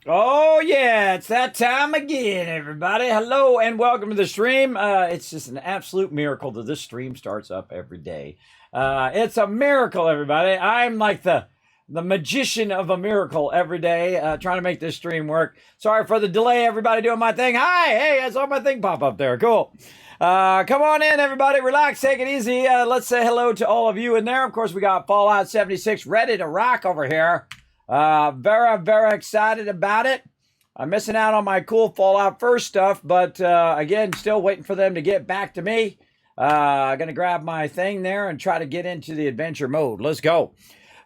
Oh, yeah, it's that time again, everybody. Hello and welcome to the stream. It's just an absolute miracle that this stream starts up every day. It's a miracle, everybody. I'm like the magician of a miracle every day, trying to make this stream work. Sorry for the delay, everybody doing my thing. Hi, hey, I saw my thing pop up there. Cool. Come on in, everybody. Relax, take it easy. Let's say hello to all of you in there. Of course, we got Fallout 76 ready to rock over here. Very excited about it. I'm missing out on my cool Fallout First stuff, but again, still waiting for them to get back to me. Gonna grab my thing there and try to get into the adventure mode. Let's go.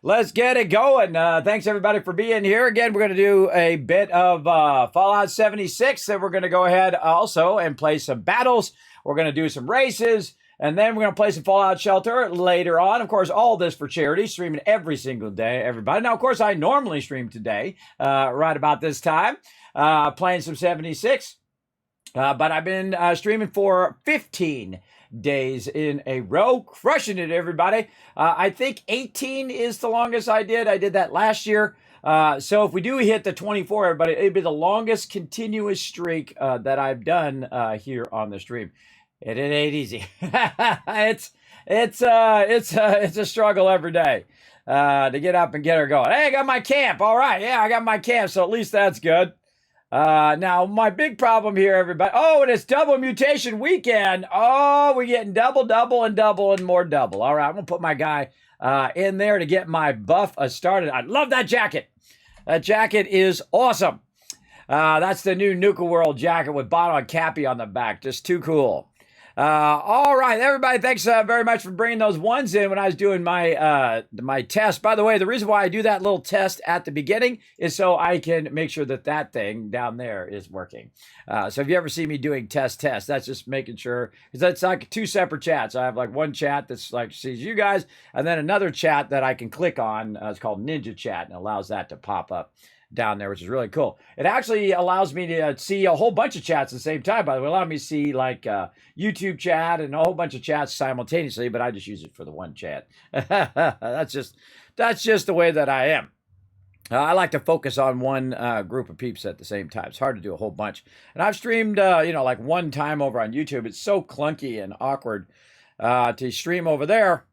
Let's get it going. Thanks everybody for being here. Again, we're gonna do a bit of Fallout 76, and we're gonna go ahead also and play some battles. We're gonna do some races. And then we're going to play some Fallout Shelter later on. Of course, all this for charity, streaming every single day, everybody. Now, of course, I normally stream today, right about this time, playing some 76. But I've been streaming for 15 days in a row, crushing it, everybody. I think 18 is the longest I did. I did that last year. So if we do hit the 24, everybody, it'd be the longest continuous streak that I've done here on the stream. It ain't easy. It's a struggle every day to get up and get her going. Hey, I got my camp. All right, yeah, I got my camp, so at least that's good. Now my big problem here, everybody. Oh, and it's double mutation weekend. Oh, we're getting double, and more double. All right, I'm gonna put my guy in there to get my buff started. I love that jacket. That jacket is awesome. That's the new Nuka World jacket with Bottle Cappy on the back. Just too cool. All right, everybody, thanks very much for bringing those ones in when I was doing my my test. By the way, the reason why I do that little test at the beginning is so I can make sure that that thing down there is working. So if you ever see me doing test, that's just making sure, because that's like two separate chats. I have like one chat that's like sees you guys, and then another chat that I can click on. It's called Ninja Chat, and allows that to pop up down there, which is really cool. It actually allows me to see a whole bunch of chats at the same time. By the way, allow me to see like YouTube chat and a whole bunch of chats simultaneously, but I just use it for the one chat. That's just the way that I am. I like to focus on one group of peeps at the same time. It's hard to do a whole bunch. And I've streamed, like one time over on YouTube. It's so clunky and awkward to stream over there.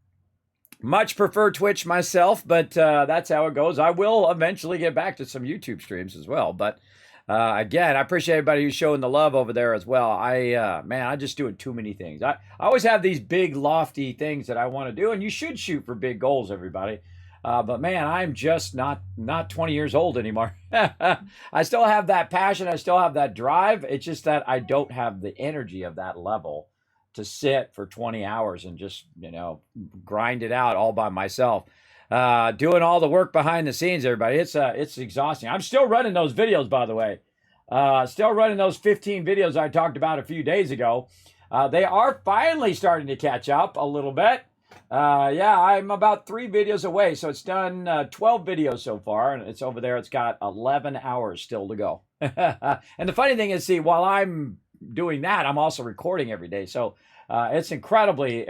Much prefer Twitch myself, but that's how it goes. I will eventually get back to some YouTube streams as well. But again, I appreciate everybody who's showing the love over there as well. I just doing too many things. I always have these big, lofty things that I want to do, and you should shoot for big goals, everybody. But man, I'm just not 20 years old anymore. I still have that passion. I still have that drive. It's just that I don't have the energy of that level to sit for 20 hours and just, grind it out all by myself. Doing all the work behind the scenes, everybody. It's exhausting. I'm still running those videos, by the way. Still running those 15 videos I talked about a few days ago. They are finally starting to catch up a little bit. I'm about 3 videos away. So it's done 12 videos so far. And it's over there. It's got 11 hours still to go. And the funny thing is, see, while I'm doing that, I'm also recording every day. So it's incredibly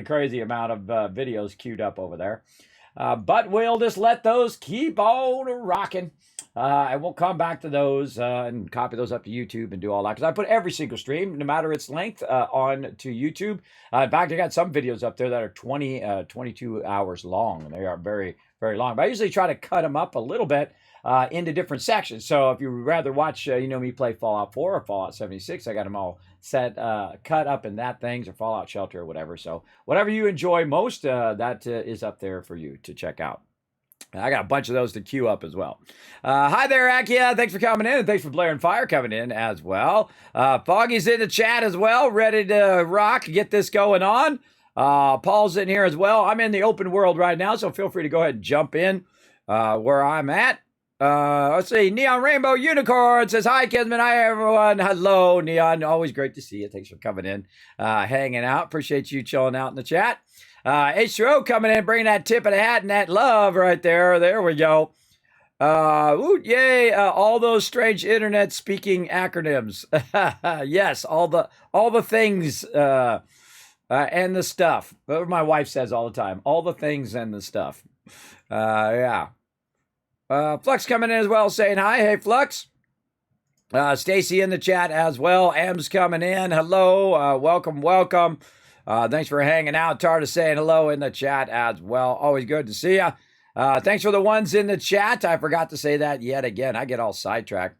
crazy amount of videos queued up over there. But we'll just let those keep on rocking. And we'll come back to those and copy those up to YouTube and do all that. Because I put every single stream, no matter its length, on to YouTube. In fact, I got some videos up there that are 22 hours long. They are very, very long. But I usually try to cut them up a little bit into different sections. So if you would rather watch, me play Fallout 4 or Fallout 76, I got them all set, cut up in that things, or Fallout Shelter or whatever. So whatever you enjoy most, that is up there for you to check out. I got a bunch of those to queue up as well. Hi there, Akia. Thanks for coming in. And thanks for Blair and Fire coming in as well. Foggy's in the chat as well, ready to rock, get this going on. Paul's in here as well. I'm in the open world right now, so feel free to go ahead and jump in where I'm at. Let's see. Neon Rainbow Unicorn says, hi, Kismet. Hi, everyone. Hello, Neon. Always great to see you. Thanks for coming in, hanging out. Appreciate you chilling out in the chat. H2O coming in, bringing that tip of the hat and that love right there. There we go. Yay. All those strange internet speaking acronyms. Yes, all the things, and the stuff. What my wife says all the time. All the things and the stuff. Yeah. Flux coming in as well, saying hi. Hey, Flux. Stacy in the chat as well. M's coming in. Hello. Welcome. Thanks for hanging out. Tarda saying hello in the chat as well. Always good to see you. Thanks for the ones in the chat. I forgot to say that yet again. I get all sidetracked.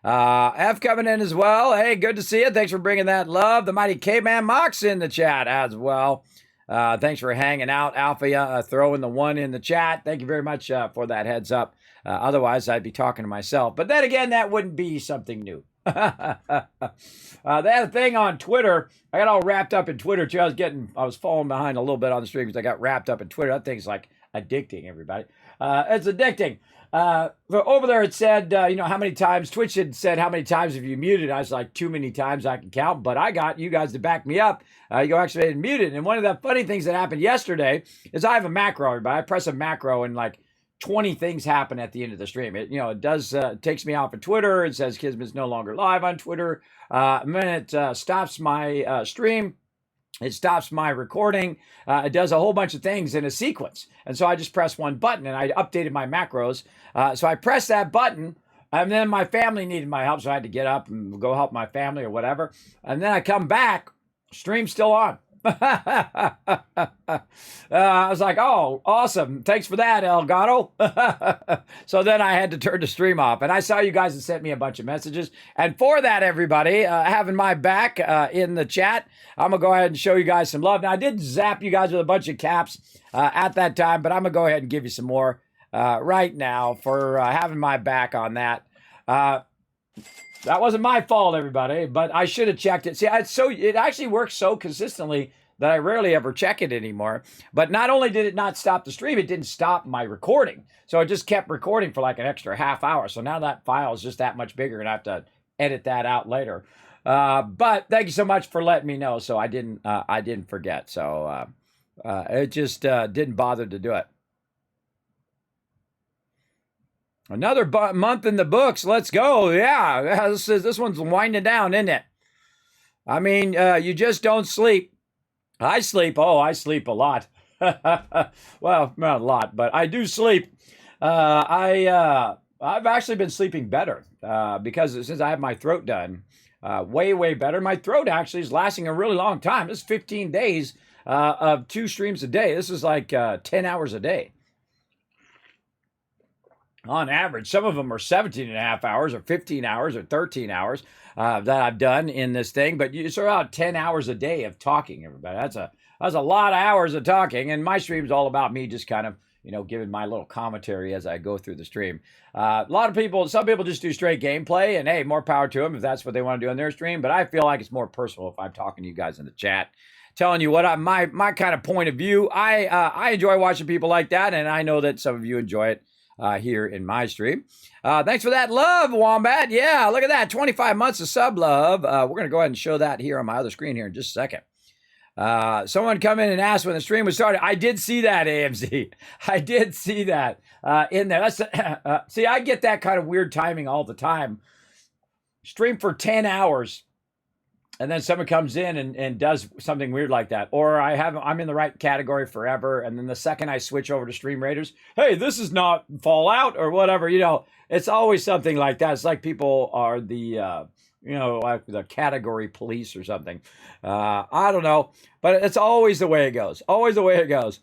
F coming in as well. Hey, good to see you. Thanks for bringing that love. The mighty K-Man Mox in the chat as well. Thanks for hanging out. Alpha throwing the one in the chat. Thank you very much for that heads up. Otherwise, I'd be talking to myself. But then again, that wouldn't be something new. They had a thing on Twitter. I got all wrapped up in Twitter too. I was falling behind a little bit on the stream because I got wrapped up in Twitter. That thing's like addicting, everybody. It's addicting. Over there it said, how many times, Twitch had said, how many times have you muted? I was like, too many times I can count, but I got you guys to back me up. You go activate and mute it. And one of the funny things that happened yesterday is I have a macro, everybody. I press a macro and like 20 things happen at the end of the stream. It does, takes me off of Twitter. It says Kismet's no longer live on Twitter. And then it stops my stream. It stops my recording. It does a whole bunch of things in a sequence. And so I just pressed one button and I updated my macros. So I pressed that button and then my family needed my help. So I had to get up and go help my family or whatever. And then I come back, stream's still on. I was like, oh, awesome. Thanks for that, Elgato. So then I had to turn the stream off. And I saw you guys had sent me a bunch of messages. And for that, everybody, having my back in the chat, I'm going to go ahead and show you guys some love. Now, I did zap you guys with a bunch of caps at that time, but I'm going to go ahead and give you some more right now for having my back on that. That wasn't my fault, everybody, but I should have checked it. See, it actually works so consistently that I rarely ever check it anymore. But not only did it not stop the stream, it didn't stop my recording. So it just kept recording for like an extra half hour. So now that file is just that much bigger and I have to edit that out later. But thank you so much for letting me know. So I didn't forget. So it just didn't bother to do it. Another month in the books. Let's go. Yeah, this one's winding down, isn't it? I mean, you just don't sleep. I sleep. Oh, I sleep a lot. Well, not a lot, but I do sleep. I've actually been sleeping better because since I have my throat done, way better. My throat actually is lasting a really long time. This is 15 days of 2 streams a day. This is like 10 hours a day. On average, some of them are 17 and a half hours or 15 hours or 13 hours that I've done in this thing. But it's around 10 hours a day of talking, everybody. That's a lot of hours of talking. And my stream's all about me just kind of, giving my little commentary as I go through the stream. Some people just do straight gameplay. And, hey, more power to them if that's what they want to do on their stream. But I feel like it's more personal if I'm talking to you guys in the chat, telling you what my kind of point of view. I enjoy watching people like that. And I know that some of you enjoy it. Here in my stream. Thanks for that love, Wombat. Yeah, look at that. 25 months of sub love. We're going to go ahead and show that here on my other screen here in just a second. Someone come in and asked when the stream was started. I did see that, AMZ. I did see that in there. See, I get that kind of weird timing all the time. Stream for 10 hours. And then someone comes in and does something weird like that. Or I'm in the right category forever. And then the second I switch over to Stream Raiders, hey, this is not Fallout or whatever. It's always something like that. It's like people are the, like the category police or something. I don't know. But it's always the way it goes. Always the way it goes.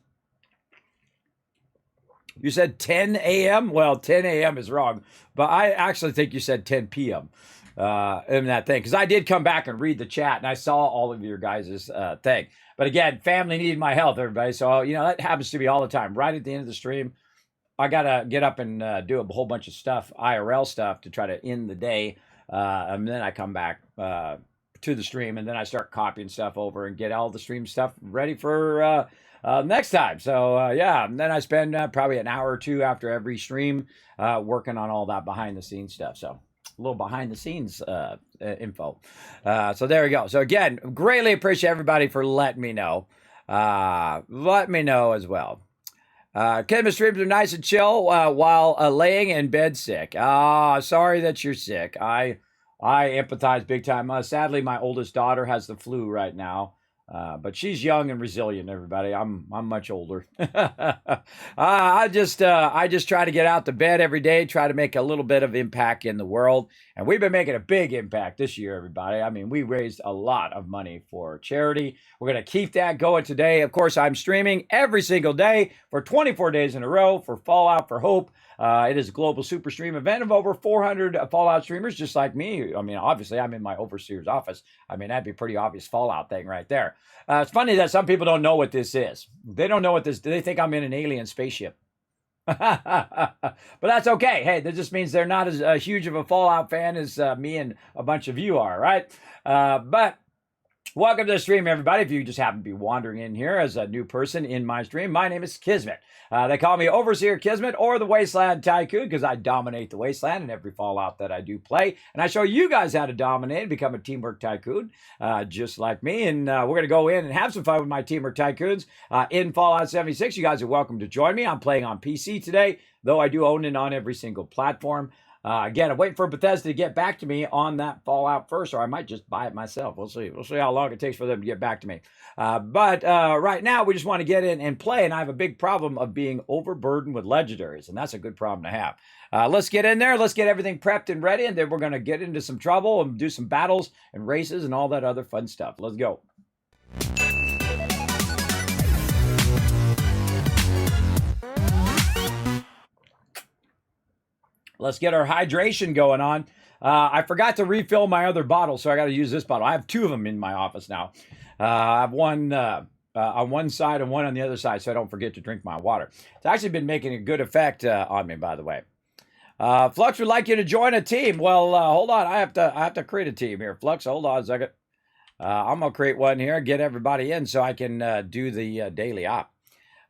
You said 10 a.m.? Well, 10 a.m. is wrong. But I actually think you said 10 p.m. In that thing, because I did come back and read the chat and I saw all of your guys' thing. But again, family needed my help, everybody. So, that happens to me all the time. Right at the end of the stream, I got to get up and do a whole bunch of stuff, IRL stuff, to try to end the day. And then I come back to the stream and then I start copying stuff over and get all the stream stuff ready for next time. So, and then I spend probably an hour or two after every stream working on all that behind the scenes stuff. So, a little behind the scenes info. So there we go. So again, greatly appreciate everybody for letting me know. Let me know as well. Kismet streams are nice and chill while laying in bed sick. Sorry that you're sick. I empathize big time. Sadly, my oldest daughter has the flu right now. But she's young and resilient. Everybody, I'm much older. I just try to get out to bed every day, try to make a little bit of impact in the world, and we've been making a big impact this year. Everybody, I mean, we raised a lot of money for charity. We're gonna keep that going today. Of course, I'm streaming every single day for 24 days in a row for Fallout for Hope. It is a global super stream event of over 400 Fallout streamers just like me. I mean, obviously, I'm in my overseer's office. I mean, that'd be a pretty obvious Fallout thing right there. It's funny that some people don't know what this is. They don't know what this. They think I'm in an alien spaceship. But that's okay. Hey, that just means they're not as huge of a Fallout fan as me and a bunch of you are, right? But welcome to the stream, everybody. If you just happen to be wandering in here as a new person in my stream, my name is Kismet. They call me Overseer Kismet or the Wasteland Tycoon because I dominate the Wasteland in every Fallout that I do play. And I show you guys how to dominate and become a Teamwork Tycoon, just like me. And we're going to go in and have some fun with my Teamwork Tycoons in Fallout 76. You guys are welcome to join me. I'm playing on PC today, though I do own it on every single platform. Again, I'm waiting for Bethesda to get back to me on that Fallout first, or I might just buy it myself. We'll see. We'll see how long it takes for them to get back to me. But right now, we just want to get in and play, and I have a big problem of being overburdened with legendaries, and that's a good problem to have. Let's get in there. Let's get everything prepped and ready, and then we're going to get into some trouble and do some battles and races and all that other fun stuff. Let's go. Let's get our hydration going on. I forgot to refill my other bottle, so I got to use this bottle. I have two of them in my office now. I have one on one side and one on the other side, so I don't forget to drink my water. It's actually been making a good effect on me, by the way. Flux would like you to join a team. Well, hold on. I have to create a team here. Flux, hold on a second. I'm gonna create one here, get everybody in, so I can do the daily op.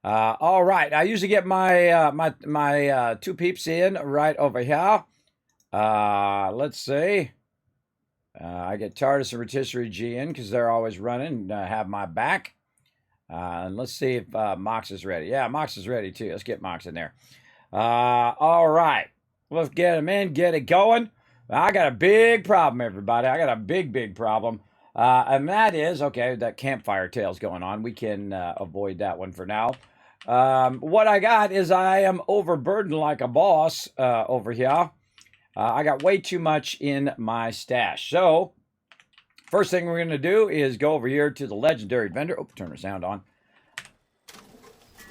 All right, I usually get my my two peeps in right over here. Let's see. I get TARDIS and Rotisserie G in because they're always running, have my back. And let's see if Mox is ready. Yeah, Mox is ready too. Let's get Mox in there. All right, let's get him in, get it going. I got a big problem, everybody. I got a big problem. And that is, okay, that campfire tale's going on. We can avoid that one for now. What I got is I am overburdened like a boss over here. I got way too much in my stash. So, first thing we're going to do is go over here to the legendary vendor. Oh, turn the sound on.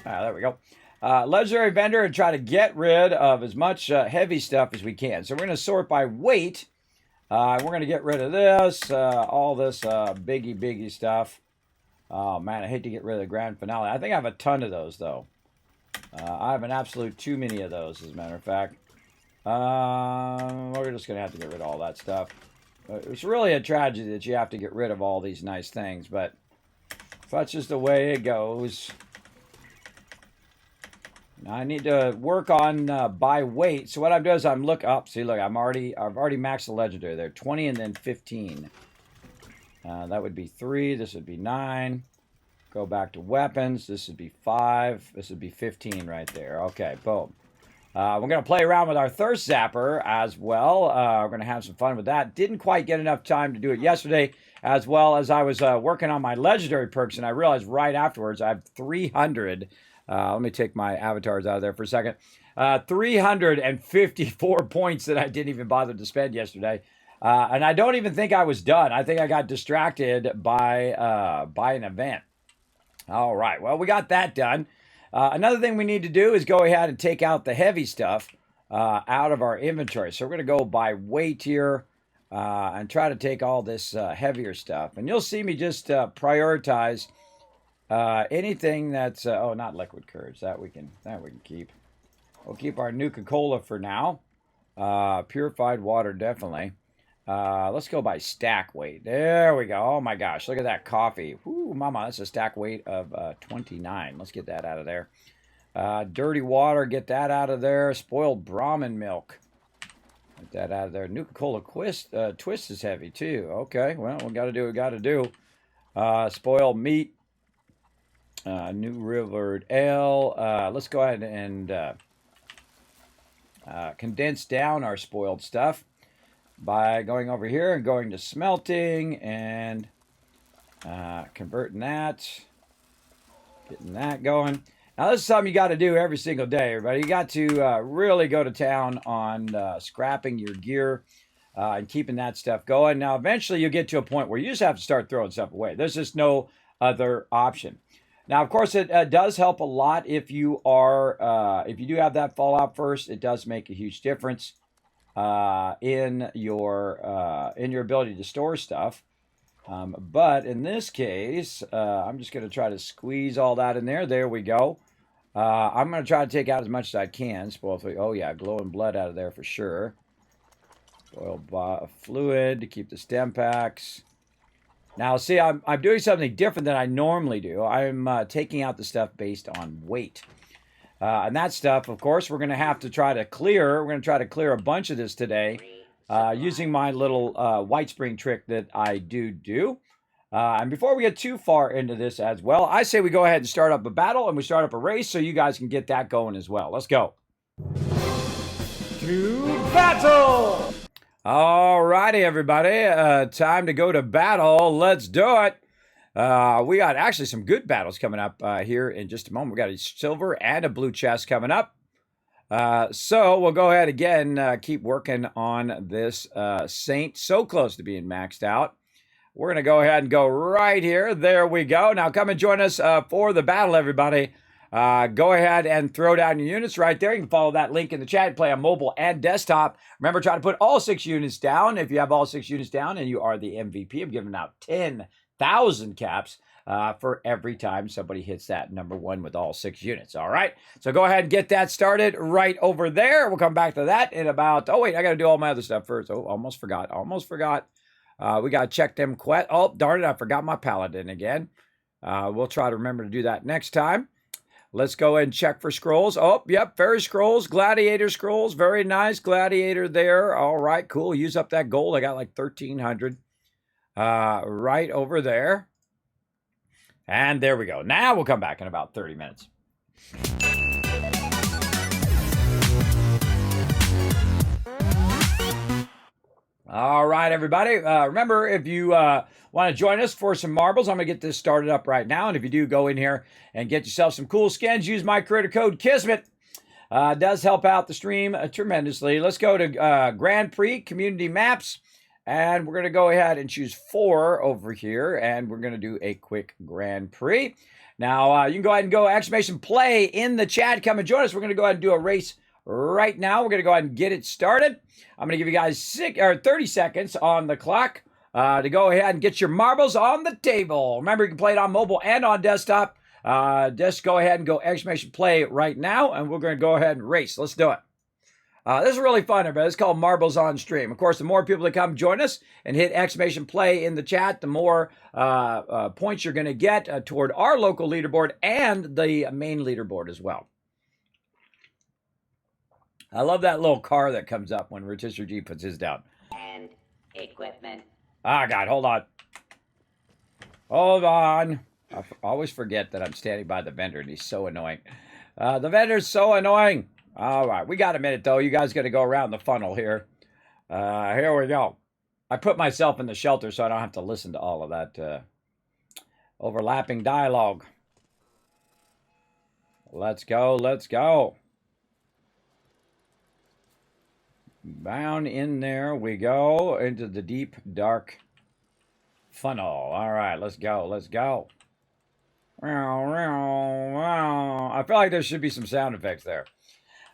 There we go. Legendary vendor and try to get rid of as much heavy stuff as we can. So, we're going to sort by weight. We're going to get rid of this, all this biggie stuff. Oh, man, I hate to get rid of the grand finale. I think I have a ton of those, though. I have an absolute too many of those, as a matter of fact. We're just going to have to get rid of all that stuff. It's really a tragedy that you have to get rid of all these nice things, but that's just the way it goes. Now, I need to work on by weight. So what I'm doing is I'm up. See, look, I've already maxed the legendary there. 20 and then 15. That would be 3. This would be 9. Go back to weapons. This would be 5. This would be 15 right there. Okay, boom. We're going to play around with our thirst zapper as well. We're going to have some fun with that. Didn't quite get enough time to do it yesterday, as well as I was working on my legendary perks, and I realized right afterwards I have 300. Let me take my avatars out of there for a second. 354 points that I didn't even bother to spend yesterday. And I don't even think I was done. I think I got distracted by an event. All right, well, we got that done. Another thing we need to do is go ahead and take out the heavy stuff out of our inventory. So we're going to go by weight here and try to take all this heavier stuff. And you'll see me just prioritize anything that's not liquid courage. That we can keep. We'll keep our Nuka-Cola for now. Purified water, definitely. Let's go by stack weight. There we go. Oh my gosh, look at that coffee. Whoo, mama, that's a stack weight of 29. Let's get that out of there. Dirty water, get that out of there. Spoiled Brahmin milk. Get that out of there. Nuka-Cola twist is heavy too. Okay, well, we got to do what we got to do. Spoiled meat. New Rivered Ale. Let's go ahead and condense down our spoiled stuff by going over here and going to smelting and Converting that. Getting that going. Now, this is something you got to do every single day, everybody. You got to really go to town on scrapping your gear and keeping that stuff going. Now, eventually, you'll get to a point where you just have to start throwing stuff away. There's just no other option. Now, of course, it does help a lot if you do have that fallout first. It does make a huge difference in your ability to store stuff. But in this case, I'm just going to try to squeeze all that in there. There we go. I'm going to try to take out as much as I can. Oh, yeah, glowing blood out of there for sure. Oil fluid to keep the stem packs. Now, see, I'm doing something different than I normally do. I'm taking out the stuff based on weight. And that stuff, of course, we're going to have to try to clear. We're going to try to clear a bunch of this today. Using my little white spring trick that I do. And before we get too far into this as well, I say we go ahead and start up a battle and we start up a race so you guys can get that going as well. Let's go. To battle! All righty, everybody. Time to go to battle. Let's do it. We got actually some good battles coming up here in just a moment. We got a silver and a blue chest coming up. So we'll go ahead again, keep working on this Saint. So close to being maxed out. We're going to go ahead and go right here. There we go. Now come and join us for the battle, everybody. Go ahead and throw down your units right there. You can follow that link in the chat. Play on mobile and desktop. Remember, try to put all 6 units down. If you have all 6 units down and you are the MVP, I'm giving out 10,000 caps. For every time somebody hits that number 1 with all 6 units. All right. So go ahead and get that started right over there. We'll come back to that in about, oh, wait, I got to do all my other stuff first. Oh, almost forgot. We got to check them quest. Oh, darn it. I forgot my paladin again. We'll try to remember to do that next time. Let's go ahead and check for scrolls. Oh, yep. Fairy scrolls, gladiator scrolls. Very nice. Gladiator there. All right. Cool. Use up that gold. I got like 1,300 right over there. And there we go. Now we'll come back in about 30 minutes. All right, everybody. Remember, if you want to join us for some marbles, I'm going to get this started up right now. And if you do go in here and get yourself some cool skins, use my creator code Kismet. It does help out the stream tremendously. Let's go to Grand Prix Community Maps. And we're going to go ahead and choose 4 over here. And we're going to do a quick Grand Prix. Now, you can go ahead and go exclamation play in the chat. Come and join us. We're going to go ahead and do a race right now. We're going to go ahead and get it started. I'm going to give you guys 30 seconds on the clock to go ahead and get your marbles on the table. Remember, you can play it on mobile and on desktop. Just go ahead and go exclamation play right now. And we're going to go ahead and race. Let's do it. This is really fun, everybody. It's called Marbles on Stream. Of course, the more people that come join us and hit exclamation play in the chat, the more points you're going to get toward our local leaderboard and the main leaderboard as well. I love that little car that comes up when Rotisserie G puts his down. And equipment. Ah, God, hold on. Hold on. I always forget that I'm standing by the vendor, and he's so annoying. The vendor's so annoying. All right, we got a minute, though. You guys got to go around the funnel here. Here we go. I put myself in the shelter so I don't have to listen to all of that overlapping dialogue. Let's go. Let's go. Down in there we go into the deep, dark funnel. All right, let's go. Let's go. I feel like there should be some sound effects there.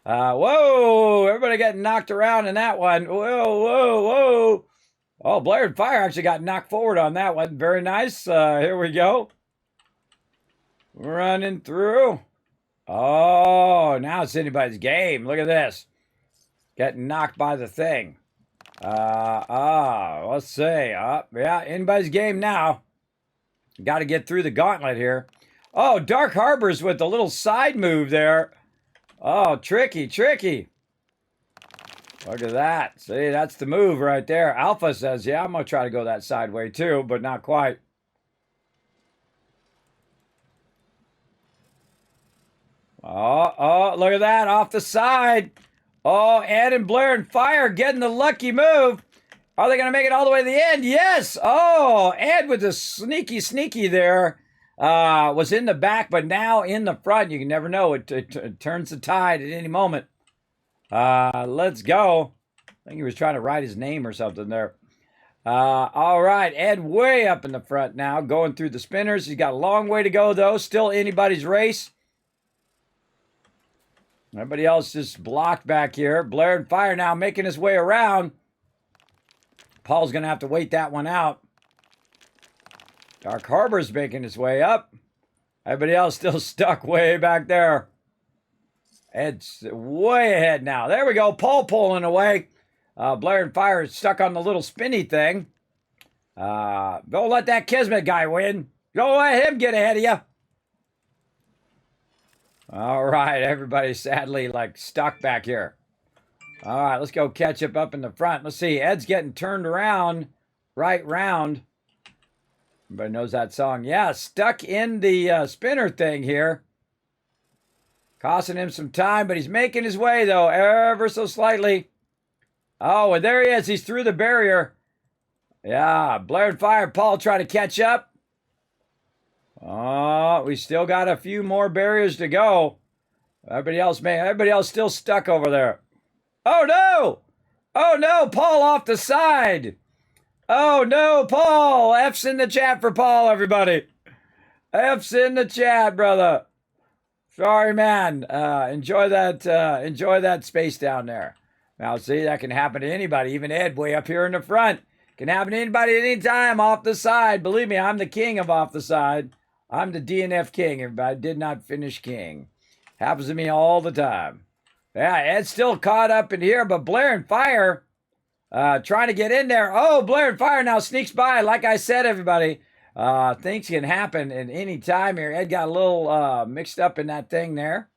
Whoa, everybody getting knocked around in that one. Whoa, whoa, whoa. Oh, Blair and Fire actually got knocked forward on that one. Very nice. Here we go. Running through. Oh, now it's anybody's game. Look at this. Getting knocked by the thing. Let's see. Yeah, anybody's game now. Got to get through the gauntlet here. Oh, Dark Harbor's with the little side move there. Oh, tricky, tricky. Look at that. See, that's the move right there. Alpha says, yeah, I'm going to try to go that side way too, but not quite. Oh, look at that. Off the side. Oh, Ed and Blair and Fire getting the lucky move. Are they going to make it all the way to the end? Yes. Oh, Ed with the sneaky there. Was in the back, but now in the front. You can never know. It turns the tide at any moment. Let's go. I think he was trying to write his name or something there. All right, Ed way up in the front now, going through the spinners. He's got a long way to go, though. Still anybody's race. Everybody else just blocked back here. Blair and Fire now making his way around. Paul's going to have to wait that one out. Dark Harbor's making his way up. Everybody else still stuck way back there. Ed's way ahead now. There we go. Paul pulling away. Blair and Fire is stuck on the little spinny thing. Don't let that Kismet guy win. Don't let him get ahead of you. All right, everybody sadly stuck back here. All right, let's go catch up in the front. Let's see. Ed's getting turned around, right round. Everybody knows that song. Yeah, stuck in the spinner thing here. Costing him some time, but he's making his way, though, ever so slightly. Oh, and there he is. He's through the barrier. Yeah, Blair and Fire, Paul trying to catch up. Oh, we still got a few more barriers to go. Everybody else still stuck over there. Oh, no! Oh, no, Paul off the side. Oh, no, Paul. F's in the chat for Paul, everybody. F's in the chat, brother. Sorry, man. Enjoy that space down there. Now, see, that can happen to anybody. Even Ed way up here in the front. Can happen to anybody at any time off the side. Believe me, I'm the king of off the side. I'm the DNF king, everybody. Did not finish king. Happens to me all the time. Yeah, Ed's still caught up in here, but Blair and Fire trying to get in there. Oh, Blair and Fire now sneaks by. Like I said, everybody, things can happen at any time here. Ed got a little mixed up in that thing there,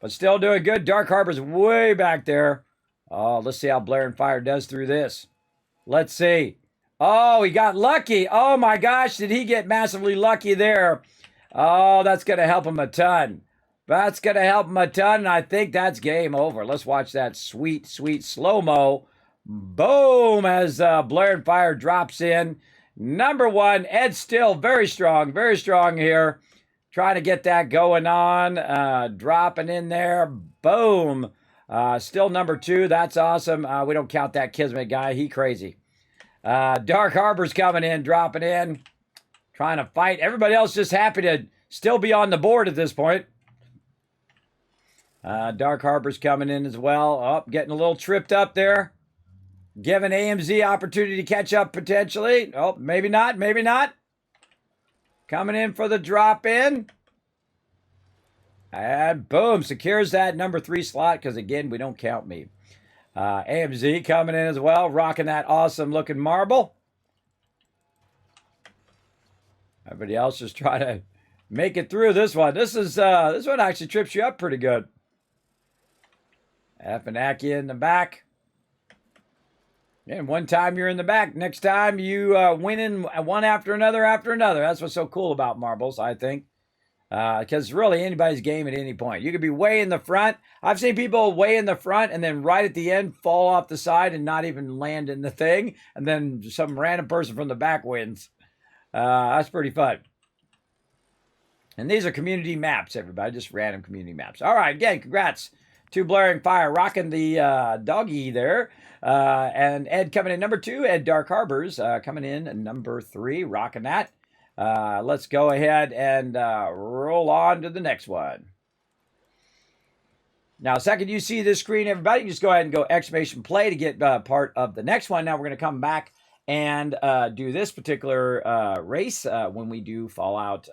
but still doing good. Dark Harbor's way back there. Oh, let's see how Blair and Fire does through this. Let's see. Oh, he got lucky. Oh, my gosh, did he get massively lucky there? Oh, that's going to help him a ton. That's going to help him a ton, and I think that's game over. Let's watch that sweet, sweet slow-mo. Boom, as Blair and Fire drops in. Number one, Ed's still very strong here. Trying to get that going on. Dropping in there. Boom. Still number two. That's awesome. We don't count that Kismet guy. He crazy. Dark Harbor's coming in, dropping in. Trying to fight. Everybody else just happy to still be on the board at this point. Dark Harbor's coming in as well. Oh, getting a little tripped up there. Giving AMZ opportunity to catch up potentially. Oh, maybe not. Maybe not. Coming in for the drop in. And boom, secures that number 3 slot because, again, we don't count me. AMZ coming in as well, rocking that awesome looking marble. Everybody else just trying to make it through this one. This one actually trips you up pretty good. Afanaki in the back. And one time you're in the back, next time you winning one after another. That's what's so cool about marbles, I think. Because really anybody's game at any point. You could be way in the front. I've seen people way in the front and then right at the end fall off the side and not even land in the thing. And then some random person from the back wins. That's pretty fun. And these are community maps, everybody. Just random community maps. All right, again, congrats to Blair and Fire rocking the doggy there. And Ed coming in number 2. Ed Dark Harbors coming in number 3, rocking that. Let's go ahead and roll on to the next one. Now, second you see this screen, everybody, just go ahead and go exclamation play to get part of the next one. Now we're going to come back and do this particular race when we do Fallout,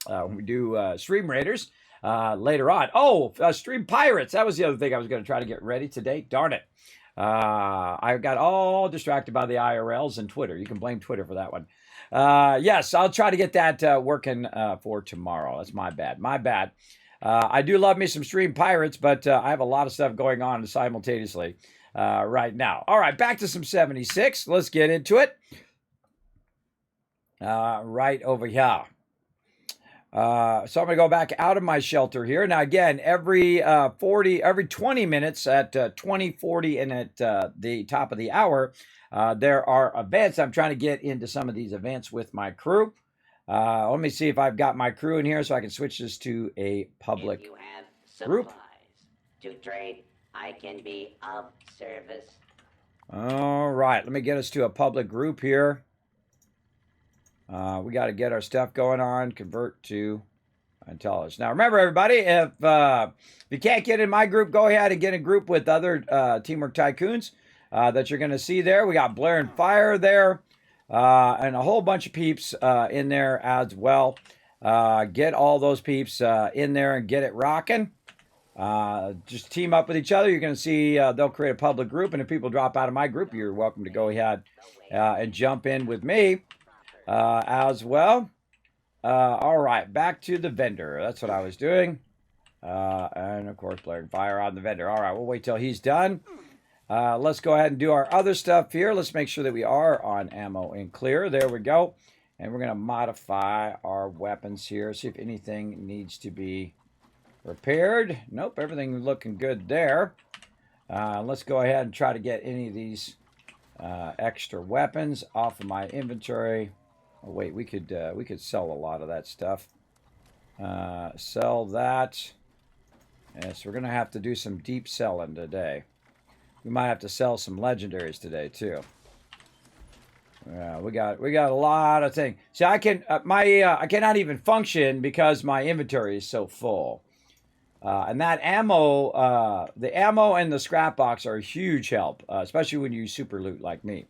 when we do Stream Raiders later on. Oh, Stream Pirates. That was the other thing I was going to try to get ready today. Darn it. I got all distracted by the IRLs and Twitter. You can blame Twitter for that one. Yes, I'll try to get that working for tomorrow. That's my bad. I do love me some Stream Pirates, but I have a lot of stuff going on simultaneously right now. All right, back to some 76. Let's get into it. Right over here. So I'm going to go back out of my shelter here. Now, again, every 20 minutes at 20, 40, and at the top of the hour, there are events. I'm trying to get into some of these events with my crew. Let me see if I've got my crew in here so I can switch this to a public If you have group. supplies to trade, I can be of service. All right, let me get us to a public group here. We got to get our stuff going on. Convert to intelligence. Now, remember, everybody, if you can't get in my group, go ahead and get in a group with other Teamwork Tycoons that you're going to see there. We got Blair and Fire there, and a whole bunch of peeps in there as well. Get all those peeps in there and get it rocking. Just team up with each other. You're going to see they'll create a public group, and if people drop out of my group, you're welcome to go ahead and jump in with me as well. All right, back to the vendor. That's what I was doing. And of course, Blair and Fire on the vendor. All right, we'll wait till he's done. Let's go ahead and do our other stuff here. Let's make sure that we are on ammo and clear. There we go. And we're going to modify our weapons here. See if anything needs to be repaired. Nope, everything's looking good there. Let's go ahead and try to get any of these extra weapons off of my inventory. Oh, wait, we could sell a lot of that stuff. Sell that. Yes, we're gonna have to do some deep selling today. We might have to sell some legendaries today too. Yeah, we got a lot of things. See, I cannot even function because my inventory is so full. And that ammo, the ammo and the scrap box are a huge help, especially when you use super loot like me.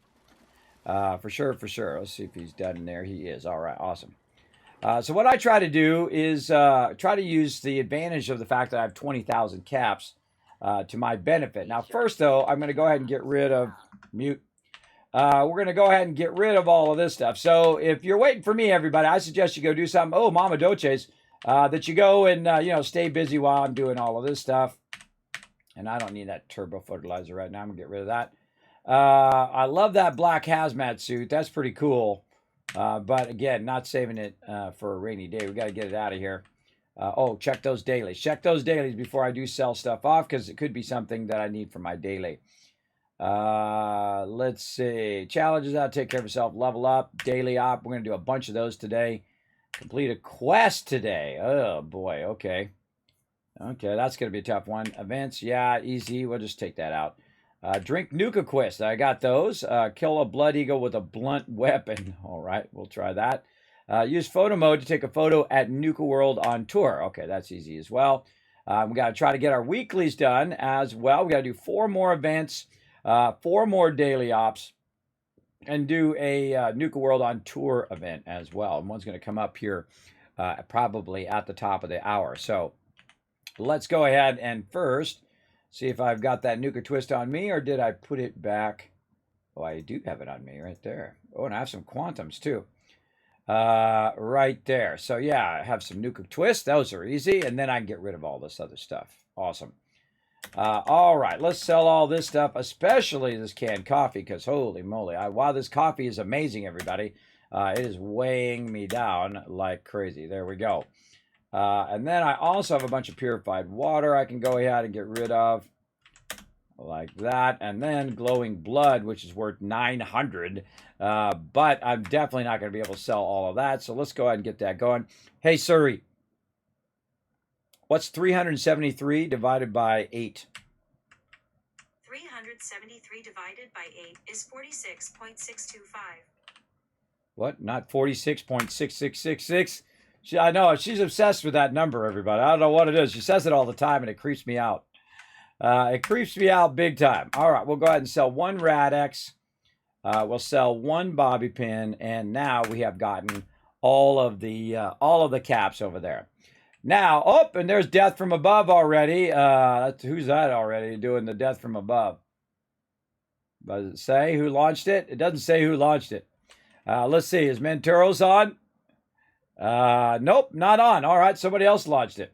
For sure. Let's see if he's done in there. He is. All right, awesome. So what I try to do is try to use the advantage of the fact that I have 20,000 caps to my benefit. Now, first, though, I'm going to go ahead and get rid of mute. We're going to go ahead and get rid of all of this stuff. So if you're waiting for me, everybody, I suggest you go do something. Oh, Mama Doches. That you go and, stay busy while I'm doing all of this stuff. And I don't need that turbo fertilizer right now. I'm going to get rid of that. I love that black hazmat suit. That's pretty cool. But again, not saving it for a rainy day. We got to get it out of here. Check those dailies. Check those dailies before I do sell stuff off because it could be something that I need for my daily. Let's see. Challenges out. Take care of yourself. Level up. Daily op. We're going to do a bunch of those today. Complete a quest today. Oh, boy. Okay. Okay, that's going to be a tough one. Events. Yeah, easy. We'll just take that out. Drink Nuka Quest. I got those. Kill a blood eagle with a blunt weapon. All right, we'll try that. Use photo mode to take a photo at Nuka World on tour. Okay, that's easy as well. We got to try to get our weeklies done as well. We got to do 4 more events, 4 more daily ops, and do a Nuka World on tour event as well. And one's going to come up here probably at the top of the hour. So let's go ahead and first see if I've got that Nuka Twist on me, or did I put it back? Oh, I do have it on me right there. Oh, and I have some Quantums too. Right there. So yeah, I have some Nuka Twist. Those are easy. And then I can get rid of all this other stuff. Awesome. All right, let's sell all this stuff, especially this canned coffee, because holy moly, while this coffee is amazing, everybody, it is weighing me down like crazy. There we go. And then I also have a bunch of purified water I can go ahead and get rid of like that. And then glowing blood, which is worth 900. But I'm definitely not going to be able to sell all of that. So let's go ahead and get that going. Hey, Suri, what's 373 divided by 8? 373 divided by 8 is 46.625. What? Not 46.6666? I know, she's obsessed with that number, everybody. I don't know what it is. She says it all the time, and it creeps me out. It creeps me out big time. All right, we'll go ahead and sell 1 Rad-X. We'll sell 1 bobby pin, and now we have gotten all of the caps over there. Now, oh, and there's Death from Above already. Who's that already doing the Death from Above? Does it say who launched it? It doesn't say who launched it. Let's see. Is Menturos on? Nope, not on. All right, somebody else launched it.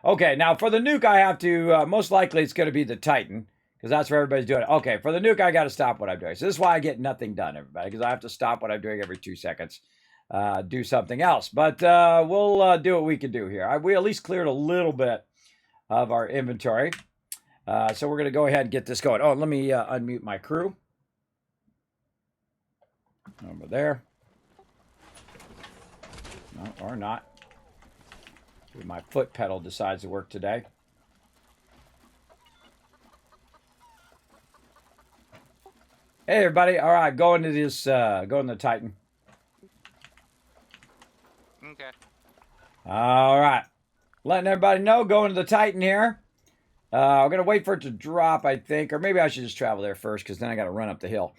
Okay, now for the nuke, I have to, most likely it's going to be the Titan, because that's where everybody's doing it. Okay, for the nuke, I got to stop what I'm doing. So this is why I get nothing done, everybody, because I have to stop what I'm doing every 2 seconds. do something else. But we'll do what we can do here. We at least cleared a little bit of our inventory. So we're going to go ahead and get this going. Oh, let me unmute my crew. Over there. No, or not. Maybe my foot pedal decides to work today. Hey, everybody. All right, going to this, going to the Titan. Okay. All right. Letting everybody know, going to the Titan here. I'm going to wait for it to drop, I think. Or maybe I should just travel there first, because then I got to run up the hill.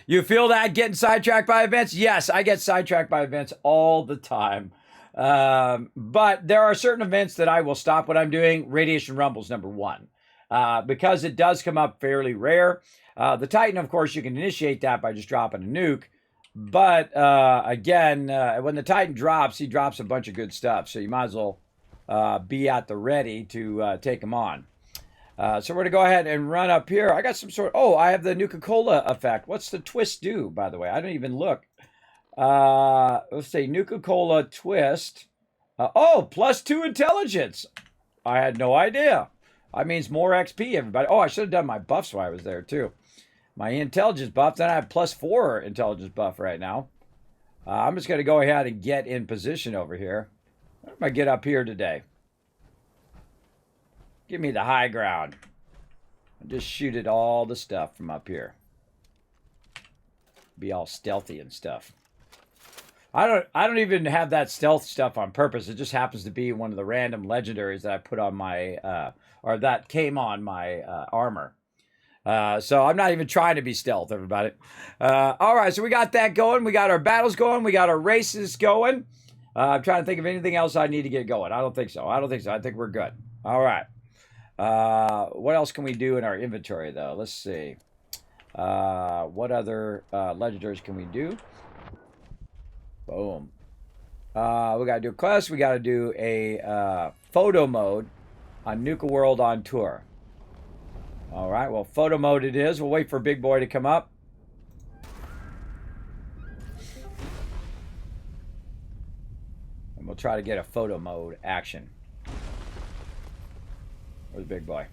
You feel that getting sidetracked by events? Yes, I get sidetracked by events all the time. But there are certain events that I will stop what I'm doing. Radiation Rumble's number one. Because it does come up fairly rare. The Titan, of course, you can initiate that by just dropping a nuke. But again, when the Titan drops, he drops a bunch of good stuff. So you might as well be at the ready to take him on. So we're going to go ahead and run up here. I got some sort of... Oh, I have the Nuka-Cola effect. What's the twist do, by the way? I don't even look. Let's say Nuka-Cola twist. Oh, +2 intelligence. I had no idea. That means more XP, everybody. Oh, I should have done my buffs while I was there, too. My intelligence buff. Then I have +4 intelligence buff right now. I'm just going to go ahead and get in position over here. What am I get up here today? Give me the high ground. I'll just shoot at all the stuff from up here. Be all stealthy and stuff. I don't even have that stealth stuff on purpose. It just happens to be one of the random legendaries that I put on my or that came on my armor. So I'm not even trying to be stealth, everybody. All right, so we got that going. We got our battles going. We got our races going. I'm trying to think of anything else I need to get going. I don't think so. I think we're good. All right. What else can we do in our inventory, though? Let's see. What other legendaries can we do? Boom. We got to do a quest. We got to do a photo mode on Nuka World on tour. All right. Well, photo mode it is. We'll wait for Big Boy to come up. And we'll try to get a photo mode action. Where's Big Boy?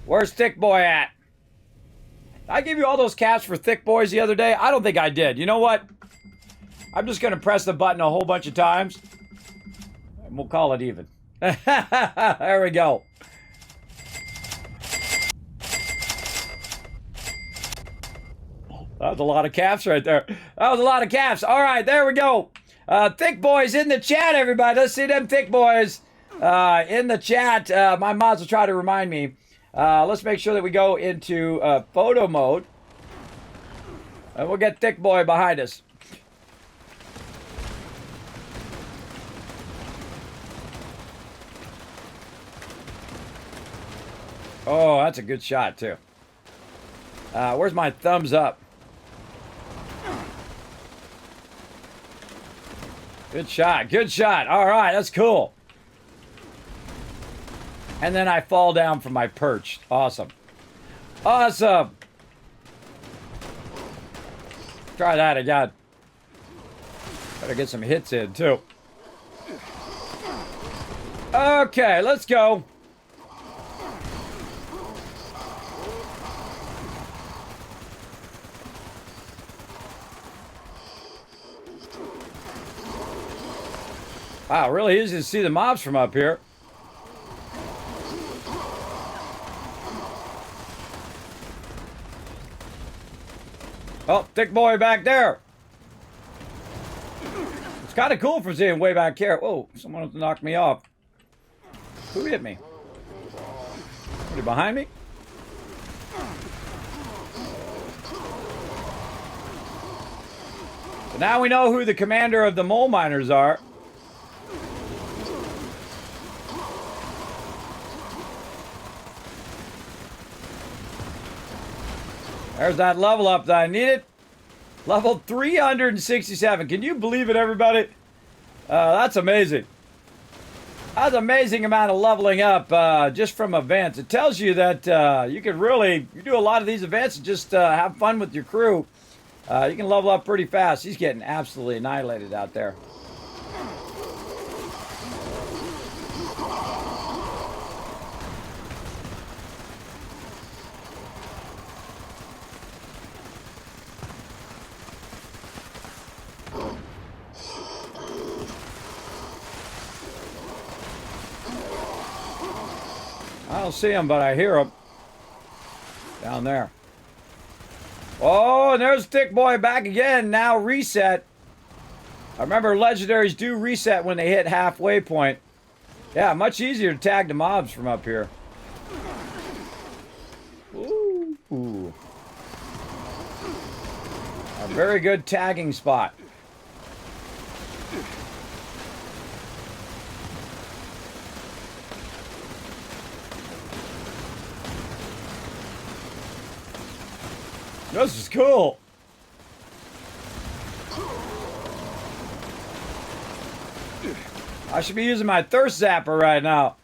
Where's Thick Boy at? Did I give you all those caps for Thick Boys the other day? I don't think I did. You know what? I'm just going to press the button a whole bunch of times. And we'll call it even. There we go. That was a lot of caps right there. That was a lot of caps. All right, there we go. Thick Boys in the chat, everybody. Let's see them Thick Boys. In the chat, my mods will try to remind me. Let's make sure that we go into photo mode. And we'll get Thick Boy behind us. Oh, that's a good shot, too. Where's my thumbs up? Good shot. Good shot. All right, that's cool. And then I fall down from my perch. Awesome. Awesome. Try that again. Better get some hits in, too. Okay, let's go. Wow, really easy to see the mobs from up here. Oh, Thick Boy back there. It's kind of cool from seeing way back here. Whoa, someone knocked me off. Who hit me? Somebody behind me? So now we know who the commander of the mole miners are. There's that level up that I needed. Level 367. Can you believe it, everybody? That's amazing. That's an amazing amount of leveling up just from events. It tells you that you can really you do a lot of these events and just have fun with your crew. You can level up pretty fast. He's getting absolutely annihilated out there. I don't see him, but I hear him down there. Oh, and there's Thick Boy back again. Now reset. I remember legendaries do reset when they hit halfway point. Yeah, much easier to tag the mobs from up here. Ooh. A very good tagging spot. This is cool. I should be using my thirst zapper right now.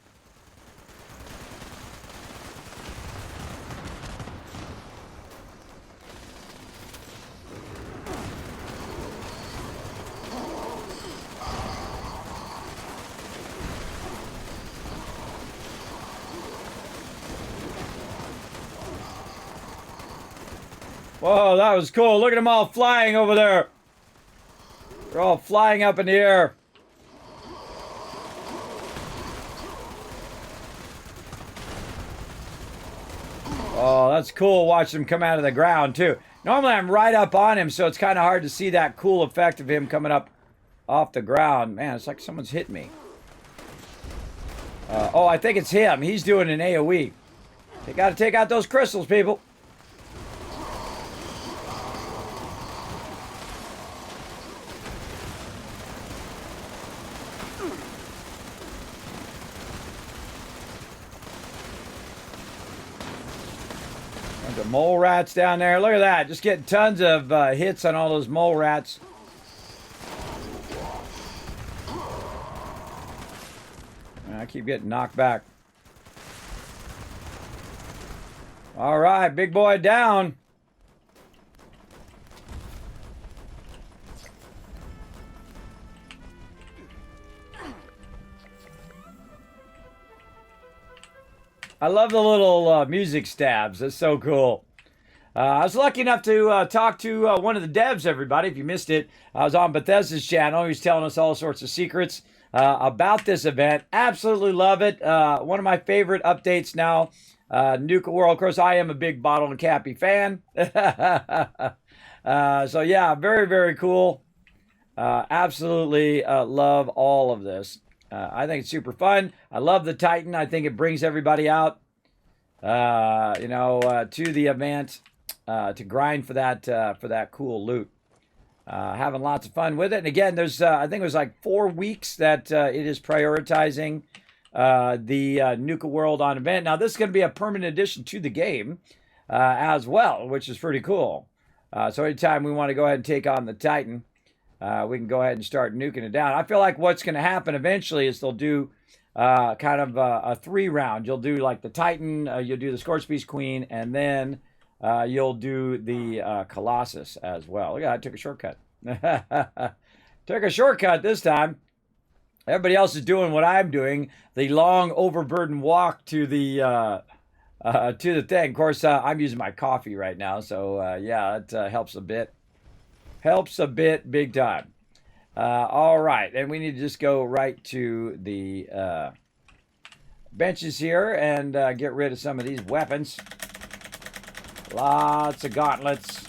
Whoa, that was cool. Look at them all flying over there. They're all flying up in the air. Oh, that's cool watching him come out of the ground, too. Normally, I'm right up on him, so it's kind of hard to see that cool effect of him coming up off the ground. Man, it's like someone's hit me. Oh, I think it's him. He's doing an AoE. They got to take out those crystals, people. The mole rats down there. Look at that. Just getting tons of hits on all those mole rats. I keep getting knocked back. All right, big boy down. I love the little music stabs. That's so cool. I was lucky enough to talk to one of the devs, everybody. If you missed it, I was on Bethesda's channel. He was telling us all sorts of secrets about this event. Absolutely love it. One of my favorite updates now. Nuka World. Of course, I am a big Bottle and Cappy fan. So, yeah, very, very cool. Absolutely love all of this. I think it's super fun. I love the Titan. I think it brings everybody out, to the event to grind for that cool loot. Having lots of fun with it. And again, there's I think it was like 4 weeks that it is prioritizing the Nuka World on event. Now, this is going to be a permanent addition to the game as well, which is pretty cool. So anytime we want to go ahead and take on the Titan, we can go ahead and start nuking it down. I feel like what's going to happen eventually is they'll do kind of a 3-round. You'll do like the Titan, you'll do the Scorch Beast Queen, and then you'll do the Colossus as well. Look at that, I took a shortcut. Took a shortcut this time. Everybody else is doing what I'm doing, the long overburdened walk to the thing. Of course, I'm using my coffee right now, so yeah, it helps a bit. Helps a bit, big time. All right, and we need to just go right to the benches here and get rid of some of these weapons. Lots of gauntlets.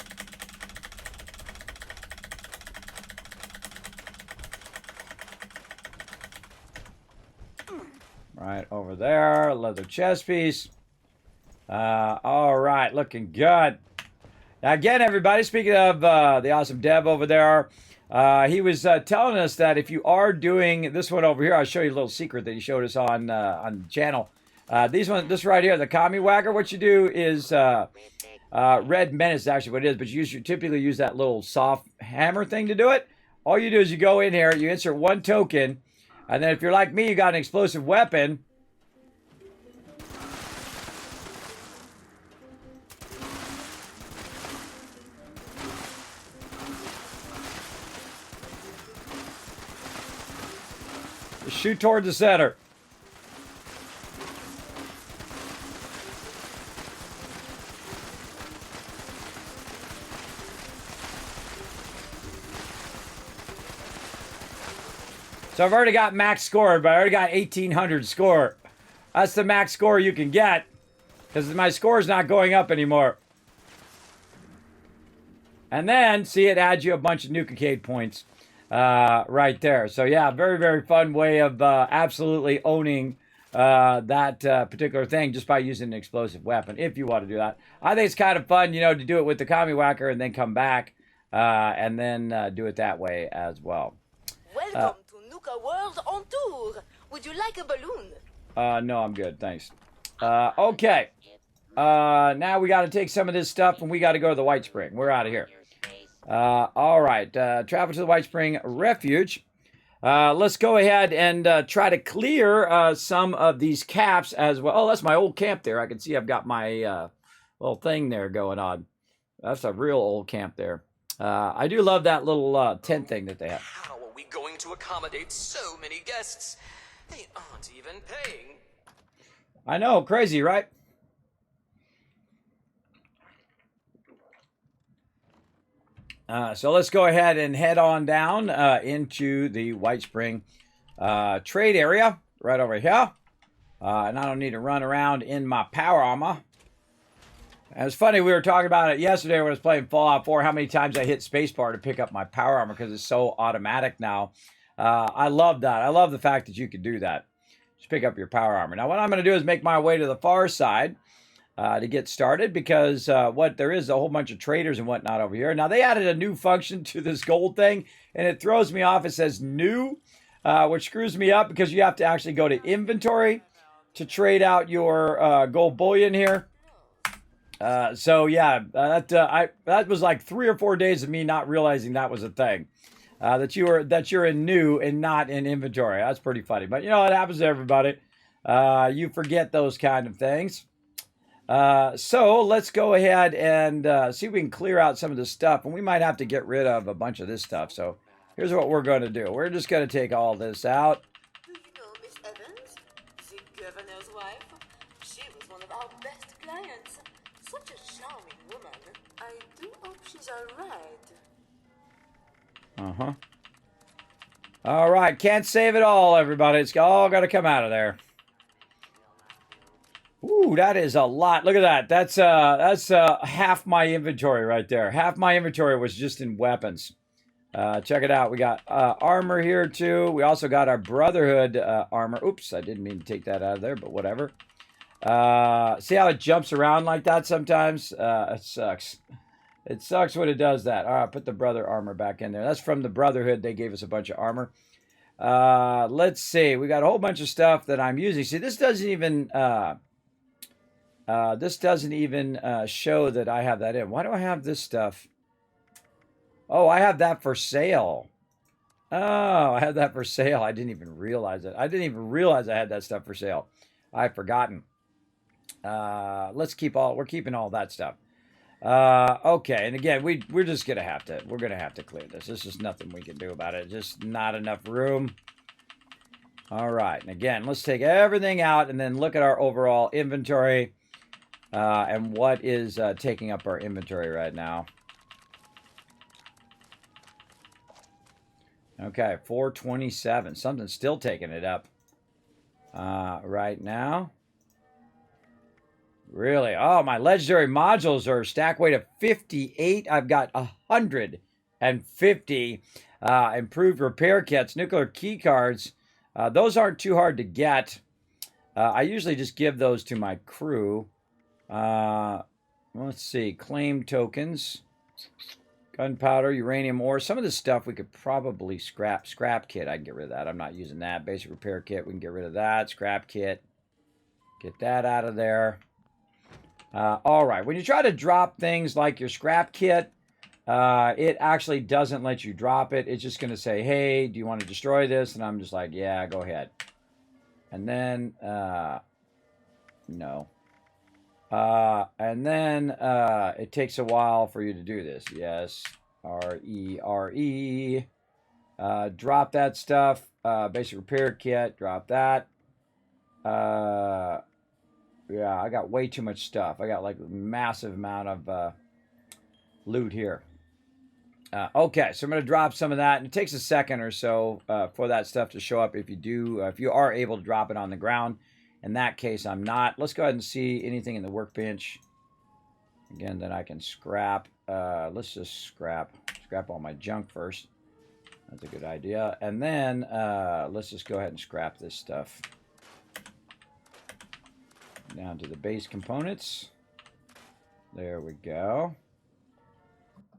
Right over there, leather chest piece. All right, looking good. Now, again, everybody, speaking of the awesome dev over there, he was telling us that if you are doing this one over here, I'll show you a little secret that he showed us on the channel. This right here, the Kami Whacker, what you do is Red Menace is actually what it is, but you typically use that little soft hammer thing to do it. All you do is you go in here, you insert 1 token, And then if you're like me, you got an explosive weapon. Shoot toward the center. So I've already got max score, but I already got 1800 score. That's the max score you can get because my score is not going up anymore. And then, see, it adds you a bunch of Nuka-Cade points right there. So yeah, very, very fun way of absolutely owning that particular thing just by using an explosive weapon, if you want to do that. I think it's kind of fun, you know, to do it with the Commie Whacker and then come back and then do it that way as well. Welcome to Nuka World on tour. Would you like a balloon? No, I'm good, thanks. Okay. Now we got to take some of this stuff and we got to go to the White Spring. We're out of here. All right. Travel to the White Spring Refuge. Let's go ahead and try to clear some of these caps as well. Oh, that's my old camp there. I can see I've got my little thing there going on. That's a real old camp there. I do love that little tent thing that they have. How are we going to accommodate so many guests? They aren't even paying. I know, crazy, right? So let's go ahead and head on down into the White Spring trade area right over here. And I don't need to run around in my power armor. And it's funny, we were talking about it yesterday when I was playing Fallout 4, how many times I hit spacebar to pick up my power armor because it's so automatic now. I love that. I love the fact that you can do that. Just pick up your power armor. Now what I'm going to do is make my way to the far side to get started because what there is a whole bunch of traders and whatnot over here. Now they added a new function to this gold thing and it throws me off. It says new, which screws me up because you have to actually go to inventory to trade out your gold bullion here. So yeah, that was like 3 or 4 days of me not realizing that was a thing. That you're in new and not in inventory. That's pretty funny. But you know, it happens to everybody. You forget those kind of things. So let's go ahead and see if we can clear out some of this stuff. And we might have to get rid of a bunch of this stuff. So here's what we're going to do. We're just going to take all this out. Do you know Miss Evans? The governor's wife? She was one of our best clients. Such a charming woman. I do hope she's all right. Uh-huh. All right. Can't save it all, everybody. It's all got to come out of there. Ooh, that is a lot. Look at that. That's half my inventory right there. Half my inventory was just in weapons. Check it out. We got armor here too. We also got our Brotherhood armor. Oops, I didn't mean to take that out of there, but whatever. See how it jumps around like that sometimes? It sucks. It sucks when it does that. All right, put the Brother armor back in there. That's from the Brotherhood. They gave us a bunch of armor. Let's see. We got a whole bunch of stuff that I'm using. See, this doesn't even show that I have that in. Why do I have this stuff? Oh, I have that for sale. Oh, I had that for sale. I didn't even realize it. I didn't even realize I had that stuff for sale. I've forgotten. We're keeping all that stuff. Okay, and again, we're just gonna have to clear this. There's just nothing we can do about it. Just not enough room. All right, and again, let's take everything out and then look at our overall inventory and what is taking up our inventory right now. Okay, 427. Something's still taking it up right now. Really? Oh, my legendary modules are stack weight of 58. I've got 150 improved repair kits, nuclear key cards. Those aren't too hard to get. I usually just give those to my crew. Let's see. Claim tokens. Gunpowder, uranium ore. Some of this stuff we could probably scrap. Scrap kit, I can get rid of that. I'm not using that. Basic repair kit, we can get rid of that. Scrap kit. Get that out of there. All right. When you try to drop things like your scrap kit, it actually doesn't let you drop it. It's just going to say, hey, do you want to destroy this? And I'm just like, yeah, go ahead. And then, no. And then it takes a while for you to do this. Yes, R-E-R-E. Drop that stuff. Basic repair kit, drop that. Yeah, I got way too much stuff. I got like a massive amount of loot here. Okay, so I'm going to drop some of that, and it takes a second or so for that stuff to show up. If you are able to drop it on the ground. In that case, I'm not. Let's go ahead and see anything in the workbench. Again, that I can scrap. Let's just scrap all my junk first. That's a good idea. And then let's just go ahead and scrap this stuff. Down to the base components. There we go.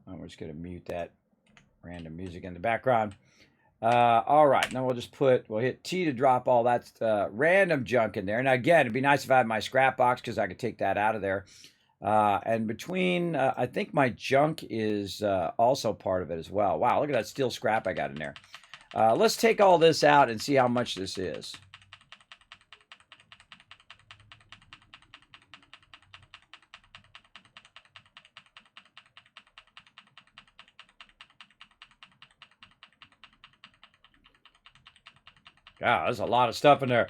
And we're just going to mute that random music in the background. All right, now we'll hit T to drop all that random junk in there. Now again, it'd be nice if I had my scrap box because I could take that out of there. And between, I think my junk is also part of it as well. Wow, look at that steel scrap I got in there. Let's take all this out and see how much this is. God, there's a lot of stuff in there.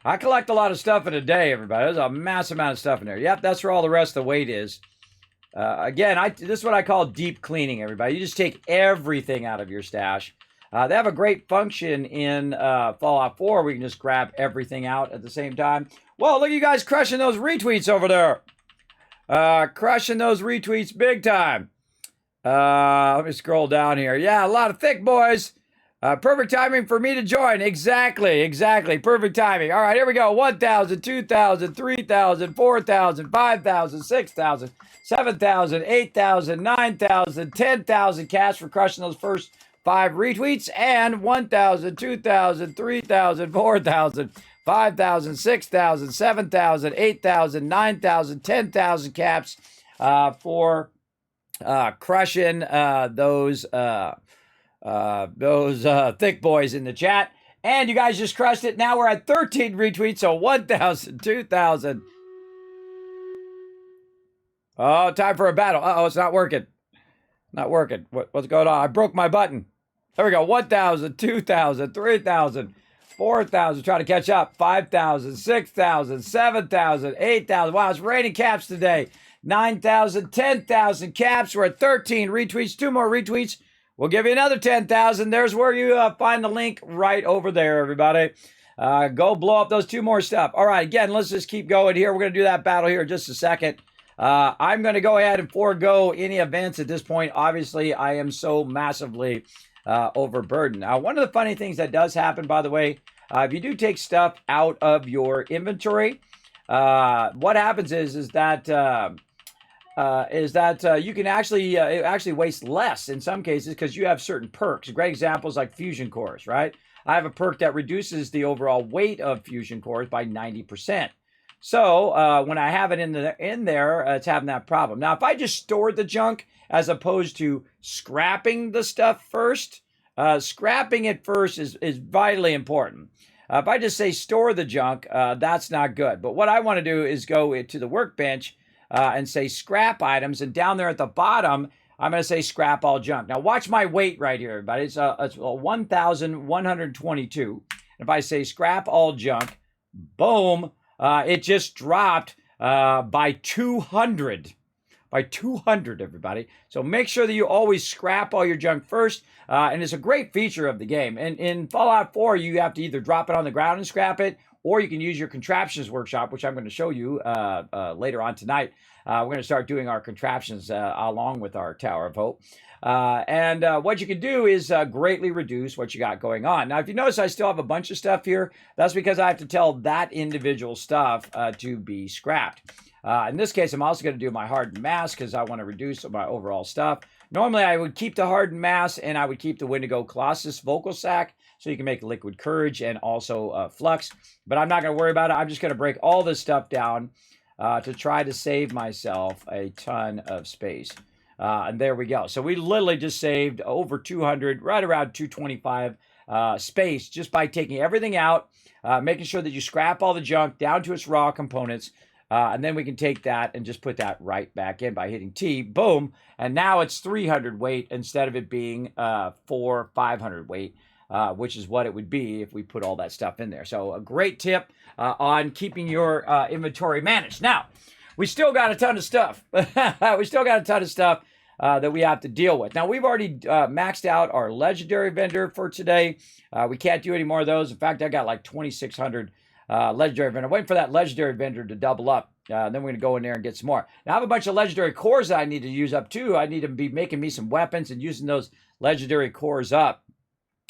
I collect a lot of stuff in a day, everybody. There's a massive amount of stuff in there. Yep, that's where all the rest of the weight is. Again, this is what I call deep cleaning, everybody. You just take everything out of your stash. They have a great function in Fallout 4. We can just grab everything out at the same time. Well, look at you guys crushing those retweets over there. Crushing those retweets big time. Let me scroll down here. Yeah, a lot of thick boys. Perfect timing for me to join. Exactly. Perfect timing. All right, here we go. 1,000, 2,000, 3,000, 4,000, 5,000, 6,000, 7,000, 8,000, 9,000, 10,000 cash for crushing those first 5 retweets. And 1,000, 2,000, 3,000, 4,000, 5,000, 6,000, 7,000, 8,000, 9,000, 10,000 caps for crushing those thick boys in the chat. And you guys just crushed it. Now we're at 13 retweets, so 1,000, 2,000. Oh, time for a battle. Uh-oh, it's not working. Not working. What's going on? I broke my button. There we go. 1,000, 2,000, 3,000, 4,000. Try to catch up. 5,000, 6,000, 7,000, 8,000. Wow, it's raining caps today. 9,000, 10,000 caps. We're at 13 retweets. 2 more retweets. We'll give you another 10,000. There's where you find the link right over there, everybody. Go blow up those 2 more stuff. All right, again, let's just keep going here. We're going to do that battle here in just a second. I'm going to go ahead and forego any events at this point. Obviously, I am so massively overburdened. Now, one of the funny things that does happen, by the way, if you do take stuff out of your inventory, what happens is that you can actually waste less in some cases because you have certain perks. Great examples like fusion cores, right? I have a perk that reduces the overall weight of fusion cores by 90%. So when I have it in there, it's having that problem. Now, if I just stored the junk as opposed to scrapping the stuff first, scrapping it first is vitally important. If I just say store the junk, that's not good. But what I want to do is go to the workbench and say scrap items, and down there at the bottom, I'm going to say scrap all junk. Now watch my weight right here, everybody. It's 1,122. If I say scrap all junk, boom, it just dropped by 200. By 200, everybody. So make sure that you always scrap all your junk first, and it's a great feature of the game. And in Fallout 4, you have to either drop it on the ground and scrap it, or you can use your contraptions workshop, which I'm going to show you later on tonight. We're going to start doing our contraptions along with our Tower of Hope. And what you can do is greatly reduce what you got going on. Now, if you notice, I still have a bunch of stuff here. That's because I have to tell that individual stuff to be scrapped. In this case, I'm also going to do my hardened mass because I want to reduce my overall stuff. Normally, I would keep the hardened mass and I would keep the Wendigo Colossus vocal sack so you can make liquid courage and also flux. But I'm not going to worry about it. I'm just going to break all this stuff down to try to save myself a ton of space. And there we go. So we literally just saved over 200, right around 225 space just by taking everything out, making sure that you scrap all the junk down to its raw components. And then we can take that and just put that right back in by hitting T, boom. And now it's 300 weight instead of it being 500 weight, which is what it would be if we put all that stuff in there. So a great tip on keeping your inventory managed. Now, we still got a ton of stuff. We still got a ton of stuff that we have to deal with. Now, we've already maxed out our legendary vendor for today. We can't do any more of those. In fact, I got like 2,600 legendary vendor. I'm waiting for that legendary vendor to double up. Then we're going to go in there and get some more. Now, I have a bunch of legendary cores that I need to use up too. I need to be making me some weapons and using those legendary cores up.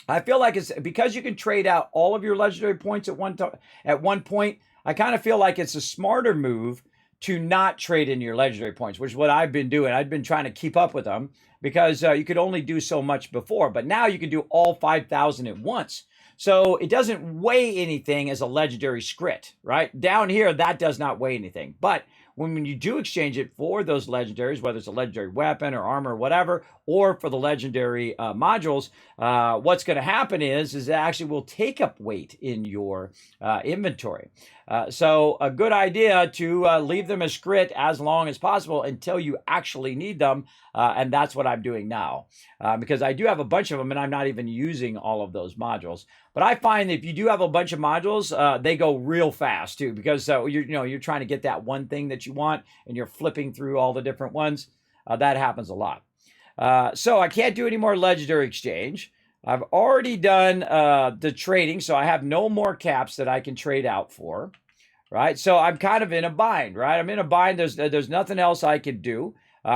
I feel like it's because you can trade out all of your legendary points at one point. I kind of feel like it's a smarter move to not trade in your legendary points, which is what I've been doing. I've been trying to keep up with them because you could only do so much before, but now you can do all 5,000 at once. So it doesn't weigh anything as a legendary scrit, right? Down here, that does not weigh anything. But when you do exchange it for those legendaries, whether it's a legendary weapon or armor or whatever, or for the legendary modules, what's going to happen is it actually will take up weight in your inventory. So a good idea to leave them as scrit as long as possible until you actually need them. And that's what I'm doing now because I do have a bunch of them and I'm not even using all of those modules. But I find if you do have a bunch of modules, they go real fast too because you're trying to get that one thing that you want and you're flipping through all the different ones. That happens a lot. So I can't do any more legendary exchange. I've already done the trading, so I have no more caps that I can trade out for, right? So I'm kind of in a bind, right? I'm in a bind. There's nothing else I can do.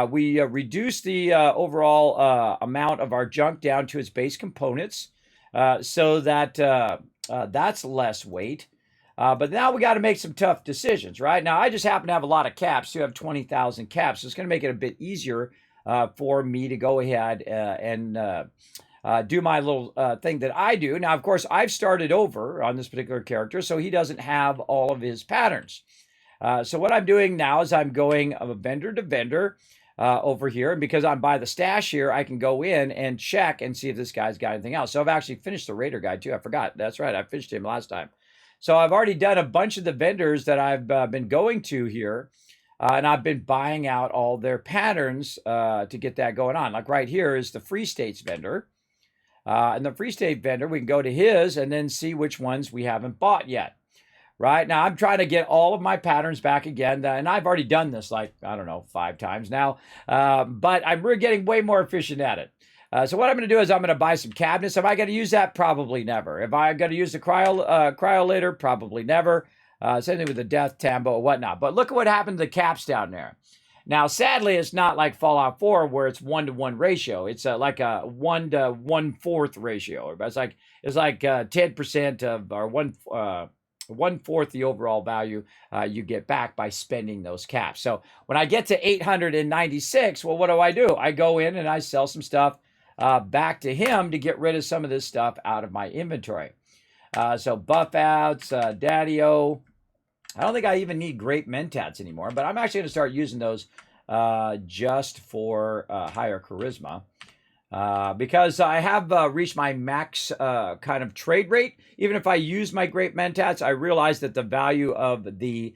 We reduced the overall amount of our junk down to its base components so that that's less weight. But now we got to make some tough decisions, right? Now, I just happen to have a lot of caps. You have 20,000 caps. So it's going to make it a bit easier for me to go ahead and do my little thing that I do. Now, of course, I've started over on this particular character, so he doesn't have all of his patterns. So what I'm doing now is I'm going vendor to vendor over here. And because I'm by the stash here, I can go in and check and see if this guy's got anything else. So I've actually finished the Raider guy too. I forgot. That's right. I finished him last time. So I've already done a bunch of the vendors that I've been going to here. And I've been buying out all their patterns to get that going on. Like right here is the Free States vendor. And the Free State vendor, we can go to his and then see which ones we haven't bought yet. Right now, I'm trying to get all of my patterns back again. And I've already done this like, I don't know, 5 times now. But I'm really getting way more efficient at it. So what I'm going to do is I'm going to buy some cabinets. Am I going to use that? Probably never. If I'm going to use the cryo later, probably never. Same thing with the Death Tambo or whatnot. But look at what happened to the caps down there. Now, sadly, it's not like Fallout 4 where it's 1-to-1 ratio. It's like a 1 to 1/4 ratio. It's like 10% of or 1/4 the overall value you get back by spending those caps. So when I get to 896, well, what do? I go in and I sell some stuff back to him to get rid of some of this stuff out of my inventory. So buff outs, Daddy-O. I don't think I even need great mentats anymore, but I'm actually going to start using those just for higher charisma. Because I have reached my max kind of trade rate. Even if I use my great mentats, I realize that the value of the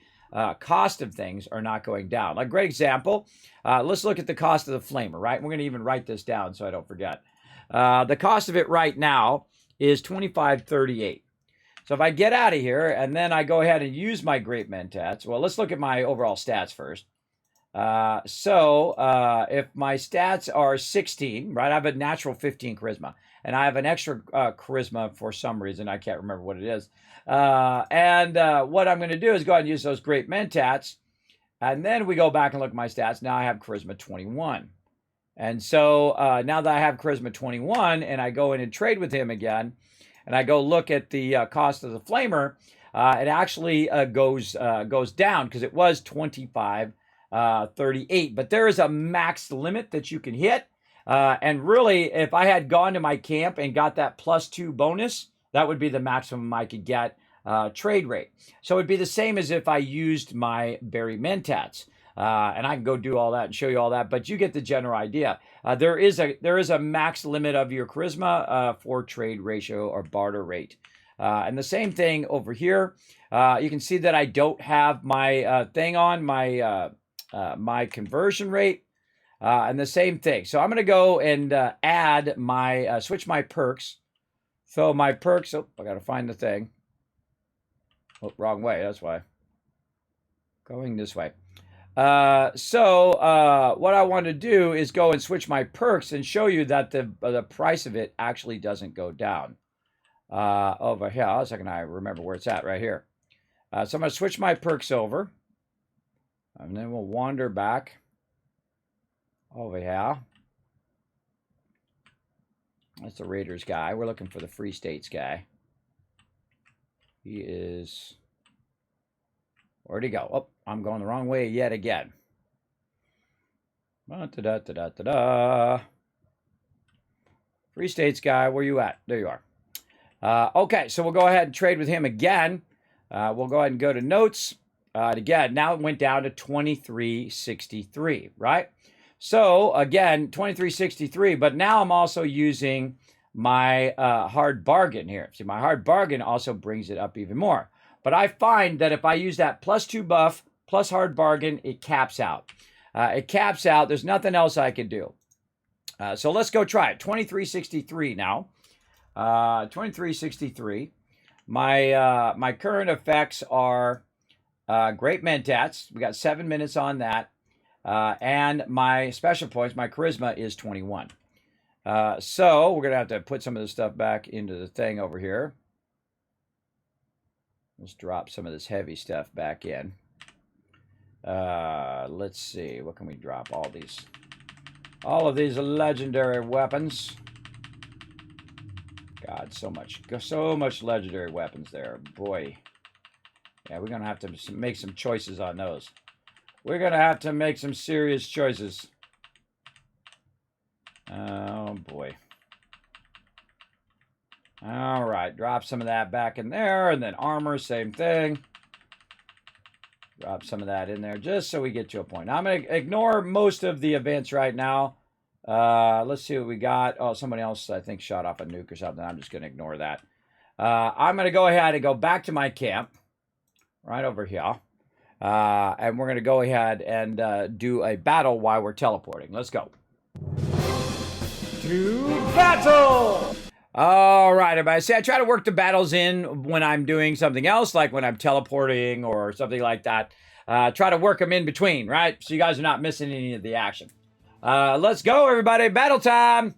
cost of things are not going down. Like, great example, let's look at the cost of the flamer, right? We're going to even write this down so I don't forget. The cost of it right now is $25.38. So if I get out of here and then I go ahead and use my great mentats, well, let's look at my overall stats first. If my stats are 16, right, I have a natural 15 charisma, and I have an extra charisma for some reason. I can't remember what it is. What I'm going to do is go ahead and use those great mentats, and then we go back and look at my stats. Now I have charisma 21. And so now that I have charisma 21 and I go in and trade with him again, and I go look at the cost of the flamer, it actually goes down because it was 25.38, but there is a max limit that you can hit. And really, if I had gone to my camp and got that +2 bonus, that would be the maximum I could get trade rate. So it'd be the same as if I used my berry mentats. And I can go do all that and show you all that, but you get the general idea. There is a max limit of your charisma for trade ratio or barter rate. And the same thing over here. You can see that I don't have my thing on, my conversion rate. And the same thing. So I'm going to go and add my, switch my perks. So my perks, oh, I got to find the thing. Oh, wrong way, that's why. Going this way. So what I want to do is go and switch my perks and show you that the price of it actually doesn't go down. Over here, a second, I remember where it's at right here. So I'm going to switch my perks over. And then we'll wander back over here. That's the Raiders guy. We're looking for the Free States guy. He is... Where'd he go? Oh, I'm going the wrong way yet again. Da-da-da-da-da-da. Free States guy, where you at? There you are. Okay, so we'll go ahead and trade with him again. We'll go ahead and go to notes. Again, now it went down to 23.63, right? So again, 23.63, but now I'm also using my hard bargain here. See, my hard bargain also brings it up even more. But I find that if I use that +2 buff, plus hard bargain, it caps out. It caps out. There's nothing else I can do. So let's go try it. 23.63 now. 23.63. My current effects are Great Mentats. We got 7 minutes on that. And my special points, my charisma is 21. So we're going to have to put some of this stuff back into the thing over here. Let's drop some of this heavy stuff back in. Let's see. What can we drop? All of these legendary weapons. God, so much legendary weapons there. Boy. Yeah, we're going to have to make some choices on those. We're going to have to make some serious choices. Oh, boy. All right, drop some of that back in there, and then armor, same thing. Drop some of that in there just so we get to a point. Now, I'm going to ignore most of the events right now. Let's see what we got. Oh, somebody else, I think, shot off a nuke or something. I'm just going to ignore that. I'm going to go ahead and go back to my camp right over here. And we're going to go ahead and do a battle while we're teleporting. Let's go. To battle! All right, everybody. See, I try to work the battles in when I'm doing something else, like when I'm teleporting or something like that. Try to work them in between, right? So you guys are not missing any of the action. Let's go, everybody. Battle time!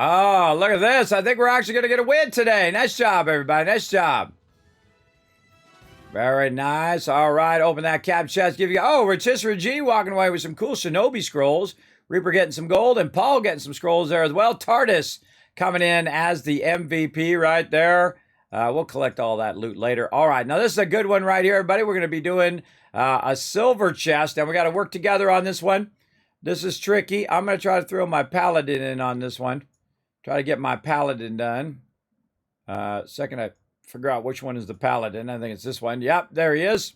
Oh, look at this. I think we're actually going to get a win today. Nice job, everybody. Nice job. Very nice. All right, open that cap chest. Give you... Oh, Rotisserie G walking away with some cool Shinobi scrolls. Reaper getting some gold, and Paul getting some scrolls there as well. TARDIS coming in as the MVP right there. We'll collect all that loot later. All right, now this is a good one right here, everybody. We're going to be doing a silver chest, and we got to work together on this one. This is tricky. I'm going to try to throw my paladin in on this one. Try to get my paladin done. Second, I figure out which one is the paladin. I think it's this one. Yep, there he is.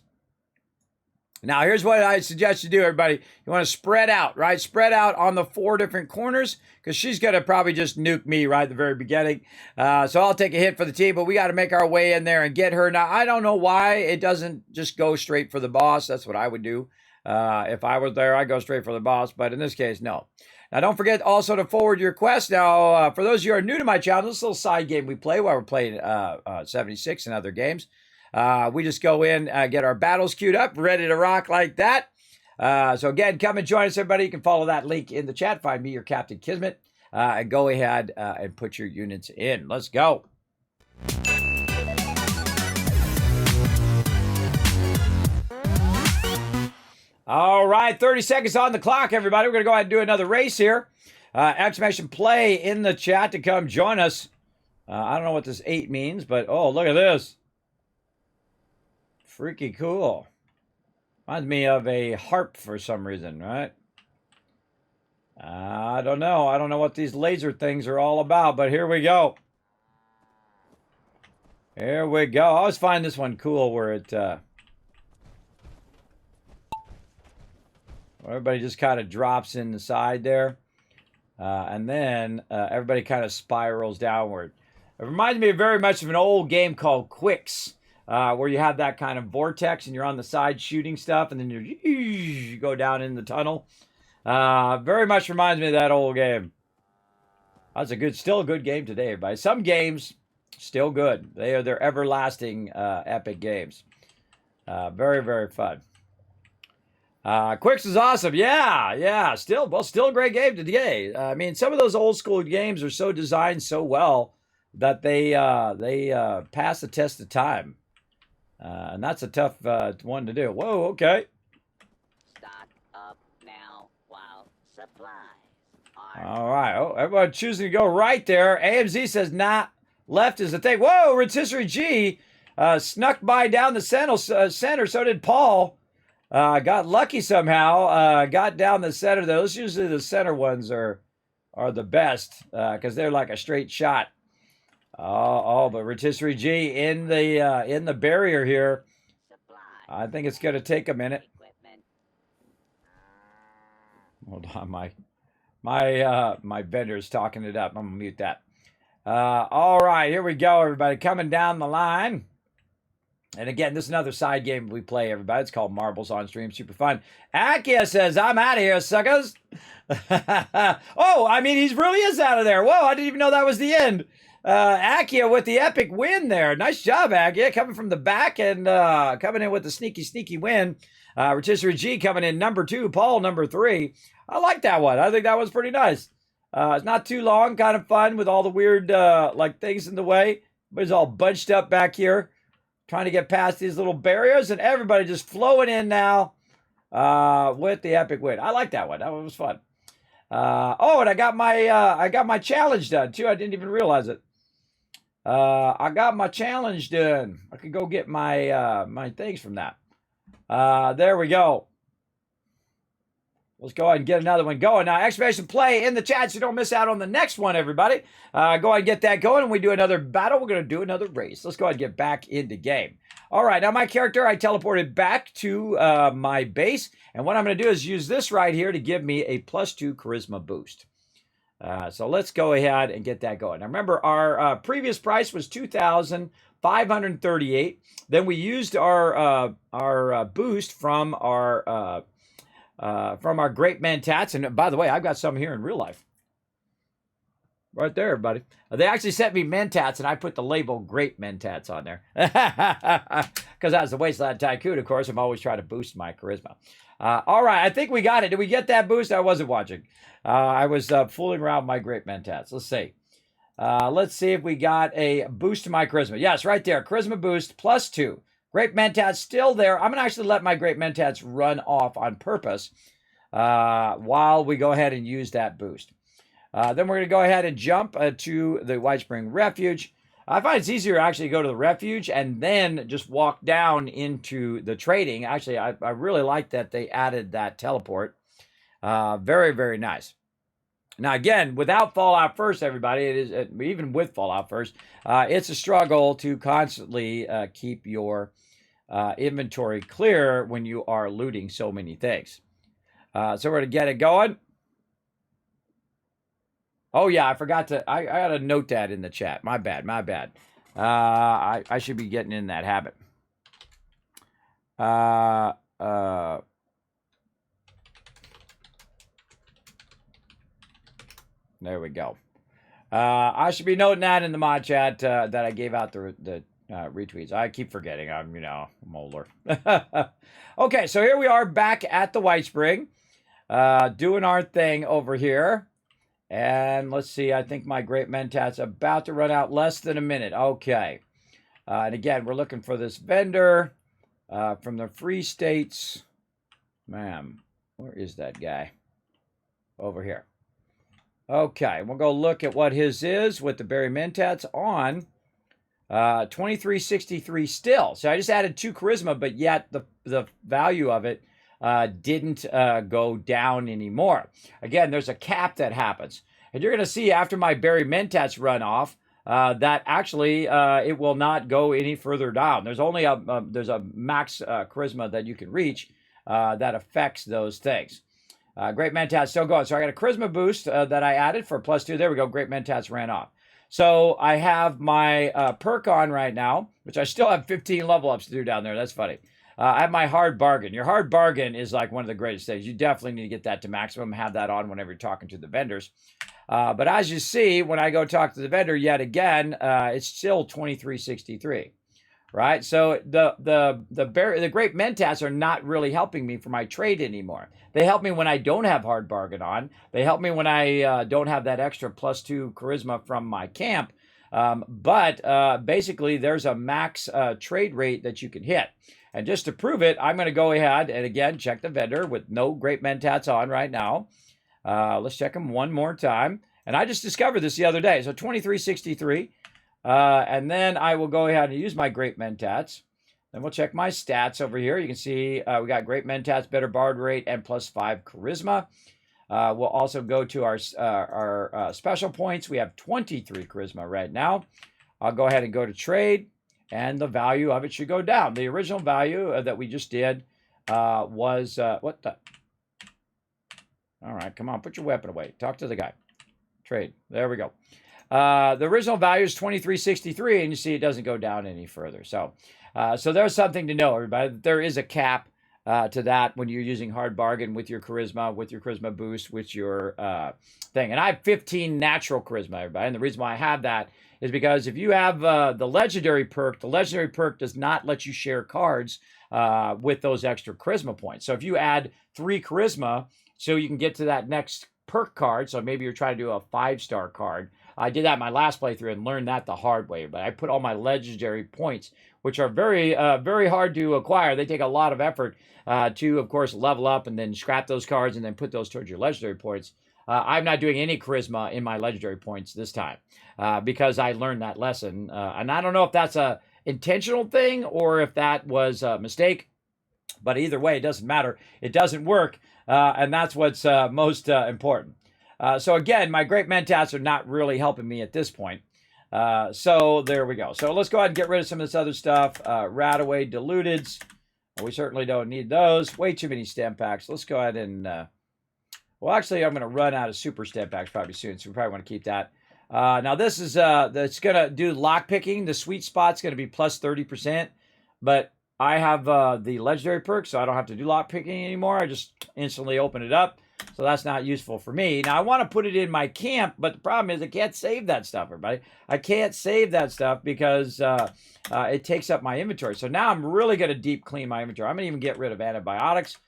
Now, here's what I suggest you do, everybody. You want to spread out, right? Spread out on the 4 different corners, because she's going to probably just nuke me right at the very beginning. So I'll take a hit for the team, but we got to make our way in there and get her. Now, I don't know why it doesn't just go straight for the boss. That's what I would do. If I was there, I'd go straight for the boss, but in this case, no. Now, don't forget also to forward your quest. Now, for those of you who are new to my channel, this little side game we play while we're playing 76 and other games. We just go in, get our battles queued up, ready to rock like that. So again, come and join us, everybody. You can follow that link in the chat. Find me, your Captain Kismet, and go ahead and put your units in. Let's go. All right, 30 seconds on the clock, everybody. We're going to go ahead and do another race here. Exclamation play in the chat to come join us. I don't know what this 8 means, but oh, look at this. Freaky cool. Reminds me of a harp for some reason, right? I don't know. I don't know what these laser things are all about, but here we go. Here we go. I always find this one cool where it, everybody just kind of drops in the side there. And then everybody kind of spirals downward. It reminds me very much of an old game called Quicks, where you have that kind of vortex and you're on the side shooting stuff, and then you go down in the tunnel. Very much reminds me of that old game. That's still a good game today, everybody. Some games, still good. They're everlasting epic games. Very, very fun. Quicks is awesome. Yeah. Still a great game today. I mean, some of those old school games are so designed so well that they pass the test of time. And that's a tough one to do. Whoa, okay. Stock up now while supplies are. All right. Oh, everyone choosing to go right there. AMZ says, nah, left is the thing. Whoa, Rotisserie G snuck by down the center. So did Paul. Got lucky somehow. Got down the center. Those usually the center ones are the best because they're like a straight shot. But Rotisserie G in the barrier here. Supplies. I think it's gonna take a minute. Equipment. Hold on, my vendor's talking it up. I'm gonna mute that. All right, here we go, everybody. Coming down the line. And again, this is another side game we play, everybody. It's called Marbles on Stream. Super fun. Akia says, I'm out of here, suckers. Oh, I mean, he really is out of there. Whoa, I didn't even know that was the end. Akia with the epic win there. Nice job, Akia, coming from the back and coming in with the sneaky win. Rotisserie G coming in number 2. Paul, number 3. I like that one. I think that was pretty nice. It's not too long, kind of fun with all the weird like things in the way. But it's all bunched up back here, trying to get past these little barriers, and everybody just flowing in now with the epic win. I like that one. That one was fun. And I got my challenge done too. I didn't even realize it. I got my challenge done. I could go get my things from that. There we go. Let's go ahead and get another one going. Now, exclamation play in the chat so you don't miss out on the next one, everybody. Go ahead and get that going. When we do another battle, we're going to do another race. Let's go ahead and get back into game. All right, now my character, I teleported back to my base. And what I'm going to do is use this right here to give me a +2 charisma boost. So let's go ahead and get that going. Now, remember, our previous price was $2,538. Then we used our boost from our Great Mentats. And by the way, I've got some here in real life. Right there, everybody. They actually sent me Mentats, and I put the label Great Mentats on there. Because I was the Wasteland Tycoon, of course. I'm always trying to boost my charisma. All right, I think we got it. Did we get that boost? I wasn't watching. I was fooling around with my Great Mentats. Let's see. Let's see if we got a boost to my charisma. Yes, right there. Charisma boost +2. Great Mentats still there. I'm going to actually let my Great Mentats run off on purpose while we go ahead and use that boost. Then we're going to go ahead and jump to the White Spring Refuge. I find it's easier actually to go to the refuge and then just walk down into the trading. Actually, I really like that they added that teleport. Very, very nice. Now, again, without Fallout First, everybody, it is even with Fallout First, it's a struggle to constantly keep your inventory clear when you are looting so many things. So we're going to get it going. Oh, yeah, I forgot to, I got to note that in the chat. My bad. I should be getting in that habit. There we go. I should be noting that in the mod chat that I gave out the retweets. I keep forgetting. I'm older. Okay, so here we are back at the White Spring, doing our thing over here. And let's see, I think my Great Mentat's about to run out less than a minute. Okay. And again, we're looking for this vendor from the Free States. Ma'am, where is that guy? Over here. Okay, we'll go look at what his is with the Berry Mentats on. 2363 still. So I just added 2 charisma, but yet the value of it didn't go down anymore. Again, there's a cap that happens. And you're going to see after my Berry Mentats run off, that actually it will not go any further down. There's only there's a max charisma that you can reach that affects those things. Great Mentats still going. So I got a charisma boost that I added for +2. There we go. Great Mentats ran off. So I have my perk on right now, which I still have 15 level ups to do down there. That's funny. I have my hard bargain. Your hard bargain is like one of the greatest things. You definitely need to get that to maximum. Have that on whenever you're talking to the vendors. But as you see, when I go talk to the vendor yet again, it's still 2363, right? So the great Mentats are not really helping me for my trade anymore. They help me when I don't have hard bargain on. They help me when I don't have that extra +2 charisma from my camp. But basically, there's a max trade rate that you can hit. And just to prove it, I'm going to go ahead and again check the vendor with no great Mentats on right now. Let's check them one more time. And I just discovered this the other day. So 2363. And then I will go ahead and use my great Mentats. Then we'll check my stats over here. You can see we got great Mentats, better bard rate, and +5 charisma. We'll also go to our special points. We have 23 charisma right now. I'll go ahead and go to trade, and the value of it should go down. The original value that we just did was, what the? All right, come on, put your weapon away. Talk to the guy. Trade. There we go. The original value is 2363, and you see it doesn't go down any further. So there's something to know, everybody. There is a cap to that when you're using hard bargain with your charisma boost, with your thing. And I have 15 natural charisma, everybody. And the reason why I have that is because if you have the legendary perk does not let you share cards with those extra charisma points. So if you add 3 charisma, so you can get to that next perk card, so maybe you're trying to do a 5-star card. I did that in my last playthrough and learned that the hard way, but I put all my legendary points, which are very, very hard to acquire. They take a lot of effort to, of course, level up and then scrap those cards and then put those towards your legendary points. I'm not doing any charisma in my legendary points this time because I learned that lesson. And I don't know if that's a intentional thing or if that was a mistake, but either way, it doesn't matter. It doesn't work, and that's what's most important. So again, my great Mentats are not really helping me at this point. So there we go. So let's go ahead and get rid of some of this other stuff. Radaway Diluteds. We certainly don't need those. Way too many stem packs. Let's go ahead and... well, actually, I'm going to run out of super stem packs probably soon, so we probably want to keep that. Now, this is... that's going to do lock picking. The sweet spot's going to be plus 30%. But I have the legendary perk, so I don't have to do lock picking anymore. I just instantly open it up. So that's not useful for me. Now, I want to put it in my camp, but the problem is I can't save that stuff, everybody. I can't save that stuff because it takes up my inventory. So now I'm really going to deep clean my inventory. I'm going to even get rid of antibiotics.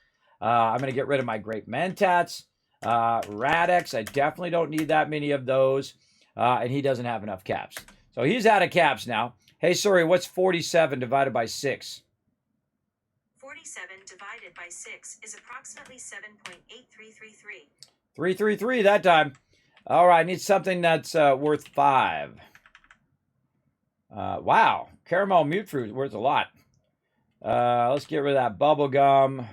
I'm going to get rid of my great Mentats. Radix, I definitely don't need that many of those. And he doesn't have enough caps. So he's out of caps now. Hey, sorry, what's 47 divided by 6? 47 divided by 6 is approximately 7.8333. 333 that time. All right, I need something that's worth 5. Wow, caramel mute fruit worth a lot. Let's get rid of that bubble gum.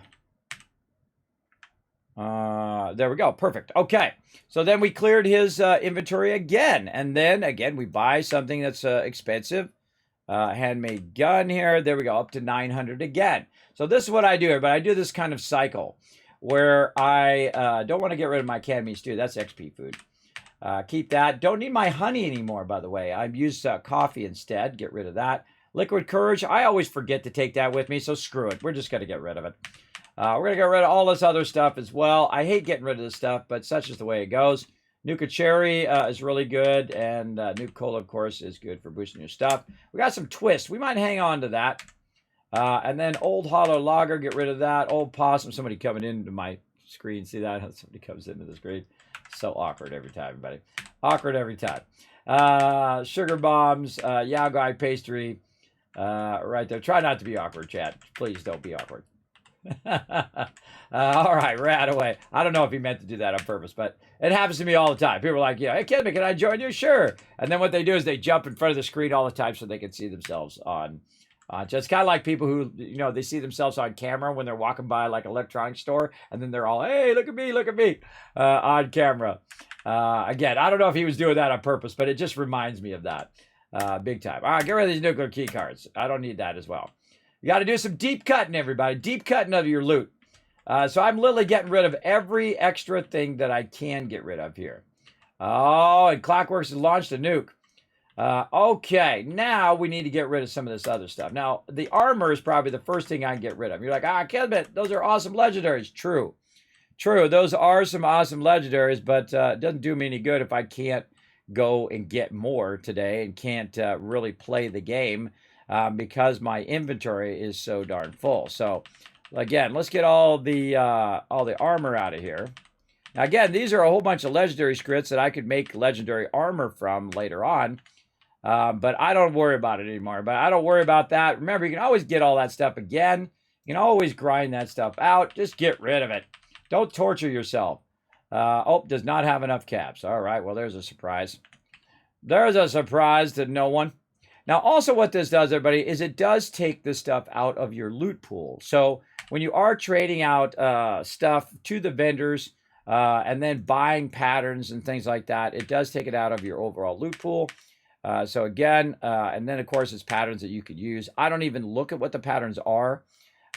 There we go. Perfect. Okay. So then we cleared his inventory again. And then, again, we buy something that's expensive. Handmade gun here. There we go. Up to 900 again. So this is what I do, everybody. I do this kind of cycle where I don't want to get rid of my canned meat stew. That's XP food. Keep that. Don't need my honey anymore, by the way. I've used coffee instead. Get rid of that. Liquid courage. I always forget to take that with me, so screw it. We're just going to get rid of it. We're going to get rid of all this other stuff as well. I hate getting rid of this stuff, but such is the way it goes. Nuka Cherry is really good, and Nuka Cola, of course, is good for boosting your stuff. We got some Twist. We might hang on to that. And then Old Hollow Lager, get rid of that. Old Possum, somebody coming into my screen. See that? Somebody comes into the screen. So awkward every time, everybody. Awkward every time. Sugar Bombs, Yao Gai Pastry, right there. Try not to be awkward, chat. Please don't be awkward. All right, rat away. I don't know if he meant to do that on purpose, but it happens to me all the time. People are like, yeah, hey, Kismet, can I join you? Sure. And then what they do is they jump in front of the screen all the time so they can see themselves on. Just kind of like people who, they see themselves on camera when they're walking by like an electronics store, and then they're all, hey, look at me, on camera. Again, I don't know if he was doing that on purpose, but it just reminds me of that big time. All right, get rid of these nuclear key cards. I don't need that as well. You got to do some deep cutting, everybody. Deep cutting of your loot. So I'm literally getting rid of every extra thing that I can get rid of here. Oh, and Clockworks has launched a nuke. Okay, now we need to get rid of some of this other stuff. Now, the armor is probably the first thing I can get rid of. You're like, Kismet, those are awesome legendaries. True. Those are some awesome legendaries, but it doesn't do me any good if I can't go and get more today and can't really play the game because my inventory is so darn full. So, again, let's get all the armor out of here. Now, again, these are a whole bunch of legendary scripts that I could make legendary armor from later on. But I don't worry about it anymore. But I don't worry about that. Remember, you can always get all that stuff again. You can always grind that stuff out. Just get rid of it. Don't torture yourself. Does not have enough caps. All right, well, there's a surprise. There's a surprise to no one. Now, also what this does, everybody, is it does take this stuff out of your loot pool. So when you are trading out stuff to the vendors and then buying patterns and things like that, it does take it out of your overall loot pool. So again, and then of course it's patterns that you could use. I don't even look at what the patterns are.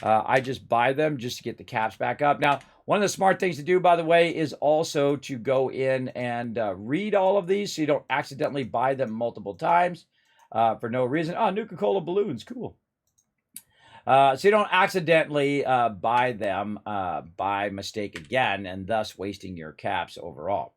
I just buy them just to get the caps back up. Now, one of the smart things to do, by the way, is also to go in and read all of these so you don't accidentally buy them multiple times for no reason. Oh, Nuka-Cola balloons, cool. So you don't accidentally buy them by mistake again and thus wasting your caps overall.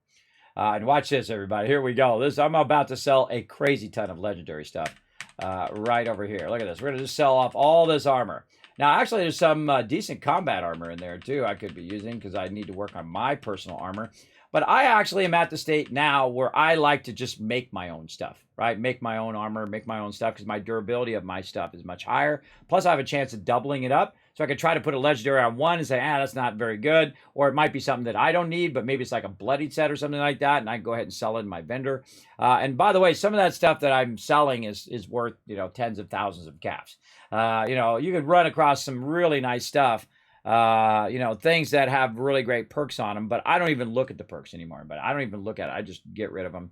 And watch this, everybody. Here we go. I'm about to sell a crazy ton of legendary stuff right over here. Look at this. We're going to just sell off all this armor. Now, actually, there's some decent combat armor in there, too, I could be using because I need to work on my personal armor. But I actually am at the state now where I like to just make my own stuff, right? Make my own armor, make my own stuff because my durability of my stuff is much higher. Plus, I have a chance of doubling it up. So I could try to put a legendary on one and say, that's not very good. Or it might be something that I don't need, but maybe it's like a bloodied set or something like that. And I can go ahead and sell it in my vendor. And by the way, some of that stuff that I'm selling is worth, tens of thousands of caps. You could run across some really nice stuff. Things that have really great perks on them, but I don't even look at the perks anymore. But I don't even look at it. I just get rid of them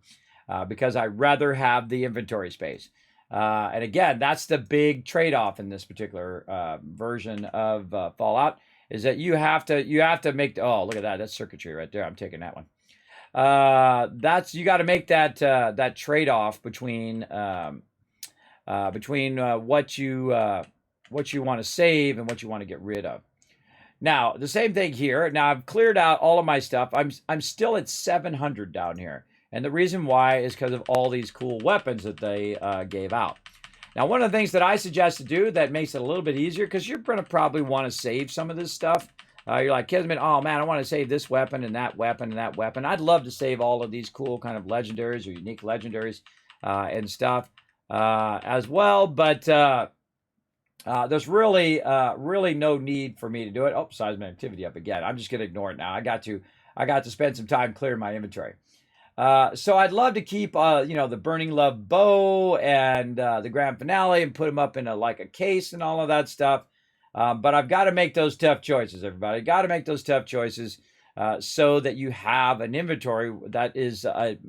because I rather have the inventory space. And again, that's the big trade-off in this particular version of Fallout is that you have to make look at that. That's circuitry right there. I'm taking that one. You got to make that trade-off between what you want to save and what you want to get rid of. Now, the same thing here. Now, I've cleared out all of my stuff. I'm still at 700 down here. And the reason why is because of all these cool weapons that they gave out. Now, one of the things that I suggest to do that makes it a little bit easier, because you're going to probably want to save some of this stuff. You're like, Kismet, oh man, I want to save this weapon and that weapon and that weapon. I'd love to save all of these cool kind of legendaries or unique legendaries and stuff as well. But there's really no need for me to do it. Oh, seismic activity up again. I'm just going to ignore it now. I got to spend some time clearing my inventory. So I'd love to keep, the Burning Love bow and the grand finale and put them up in a case and all of that stuff. But I've got to make those tough choices, everybody. Got to make those tough choices so that you have an inventory that is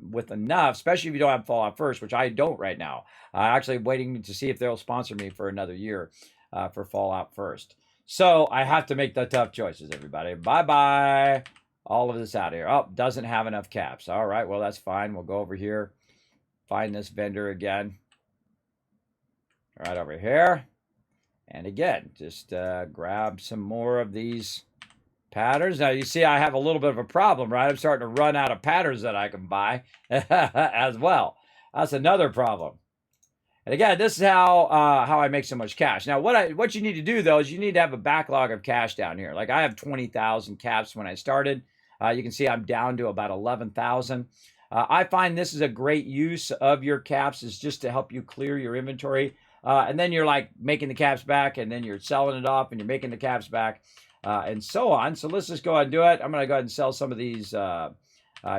with enough, especially if you don't have Fallout First, which I don't right now. Actually waiting to see if they'll sponsor me for another year for Fallout First. So I have to make the tough choices, everybody. Bye-bye. All of this out of here. Oh, doesn't have enough caps. All right, well, that's fine. We'll go over here, find this vendor again. Right over here. And again, just grab some more of these patterns. Now, you see I have a little bit of a problem, right? I'm starting to run out of patterns that I can buy as well. That's another problem. And again, this is how I make so much cash. Now, what you need to do, though, is you need to have a backlog of cash down here. Like I have 20,000 caps when I started. You can see I'm down to about 11,000. I find this is a great use of your caps is just to help you clear your inventory And then you're like making the caps back, and then you're selling it off, and you're making the caps back, and so on. So let's just go ahead and do it. I'm going to go ahead and sell some of these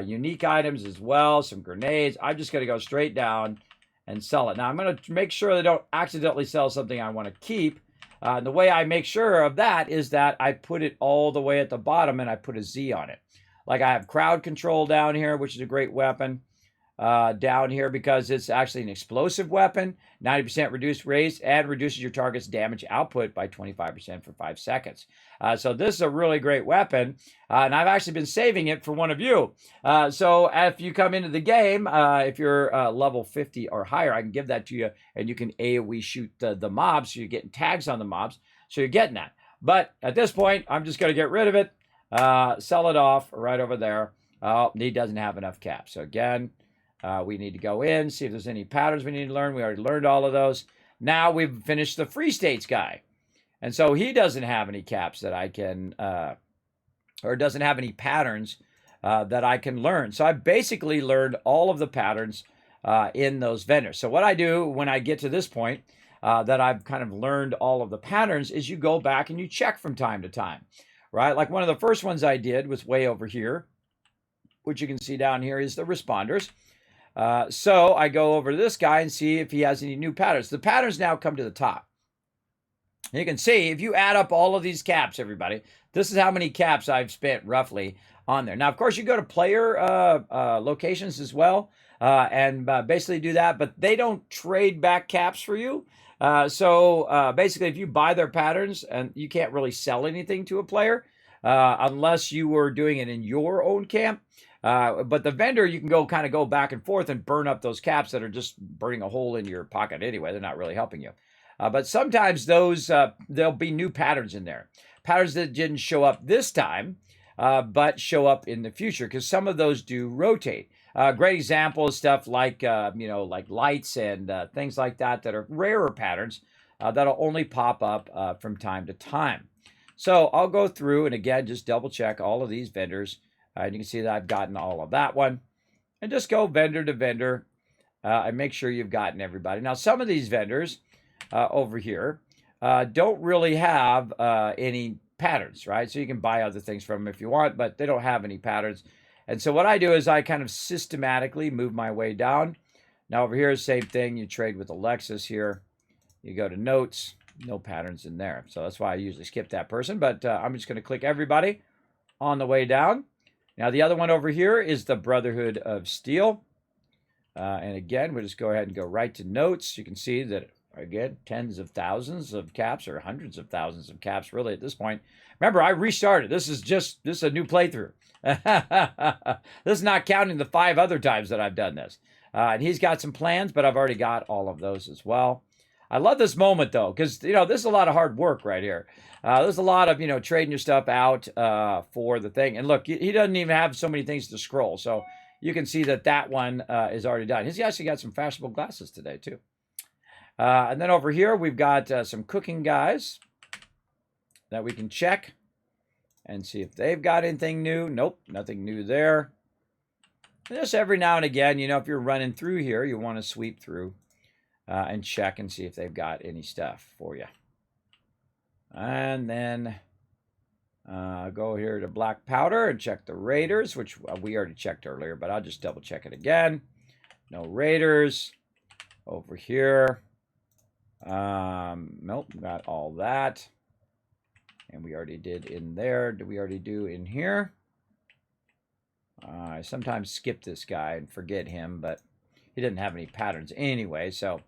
unique items as well, some grenades. I'm just going to go straight down and sell it. Now, I'm going to make sure I don't accidentally sell something I want to keep. The way I make sure of that is that I put it all the way at the bottom and I put a Z on it. Like I have crowd control down here, which is a great weapon down here because it's actually an explosive weapon, 90% reduced race, and reduces your target's damage output by 25% for 5 seconds. So this is a really great weapon, and I've actually been saving it for one of you. So if you come into the game, if you're level 50 or higher, I can give that to you, and you can AoE shoot the mobs, so you're getting tags on the mobs, so you're getting that. But at this point, I'm just going to get rid of it, sell it off right over there. Oh, he doesn't have enough caps. So again, we need to go in, see if there's any patterns we need to learn. We already learned all of those. Now we've finished the free states guy. And so he doesn't have any caps that I can, or doesn't have any patterns that I can learn. So I basically learned all of the patterns in those vendors. So what I do when I get to this point that I've kind of learned all of the patterns is you go back and you check from time to time, right? Like one of the first ones I did was way over here, which you can see down here is the responders. So I go over to this guy and see if he has any new patterns. The patterns now come to the top. You can see if you add up all of these caps, everybody, this is how many caps I've spent roughly on there. Now, of course, you go to player locations as well and basically do that, but they don't trade back caps for you. So basically, if you buy their patterns, and you can't really sell anything to a player unless you were doing it in your own camp. But the vendor, you can go back and forth and burn up those caps that are just burning a hole in your pocket anyway. They're not really helping you. But sometimes those there'll be new patterns in there. Patterns that didn't show up this time, but show up in the future, because some of those do rotate. Great example is stuff like, like lights and things like that that are rarer patterns that'll only pop up from time to time. So I'll go through and again, just double check all of these vendors. And you can see that I've gotten all of that one. And just go vendor to vendor and make sure you've gotten everybody. Now, some of these vendors over here don't really have any patterns, right? So you can buy other things from them if you want, but they don't have any patterns. And so what I do is I kind of systematically move my way down. Now over here, same thing. You trade with Alexis here. You go to notes, no patterns in there. So that's why I usually skip that person, but I'm just going to click everybody on the way down. Now, the other one over here is the Brotherhood of Steel. And again, we'll just go ahead and go right to notes. You can see that, again, tens of thousands of caps or hundreds of thousands of caps really at this point. Remember, I restarted. This is a new playthrough. This is not counting the 5 other times that I've done this. And he's got some plans, but I've already got all of those as well. I love this moment, though, because, this is a lot of hard work right here. There's a lot of, trading your stuff out for the thing. And look, he doesn't even have so many things to scroll. So you can see that one is already done. He's actually got some fashionable glasses today, too. And then over here, we've got some cooking guys that we can check and see if they've got anything new. Nope, nothing new there. And just every now and again, if you're running through here, you want to sweep through and check and see if they've got any stuff for you. And then go here to Black Powder and check the Raiders, which we already checked earlier, but I'll just double check it again. No Raiders. Over here. Nope, got all that. And we already did in there. Did we already do in here? I sometimes skip this guy and forget him, but he didn't have any patterns anyway, so.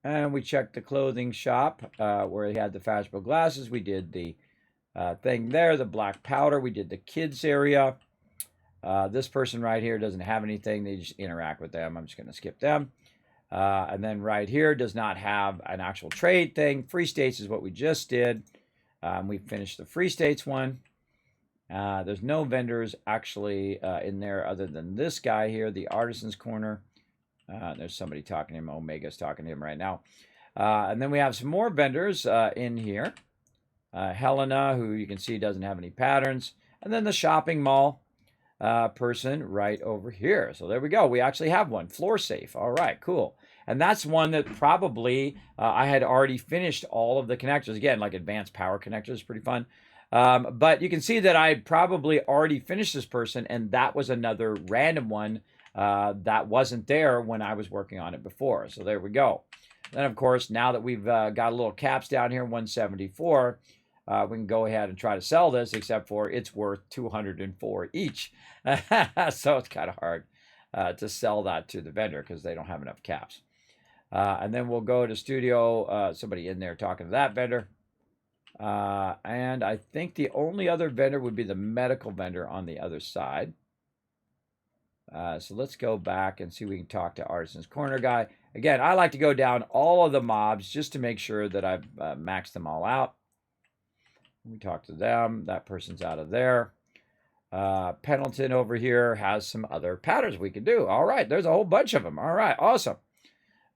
And we checked the clothing shop where he had the fashionable glasses. We did the thing there, the Black Powder. We did the kids area. This person right here doesn't have anything. They just interact with them. I'm just going to skip them. And then right here does not have an actual trade thing. Free states is what we just did. We finished the free states one. There's no vendors actually in there other than this guy here, the Artisan's Corner. There's somebody talking to him. Omega's talking to him right now. And then we have some more vendors in here. Helena, who you can see doesn't have any patterns. And then the shopping mall person right over here. So there we go. We actually have one. Floor safe. All right, cool. And that's one that probably I had already finished all of the connectors. Again, like advanced power connectors is pretty fun. But you can see that I probably already finished this person, and that was another random one that wasn't there when I was working on it before. So there we go. Then, of course, now that we've got a little caps down here, 174, we can go ahead and try to sell this, except for it's worth 204 each. So it's kind of hard to sell that to the vendor because they don't have enough caps. And then we'll go to studio, somebody in there talking to that vendor. And I think the only other vendor would be the medical vendor on the other side. So let's go back and see if we can talk to Artisan's Corner guy. Again, I like to go down all of the mobs just to make sure that I've maxed them all out. We talk to them. That person's out of there. Pendleton over here has some other patterns we can do. All right, there's a whole bunch of them. All right, awesome.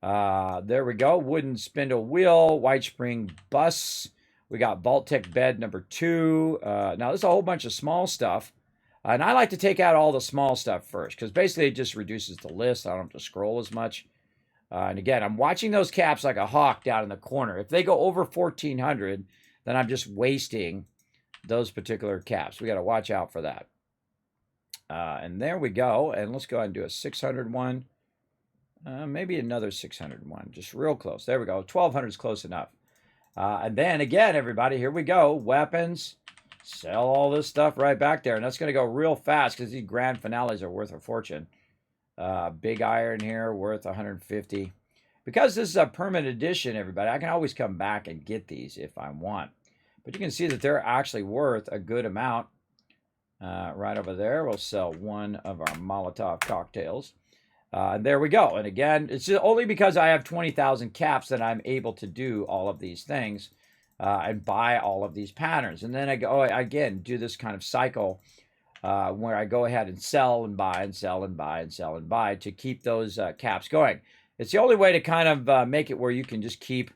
There we go. Wooden spindle wheel, white spring bus. We got Vault-Tec bed number 2. Now, there's a whole bunch of small stuff. And I like to take out all the small stuff first because basically it just reduces the list. I don't have to scroll as much. And again, I'm watching those caps like a hawk down in the corner. If they go over 1,400, then I'm just wasting those particular caps. We got to watch out for that. And there we go. And let's go ahead and do a 600 one. Maybe another 600 one. Just real close. There we go. 1,200 is close enough. And then again, everybody, here we go. Weapons. Sell all this stuff right back there. And that's going to go real fast because these grand finales are worth a fortune. Big iron here, worth 150. Because this is a permanent edition, everybody, I can always come back and get these if I want. But you can see that they're actually worth a good amount. Right over there, we'll sell one of our Molotov cocktails. And there we go. And again, it's only because I have 20,000 caps that I'm able to do all of these things. And buy all of these patterns. And then I go, again, do this kind of cycle where I go ahead and sell and buy and sell and buy and sell and buy to keep those caps going. It's the only way to kind of make it where you can just keep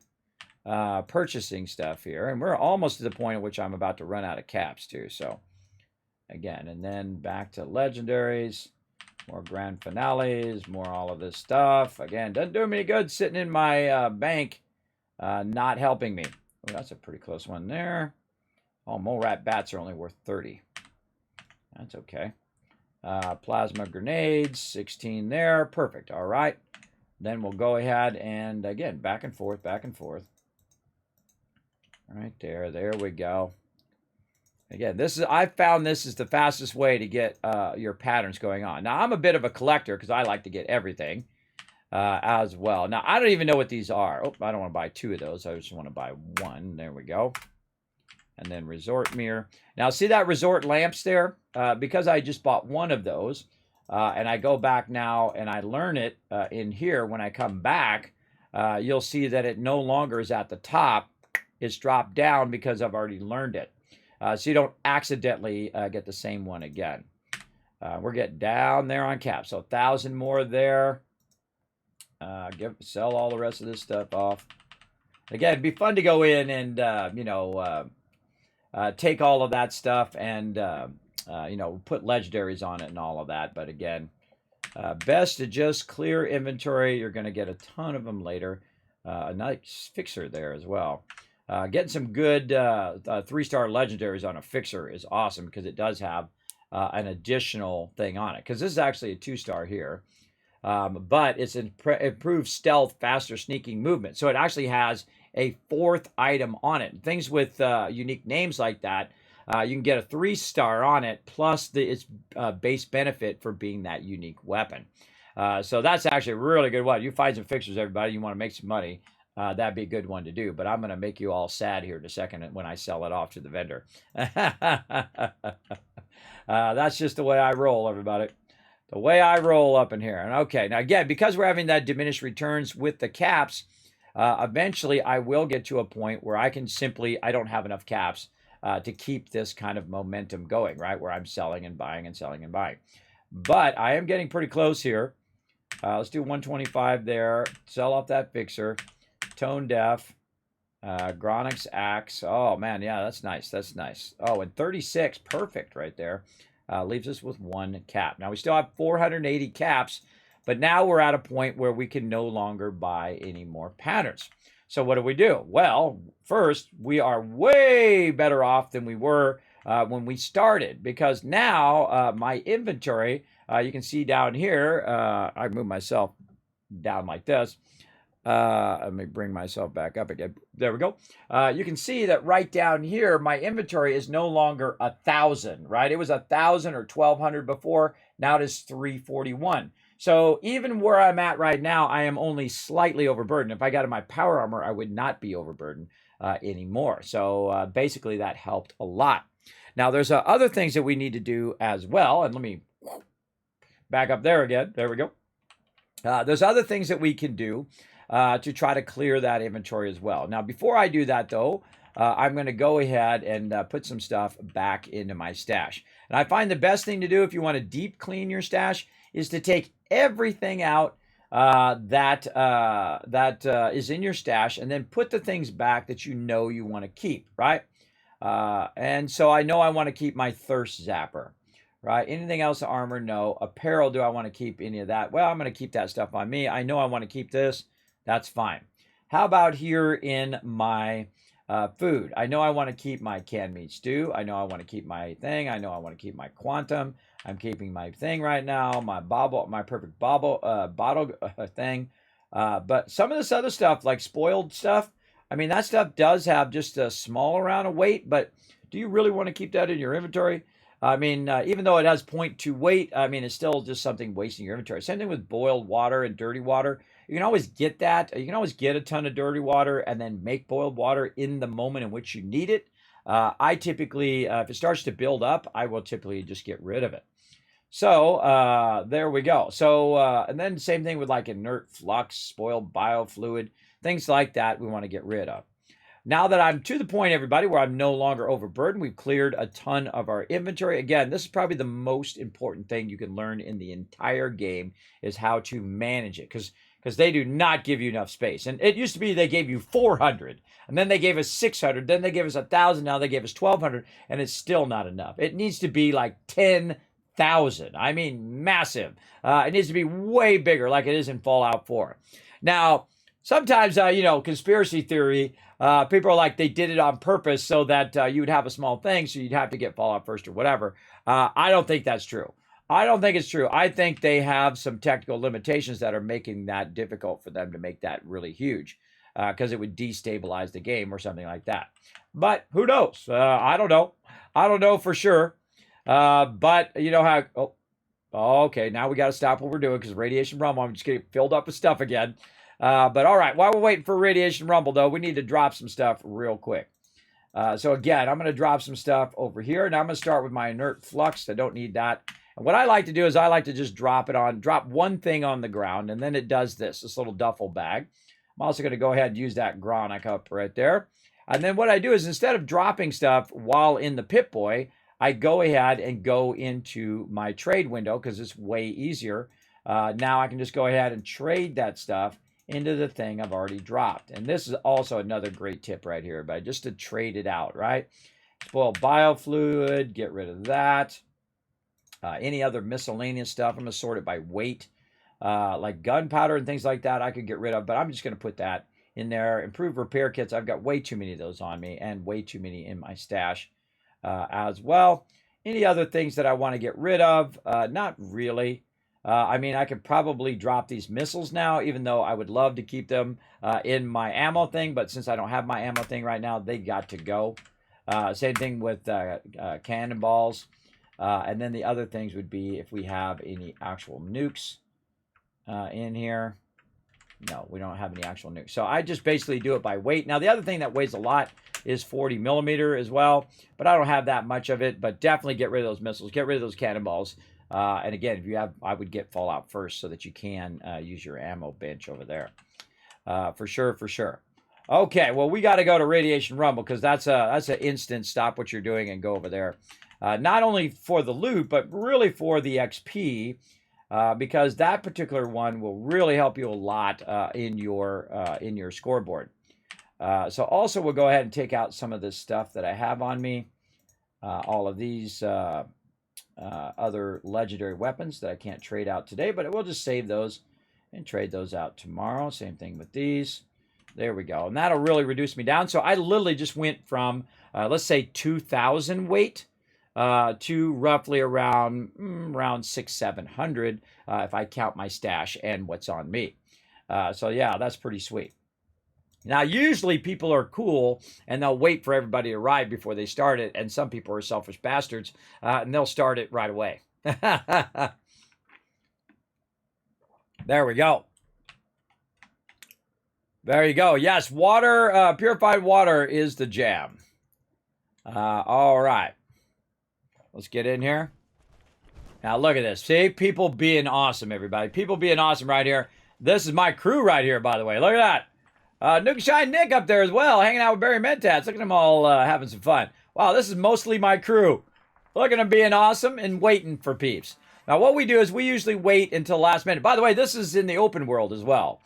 purchasing stuff here. And we're almost to the point at which I'm about to run out of caps too. So again, and then back to legendaries, more grand finales, more all of this stuff. Again, doesn't do me any good sitting in my bank not helping me. Oh, that's a pretty close one there. Oh, mole rat bats are only worth 30. That's okay. Plasma grenades, 16 there. Perfect. All right. Then we'll go ahead and, again, back and forth, back and forth. Right there. There we go. Again, I found this is the fastest way to get your patterns going on. Now, I'm a bit of a collector because I like to get everything. As well. Now, I don't even know what these are. Oh, I don't want to buy 2 of those. I just want to buy 1. There we go. And then resort mirror. Now, see that resort lamps there? Because I just bought 1 of those, and I go back now and I learn it in here. When I come back, you'll see that it no longer is at the top. It's dropped down because I've already learned it. So you don't accidentally get the same one again. We're getting down there on caps. So 1,000 more there. Sell all the rest of this stuff off. Again, it'd be fun to go in and take all of that stuff and put legendaries on it and all of that. But again, best to just clear inventory. You're going to get a ton of them later. A nice fixer there as well. Getting some good 3-star legendaries on a fixer is awesome because it does have an additional thing on it. Because this is actually a 2-star here. But it's improved stealth, faster sneaking movement. So it actually has a 4th item on it. Things with unique names like that, you can get a 3-star on it, plus its base benefit for being that unique weapon. So that's actually a really good one. You find some fixtures, everybody. You want to make some money. That'd be a good one to do. But I'm going to make you all sad here in a second when I sell it off to the vendor. That's just the way I roll, everybody. The way I roll up in here. And okay, now again, because we're having that diminished returns with the caps, eventually I will get to a point where I don't have enough caps to keep this kind of momentum going, right? Where I'm selling and buying and selling and buying. But I am getting pretty close here. Let's do 125 there. Sell off that fixer. Tone deaf. Gronix axe. Oh, man, yeah, that's nice. That's nice. Oh, and 36. Perfect right there. Leaves us with 1 cap. Now, we still have 480 caps, But now we're at a point where we can no longer buy any more patterns. So what do? Well, first, we are way better off than we were when we started, because now my inventory, you can see down here, I move myself down like this. Let me bring myself back up again. There we go. You can see that right down here, my inventory is no longer 1,000, right? It was 1,000 or 1,200 before. Now it is 341. So even where I'm at right now, I am only slightly overburdened. If I got in my power armor, I would not be overburdened anymore. So basically that helped a lot. Now there's other things that we need to do as well. And let me back up there again. There we go. There's other things that we can do to try to clear that inventory as well. Now, before I do that, though, I'm going to go ahead and put some stuff back into my stash. And I find the best thing to do if you want to deep clean your stash is to take everything out that is in your stash, and then put the things back that you know you want to keep, right? And so I know I want to keep my thirst zapper. Right? Anything else? Armor? No. Apparel? Do I want to keep any of that? Well, I'm going to keep that stuff on me. I know I want to keep this. That's fine. How about here in my food? I know I want to keep my canned meat stew. I know I want to keep my thing. I know I want to keep my quantum. I'm keeping my thing right now. My bobble, my perfect bottle thing. But some of this other stuff, like spoiled stuff, I mean, that stuff does have just a small amount of weight. But do you really want to keep that in your inventory? I mean, even though it has 0.2 weight, I mean, it's still just something wasting your inventory. Same thing with boiled water and dirty water. You can always get that. You can always get a ton of dirty water and then make boiled water in the moment in which you need it. I typically, if it starts to build up, I will typically just get rid of it. So there we go. So, and then same thing with like inert flux, spoiled biofluid, things like that we want to get rid of. Now that I'm to the point, everybody, where I'm no longer overburdened, we've cleared a ton of our inventory. Again, this is probably the most important thing you can learn in the entire game is how to manage it, because they do not give you enough space. And it used to be they gave you 400, and then they gave us 600, then they gave us 1,000, now they gave us 1,200, and it's still not enough. It needs to be like 10,000. I mean, massive. It needs to be way bigger like it is in Fallout 4. Now, sometimes, conspiracy theory, people are like, they did it on purpose so that you would have a small thing, so you'd have to get Fallout first or whatever. I don't think that's true. I don't think it's true. I think they have some technical limitations that are making that difficult for them to make that really huge, because it would destabilize the game or something like that. But who knows? I don't know. I don't know for sure. But you know how... Oh, okay, now we got to stop what we're doing because Radiation Rumble, I'm just getting filled up with stuff again. But all right, while we're waiting for Radiation Rumble, though, we need to drop some stuff real quick. So again, I'm going to drop some stuff over here. Now I'm going to start with my inert flux. I don't need that. And what I like to do is I like to just drop one thing on the ground, and then it does this little duffel bag. I'm also going to go ahead and use that Gronic up right there. And then what I do is instead of dropping stuff while in the Pip-Boy, I go ahead and go into my trade window because it's way easier. Now I can just go ahead and trade that stuff into the thing I've already dropped. And this is also another great tip right here, but just to trade it out, right? Spoiled biofluid, get rid of that. Any other miscellaneous stuff, I'm going to sort it by weight. Like gunpowder and things like that I could get rid of, but I'm just going to put that in there. Improved repair kits, I've got way too many of those on me and way too many in my stash as well. Any other things that I want to get rid of? Not really. I mean, I could probably drop these missiles now, even though I would love to keep them in my ammo thing. But since I don't have my ammo thing right now, they got to go. Same thing with cannonballs. And then the other things would be if we have any actual nukes in here. No, we don't have any actual nukes. So I just basically do it by weight. Now, the other thing that weighs a lot is 40 millimeter as well. But I don't have that much of it. But definitely get rid of those missiles. Get rid of those cannonballs. And again, if you have, I would get Fallout first so that you can use your ammo bench over there. For sure, for sure. Okay, well, we got to go to Radiation Rumble because that's an instant stop what you're doing and go over there. Not only for the loot, but really for the XP, because that particular one will really help you a lot in your scoreboard. So also we'll go ahead and take out some of this stuff that I have on me. All of these other legendary weapons that I can't trade out today, but we'll just save those and trade those out tomorrow. Same thing with these. There we go. And that'll really reduce me down. So I literally just went from, let's say, 2,000 weight to roughly around 700 if I count my stash and what's on me. So yeah, that's pretty sweet. Now, usually people are cool and they'll wait for everybody to arrive before they start it. And some people are selfish bastards and they'll start it right away. There we go. There you go. Yes, water, purified water is the jam. All right. Let's get in here. Now, look at this. See, people being awesome, everybody. People being awesome right here. This is my crew right here, by the way. Look at that. Nuke Shine Nick up there as well, hanging out with Barry Mentats. Look at them all having some fun. Wow, this is mostly my crew. Look at them being awesome and waiting for peeps. Now, what we do is we usually wait until last minute. By the way, this is in the open world as well.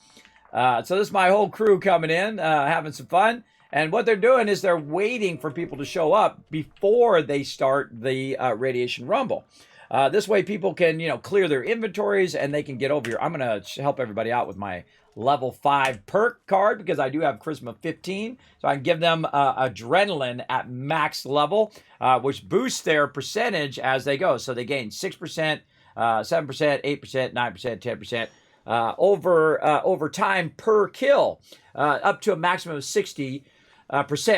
So this is my whole crew coming in, having some fun. And what they're doing is they're waiting for people to show up before they start the Radiation Rumble. This way people can, clear their inventories and they can get over here. I'm going to help everybody out with my level 5 perk card because I do have Charisma 15. So I can give them Adrenaline at max level, which boosts their percentage as they go. So they gain 6%, 7%, 8%, 9%, 10% over time per kill, up to a maximum of 60%,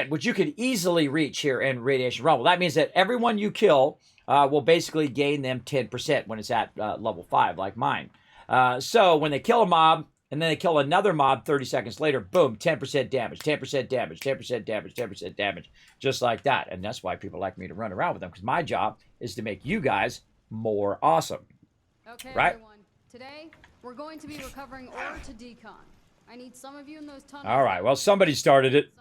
which you could easily reach here in Radiation Rumble. That means that everyone you kill will basically gain them 10% when it's at level 5, like mine. So when they kill a mob, and then they kill another mob 30 seconds later, boom, 10% damage, 10% damage, 10% damage, 10% damage, just like that. And that's why people like me to run around with them, because my job is to make you guys more awesome. Okay, right? everyone. Today, we're going to be recovering ore to decon. I need some of you in those tunnels. All right, well, somebody started it.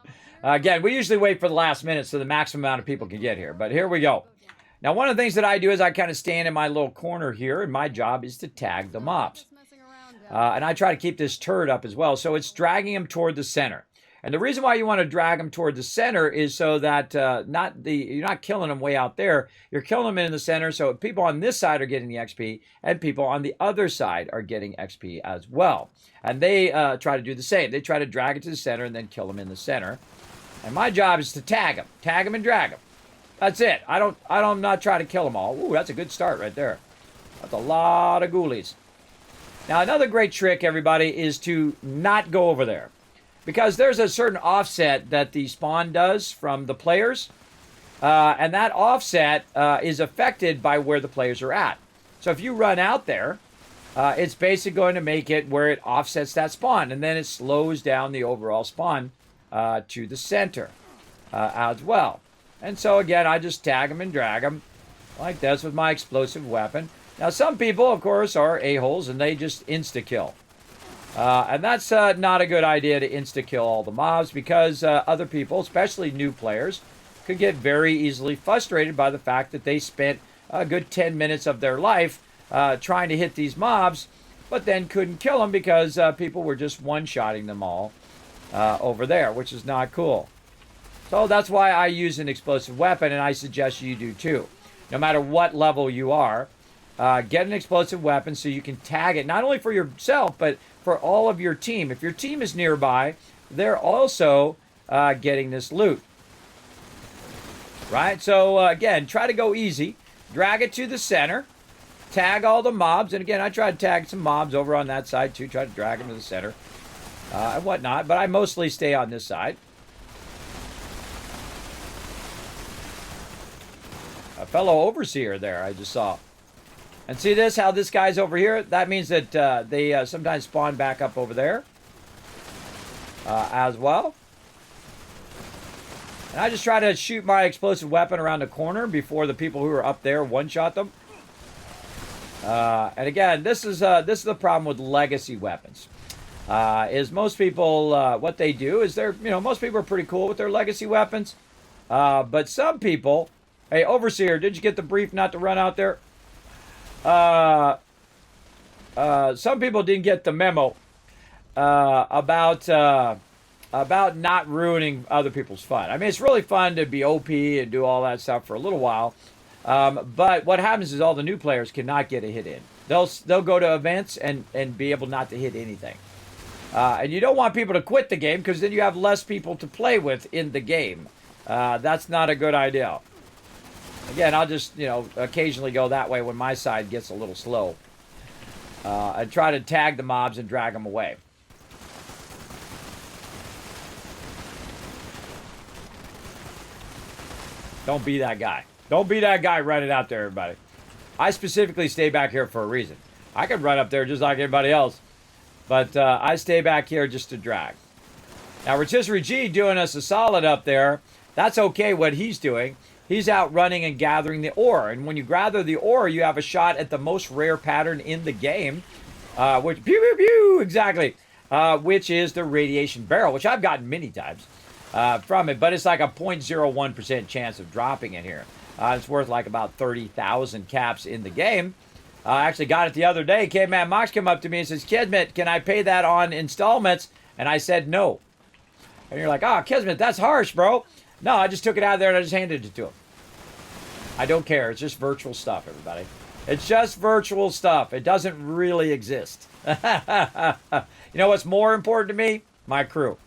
Again, we usually wait for the last minute so the maximum amount of people can get here. But here we go. Now, one of the things that I do is I kind of stand in my little corner here, and my job is to tag the mobs. And I try to keep this turret up as well, so it's dragging them toward the center. And the reason why you want to drag them toward the center is so that you're not killing them way out there. You're killing them in the center, so people on this side are getting the XP, and people on the other side are getting XP as well. And they try to do the same. They try to drag it to the center and then kill them in the center. And my job is to tag them and drag them. That's it. I'm not trying to kill them all. Ooh, that's a good start right there. That's a lot of ghoulies. Now, another great trick, everybody, is to not go over there. Because there's a certain offset that the spawn does from the players. And that offset is affected by where the players are at. So if you run out there, it's basically going to make it where it offsets that spawn. And then it slows down the overall spawn to the center as well. And so, again, I just tag them and drag them like this with my explosive weapon. Now, some people, of course, are a-holes, and they just insta-kill. And that's not a good idea to insta-kill all the mobs because other people, especially new players, could get very easily frustrated by the fact that they spent a good 10 minutes of their life trying to hit these mobs, but then couldn't kill them because people were just one-shotting them all over there, which is not cool. So that's why I use an explosive weapon, and I suggest you do too. No matter what level you are, get an explosive weapon so you can tag it, not only for yourself, but for all of your team. If your team is nearby, they're also getting this loot. Right? So, again, try to go easy. Drag it to the center. Tag all the mobs. And, again, I try to tag some mobs over on that side, too. Try to drag them to the center and whatnot. But I mostly stay on this side. A fellow overseer there I just saw. And see this, how this guy's over here? That means that they sometimes spawn back up over there as well. And I just try to shoot my explosive weapon around the corner before the people who are up there one-shot them. And again, this is the problem with legacy weapons. Is most people, what they do is most people are pretty cool with their legacy weapons. But some people, hey, Overseer, did you get the brief not to run out there? Some people didn't get the memo about not ruining other people's fun. I mean, it's really fun to be OP and do all that stuff for a little while, But what happens is all the new players cannot get a hit in. They'll go to events and be able not to hit anything. And you don't want people to quit the game because then you have less people to play with in the game. That's not a good idea. Again, I'll just, occasionally go that way when my side gets a little slow. And try to tag the mobs and drag them away. Don't be that guy. Don't be that guy running out there, everybody. I specifically stay back here for a reason. I could run up there just like everybody else. But I stay back here just to drag. Now, Rotisserie G doing us a solid up there. That's okay what he's doing. He's out running and gathering the ore. And when you gather the ore, you have a shot at the most rare pattern in the game. Which, pew, pew, pew, exactly. Which is the radiation barrel, which I've gotten many times from it. But it's like a 0.01% chance of dropping it here. It's worth like about 30,000 caps in the game. I actually got it the other day. Caveman Mox came up to me and says, Kismet, can I pay that on installments? And I said no. And you're like, oh, Kismet, that's harsh, bro. No, I just took it out of there and I just handed it to him. I don't care. It's just virtual stuff, everybody. It's just virtual stuff. It doesn't really exist. You know what's more important to me? My crew.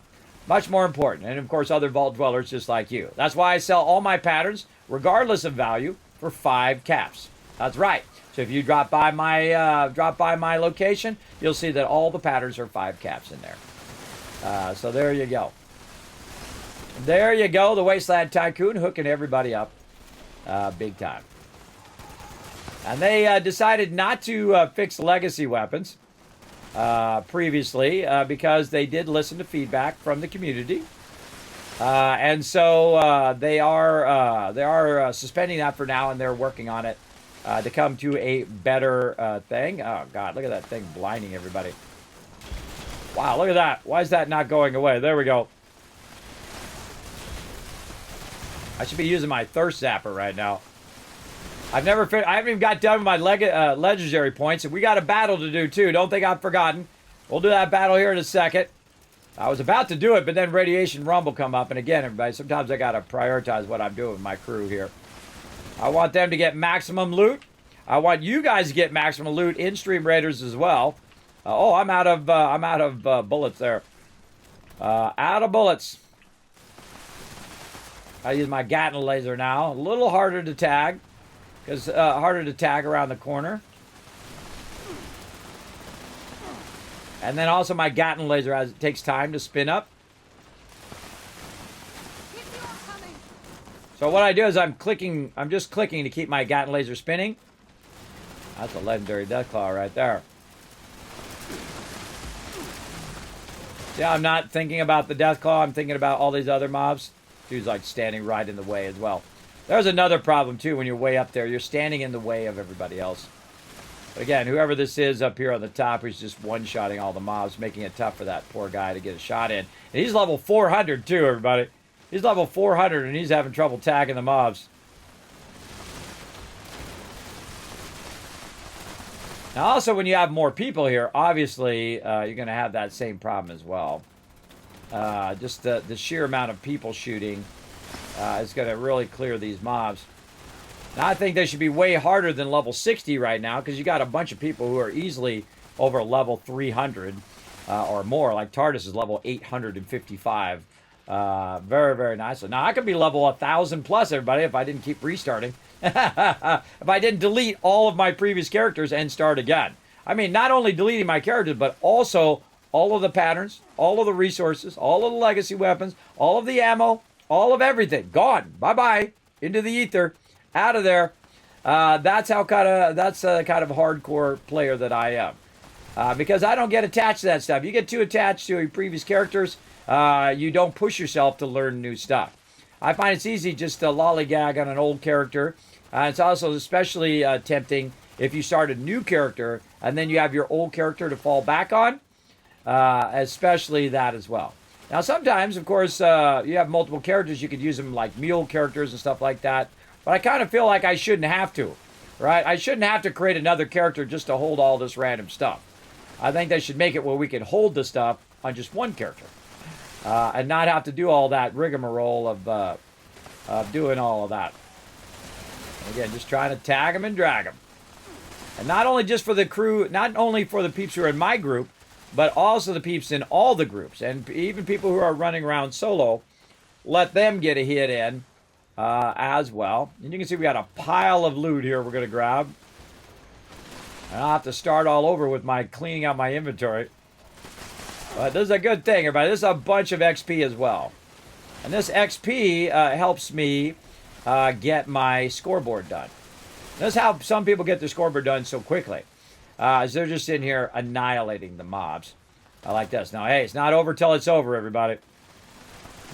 Much more important. And, of course, other vault dwellers just like you. That's why I sell all my patterns, regardless of value, for 5 caps. That's right. So if you drop by my location, you'll see that all the patterns are 5 caps in there. So there you go. There you go. The Wasteland Tycoon hooking everybody up big time. And they decided not to fix legacy weapons previously because they did listen to feedback from the community. And so they are suspending that for now, and they're working on it to come to a better thing. Oh, God, look at that thing blinding everybody. Wow, look at that. Why is that not going away? There we go. I should be using my thirst zapper right now. I haven't even got done with my legendary points, and we got a battle to do too. Don't think I've forgotten. We'll do that battle here in a second. I was about to do it, but then Radiation Rumble come up, and again, everybody, sometimes I gotta prioritize what I'm doing with my crew here. I want them to get maximum loot. I want you guys to get maximum loot in Stream Raiders as well. I'm out of bullets there. Out of bullets. I use my Gatling laser now. A little harder to tag. Because harder to tag around the corner. And then also my Gatling laser, as it takes time to spin up. So what I do is I'm just clicking to keep my Gatling laser spinning. That's a legendary Deathclaw right there. See, I'm not thinking about the Deathclaw. I'm thinking about all these other mobs. Dude's like standing right in the way as well. There's another problem too when you're way up there. You're standing in the way of everybody else. But again, whoever this is up here on the top, he's just one-shotting all the mobs, making it tough for that poor guy to get a shot in. And he's level 400 too, everybody. He's level 400 and he's having trouble tagging the mobs. Now also when you have more people here, obviously you're going to have that same problem as well. Just the sheer amount of people shooting is going to really clear these mobs. Now, I think they should be way harder than level 60 right now because you got a bunch of people who are easily over level 300 or more. Like Tardis is level 855. Very, very nice. Now, I could be level 1,000 plus, everybody, if I didn't keep restarting. If I didn't delete all of my previous characters and start again. I mean, not only deleting my characters, but also all of the patterns, all of the resources, all of the legacy weapons, all of the ammo, all of everything. Gone. Bye-bye. Into the ether. Out of there. That's the kind of hardcore player that I am. Because I don't get attached to that stuff. You get too attached to your previous characters, you don't push yourself to learn new stuff. I find it's easy just to lollygag on an old character. It's also especially tempting if you start a new character and then you have your old character to fall back on. Especially that as well. Now, sometimes, of course, you have multiple characters. You could use them like mule characters and stuff like that. But I kind of feel like I shouldn't have to, right? I shouldn't have to create another character just to hold all this random stuff. I think they should make it where we can hold the stuff on just one character. And not have to do all that rigmarole of doing all of that. Again, just trying to tag them and drag them. And not only just for the crew, not only for the peeps who are in my group, but also the peeps in all the groups. And even people who are running around solo, let them get a hit in as well. And you can see we got a pile of loot here we're going to grab. And I'll have to start all over with my cleaning out my inventory. But this is a good thing, everybody. This is a bunch of XP as well. And this XP helps me get my scoreboard done. This is how some people get their scoreboard done so quickly. As they're just in here annihilating the mobs. Like this. Now, hey, it's not over till it's over, everybody.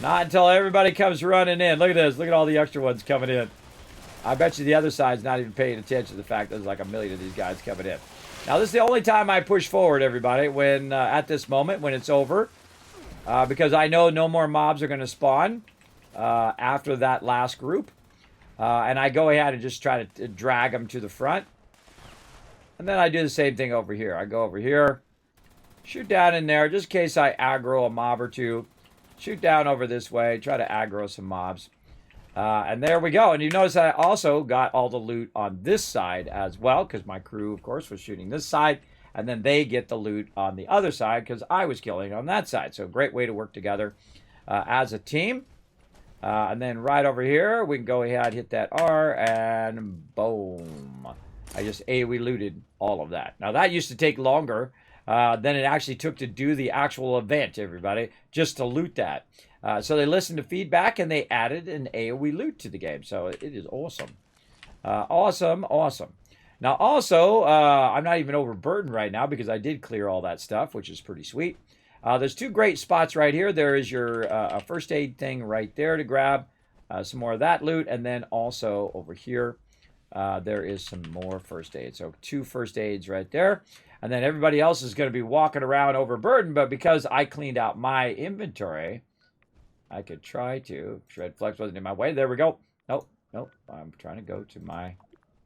Not until everybody comes running in. Look at this. Look at all the extra ones coming in. I bet you the other side's not even paying attention to the fact that there's like a million of these guys coming in. Now, this is the only time I push forward, everybody, when at this moment, when it's over. Because I know no more mobs are going to spawn after that last group. And I go ahead and just try to drag them to the front. And then I do the same thing over here. I go over here, shoot down in there, just in case I aggro a mob or two. Shoot down over this way, try to aggro some mobs. And there we go. And you notice I also got all the loot on this side as well, because my crew, of course, was shooting this side. And then they get the loot on the other side, because I was killing on that side. So great way to work together as a team. And then right over here, we can go ahead, hit that R, and boom. I just AoE looted all of that. Now, that used to take longer than it actually took to do the actual event, everybody, just to loot that. So they listened to feedback, and they added an AoE loot to the game. So it is awesome. Awesome. Now, also, I'm not even overburdened right now because I did clear all that stuff, which is pretty sweet. There's two great spots right here. There is your first aid thing right there to grab. Some more of that loot. And then also over here, there is some more first aid. So 2 first aids right there. And then everybody else is going to be walking around overburdened. But because I cleaned out my inventory, I could try to. Shred Flex wasn't in my way. There we go. Nope. I'm trying to go to my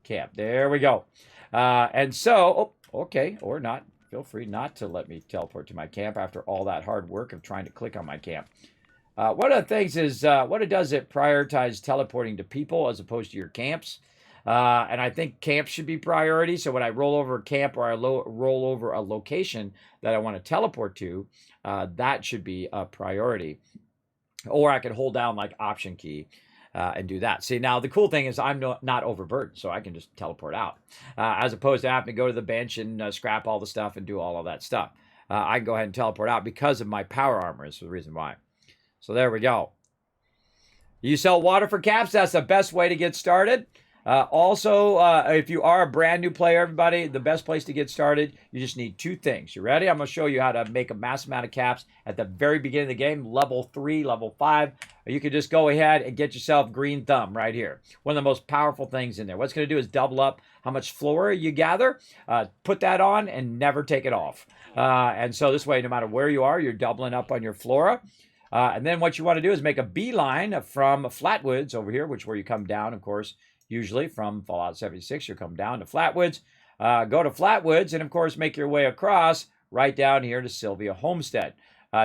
camp. There we go. And so, okay, or not. Feel free not to let me teleport to my camp after all that hard work of trying to click on my camp. One of the things is what it does, it prioritizes teleporting to people as opposed to your camps. And I think camps should be priority. So when I roll over a camp or I roll over a location that I want to teleport to, that should be a priority. Or I could hold down like Option key and do that. See, now the cool thing is I'm not overburdened, so I can just teleport out. As opposed to having to go to the bench and scrap all the stuff and do all of that stuff. I can go ahead and teleport out because of my power armor is the reason why. So there we go. You sell water for caps, that's the best way to get started. Also, if you are a brand new player, everybody, the best place to get started, you just need 2 things. You ready? I'm going to show you how to make a massive amount of caps at the very beginning of the game, level 3, level 5. You can just go ahead and get yourself green thumb right here. One of the most powerful things in there. What it's going to do is double up how much flora you gather, put that on, and never take it off. And so this way, no matter where you are, you're doubling up on your flora. And then what you want to do is make a beeline from Flatwoods over here, which is where you come down, of course, usually from Fallout 76, you come down to Flatwoods, go to Flatwoods, and of course make your way across right down here to Sylvia Homestead.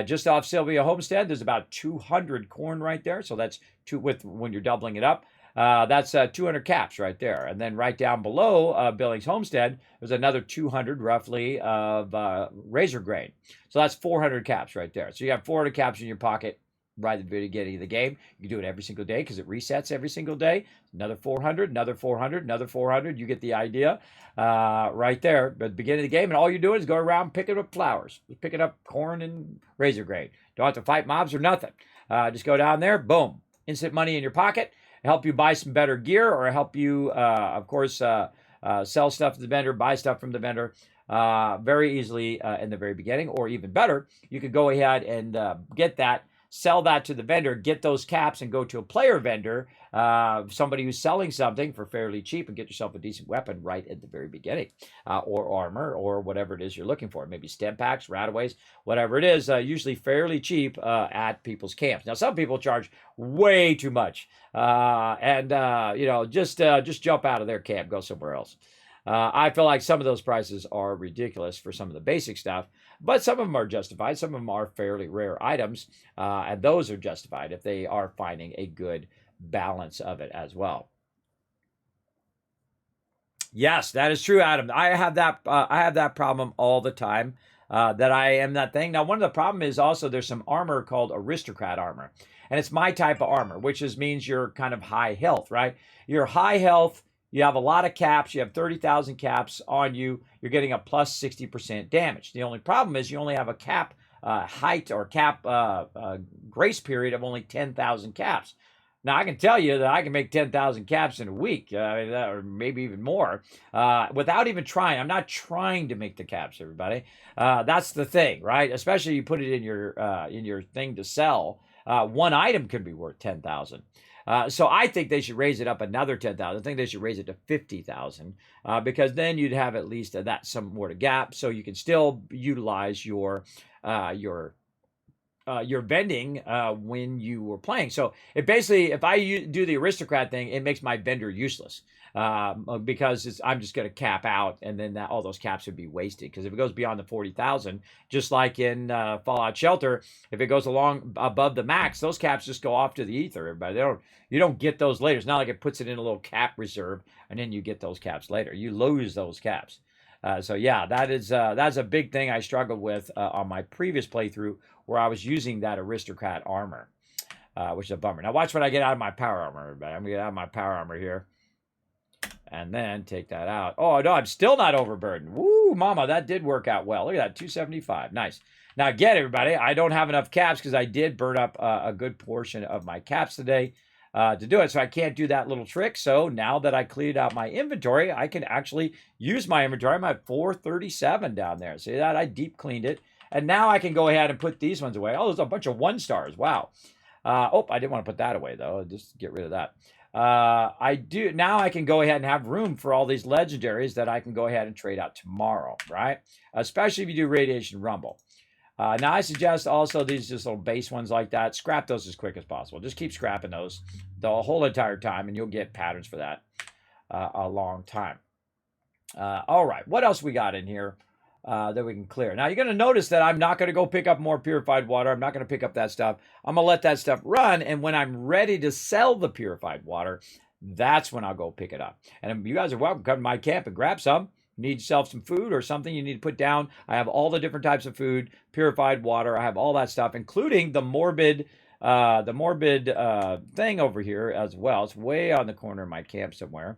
Just off Sylvia Homestead, there's about 200 corn right there, so that's when you're doubling it up. That's 200 caps right there. And then right down below Billings Homestead, there's another 200 roughly of razor grain. So that's 400 caps right there. So you have 400 caps in your pocket right at the beginning of the game. You can do it every single day because it resets every single day. Another 400, another 400, another 400. You get the idea right there at the beginning of the game. And all you're doing is go around picking up flowers. You're picking up corn and razor grain. Don't have to fight mobs or nothing. Just go down there, boom. Instant money in your pocket. Help you buy some better gear or help you, of course, sell stuff to the vendor, buy stuff from the vendor very easily in the very beginning. Or even better, you could go ahead and get that, sell that to the vendor, get those caps and go to a player vendor, somebody who's selling something for fairly cheap and get yourself a decent weapon right at the very beginning, or armor or whatever it is you're looking for. Maybe stem packs, rataways, whatever it is, usually fairly cheap at people's camps. Now, some people charge way too much and just jump out of their camp, go somewhere else. I feel like some of those prices are ridiculous for some of the basic stuff, but some of them are justified. Some of them are fairly rare items, and those are justified if they are finding a good balance of it as well. Yes, that is true, Adam. I have that. I have that problem all the time. That I am that thing. Now, one of the problem is also there's some armor called aristocrat armor, and it's my type of armor, which means you're kind of high health, right? You're high health. You have a lot of caps. You have 30,000 caps on you. You're getting a plus 60% damage. The only problem is you only have a cap height or cap grace period of only 10,000 caps. Now, I can tell you that I can make 10,000 caps in a week, or maybe even more, without even trying. I'm not trying to make the caps, everybody. That's the thing, right? Especially you put it in your thing to sell. One item could be worth 10,000. So I think they should raise it up another 10,000. I think they should raise it to 50,000 because then you'd have at least that some more to gap, so you can still utilize your vending when you were playing. So it basically, if I do the aristocrat thing, it makes my vendor useless because I'm just going to cap out, and then all those caps would be wasted. Because if it goes beyond the 40,000, just like in Fallout Shelter, if it goes along above the max, those caps just go off to the ether. Everybody, you don't get those later. It's not like it puts it in a little cap reserve, and then you get those caps later. You lose those caps. So yeah, that's a big thing I struggled with on my previous playthrough, where I was using that aristocrat armor, which is a bummer. Now watch what I get out of my power armor, everybody. I'm gonna get out of my power armor here, and then take that out. Oh no, I'm still not overburdened. Woo, mama, that did work out well. Look at that, 275, nice. Now again, everybody, I don't have enough caps because I did burn up a good portion of my caps today. To do it. So I can't do that little trick. So now that I cleared out my inventory, I can actually use my inventory. I'm at 437 down there. See that? I deep cleaned it. And now I can go ahead and put these ones away. Oh, there's a bunch of 1 stars. Wow. Oh, I didn't want to put that away, though. Just get rid of that. Now I can go ahead and have room for all these legendaries that I can go ahead and trade out tomorrow, right? Especially if you do Radiation Rumble. Now, I suggest also these just little base ones like that. Scrap those as quick as possible. Just keep scrapping those the whole entire time, and you'll get patterns for that a long time. All right, what else we got in here that we can clear? Now, you're going to notice that I'm not going to go pick up more purified water. I'm not going to pick up that stuff. I'm going to let that stuff run, and when I'm ready to sell the purified water, that's when I'll go pick it up. And you guys are welcome to come to my camp and grab some. Need yourself some food or something you need to put down. I have all the different types of food, purified water. I have all that stuff, including the morbid thing over here as well. It's way on the corner of my camp somewhere.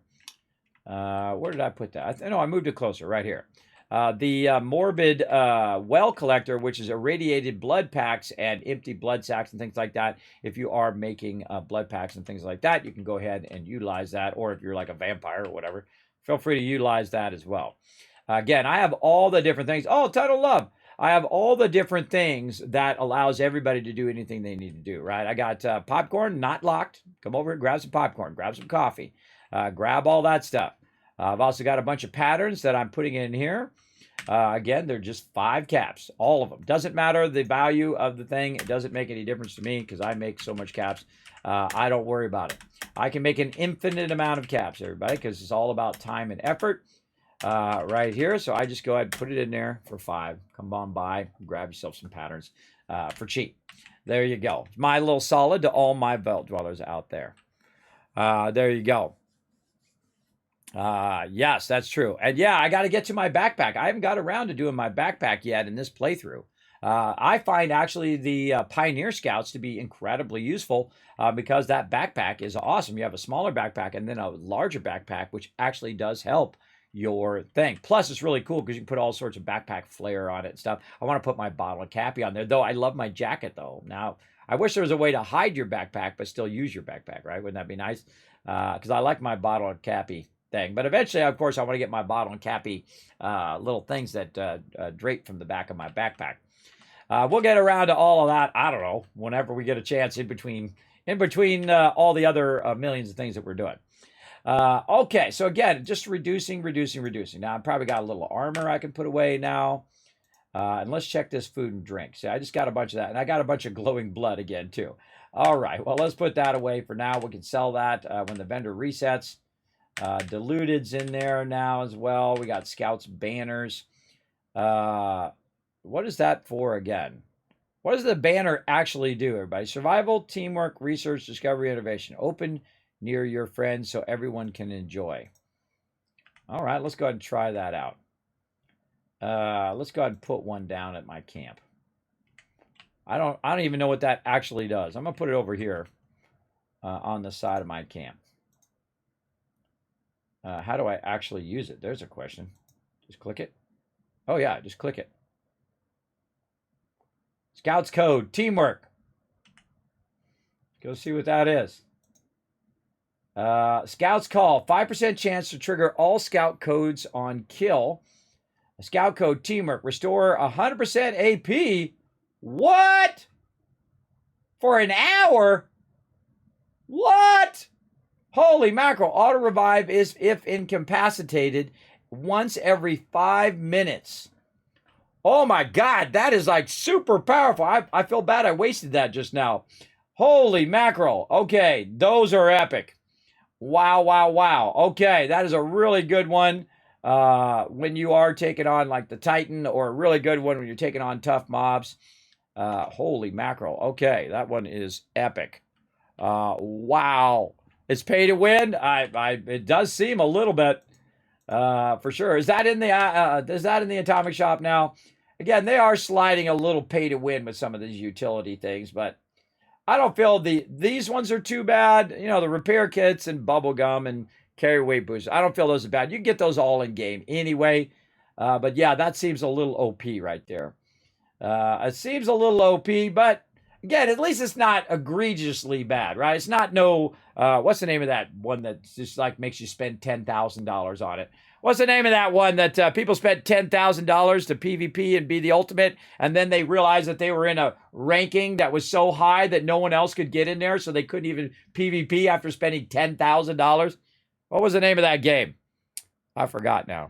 Where did I put that? I moved it closer right here. The morbid well collector, which is irradiated blood packs and empty blood sacks and things like that. If you are making blood packs and things like that, you can go ahead and utilize that. Or if you're like a vampire or whatever, feel free to utilize that as well. Again, I have all the different things. Oh, Tunnel Love. I have all the different things that allows everybody to do anything they need to do, right? I got popcorn, not locked. Come over and grab some popcorn, grab some coffee, grab all that stuff. I've also got a bunch of patterns that I'm putting in here. Again, they're just 5 caps, all of them. Doesn't matter the value of the thing. It doesn't make any difference to me because I make so much caps. I don't worry about it. I can make an infinite amount of caps, everybody, because it's all about time and effort right here. So I just go ahead and put it in there for 5. Come on by, grab yourself some patterns for cheap. There you go. My little solid to all my Vault Dwellers out there. There you go. Yes, that's true. And yeah, I got to get to my backpack. I haven't got around to doing my backpack yet in this playthrough. I find actually the Pioneer Scouts to be incredibly useful because that backpack is awesome. You have a smaller backpack and then a larger backpack, which actually does help your thing. Plus, it's really cool because you can put all sorts of backpack flair on it and stuff. I want to put my bottle of Cappy on there, though I love my jacket, though. Now, I wish there was a way to hide your backpack but still use your backpack, right? Wouldn't that be nice? Because I like my bottle of Cappy thing. But eventually, of course, I want to get my bottle and Cappy little things that drape from the back of my backpack. We'll get around to all of that, I don't know, whenever we get a chance in between all the other millions of things that we're doing. Okay, so again, just reducing. Now, I've probably got a little armor I can put away now. And let's check this food and drink. See, I just got a bunch of that. And I got a bunch of glowing blood again, too. All right, well, let's put that away for now. We can sell that when the vendor resets. Diluted's in there now as well. We got Scouts banners. What is that for again? What does the banner actually do, everybody? Survival, teamwork, research, discovery, innovation. Open near your friends so everyone can enjoy. All right, let's go ahead and try that out. Let's go ahead and put one down at my camp. I don't even know what that actually does. I'm gonna put it over here on the side of my camp. How do I actually use it? There's a question. Just click it. Oh yeah, just click it. Scouts code, teamwork. Go see what that is. Scouts call, 5% chance to trigger all scout codes on kill. Scout code, teamwork, restore 100% AP. What? For an hour? What? Holy mackerel. Auto revive is if incapacitated once every 5 minutes. Oh my God, that is like super powerful. I feel bad I wasted that just now. Holy mackerel. Okay, those are epic. Wow, wow, wow. Okay, that is a really good one when you are taking on like the Titan, or a really good one when you're taking on tough mobs. Holy mackerel. Okay, that one is epic. Wow. It's pay to win. It does seem a little bit for sure. Is that in the Atomic Shop now? Again, they are sliding a little pay to win with some of these utility things, but I don't feel these ones are too bad. You know, the repair kits and bubblegum and carry weight boosts. I don't feel those are bad. You can get those all in game anyway. But yeah, that seems a little OP right there. It seems a little OP, but again, at least it's not egregiously bad, right? It's not what's the name of that one that just like makes you spend $10,000 on it? What's the name of that one that people spent $10,000 to PvP and be the ultimate, and then they realized that they were in a ranking that was so high that no one else could get in there, so they couldn't even PvP after spending $10,000? What was the name of that game? I forgot now.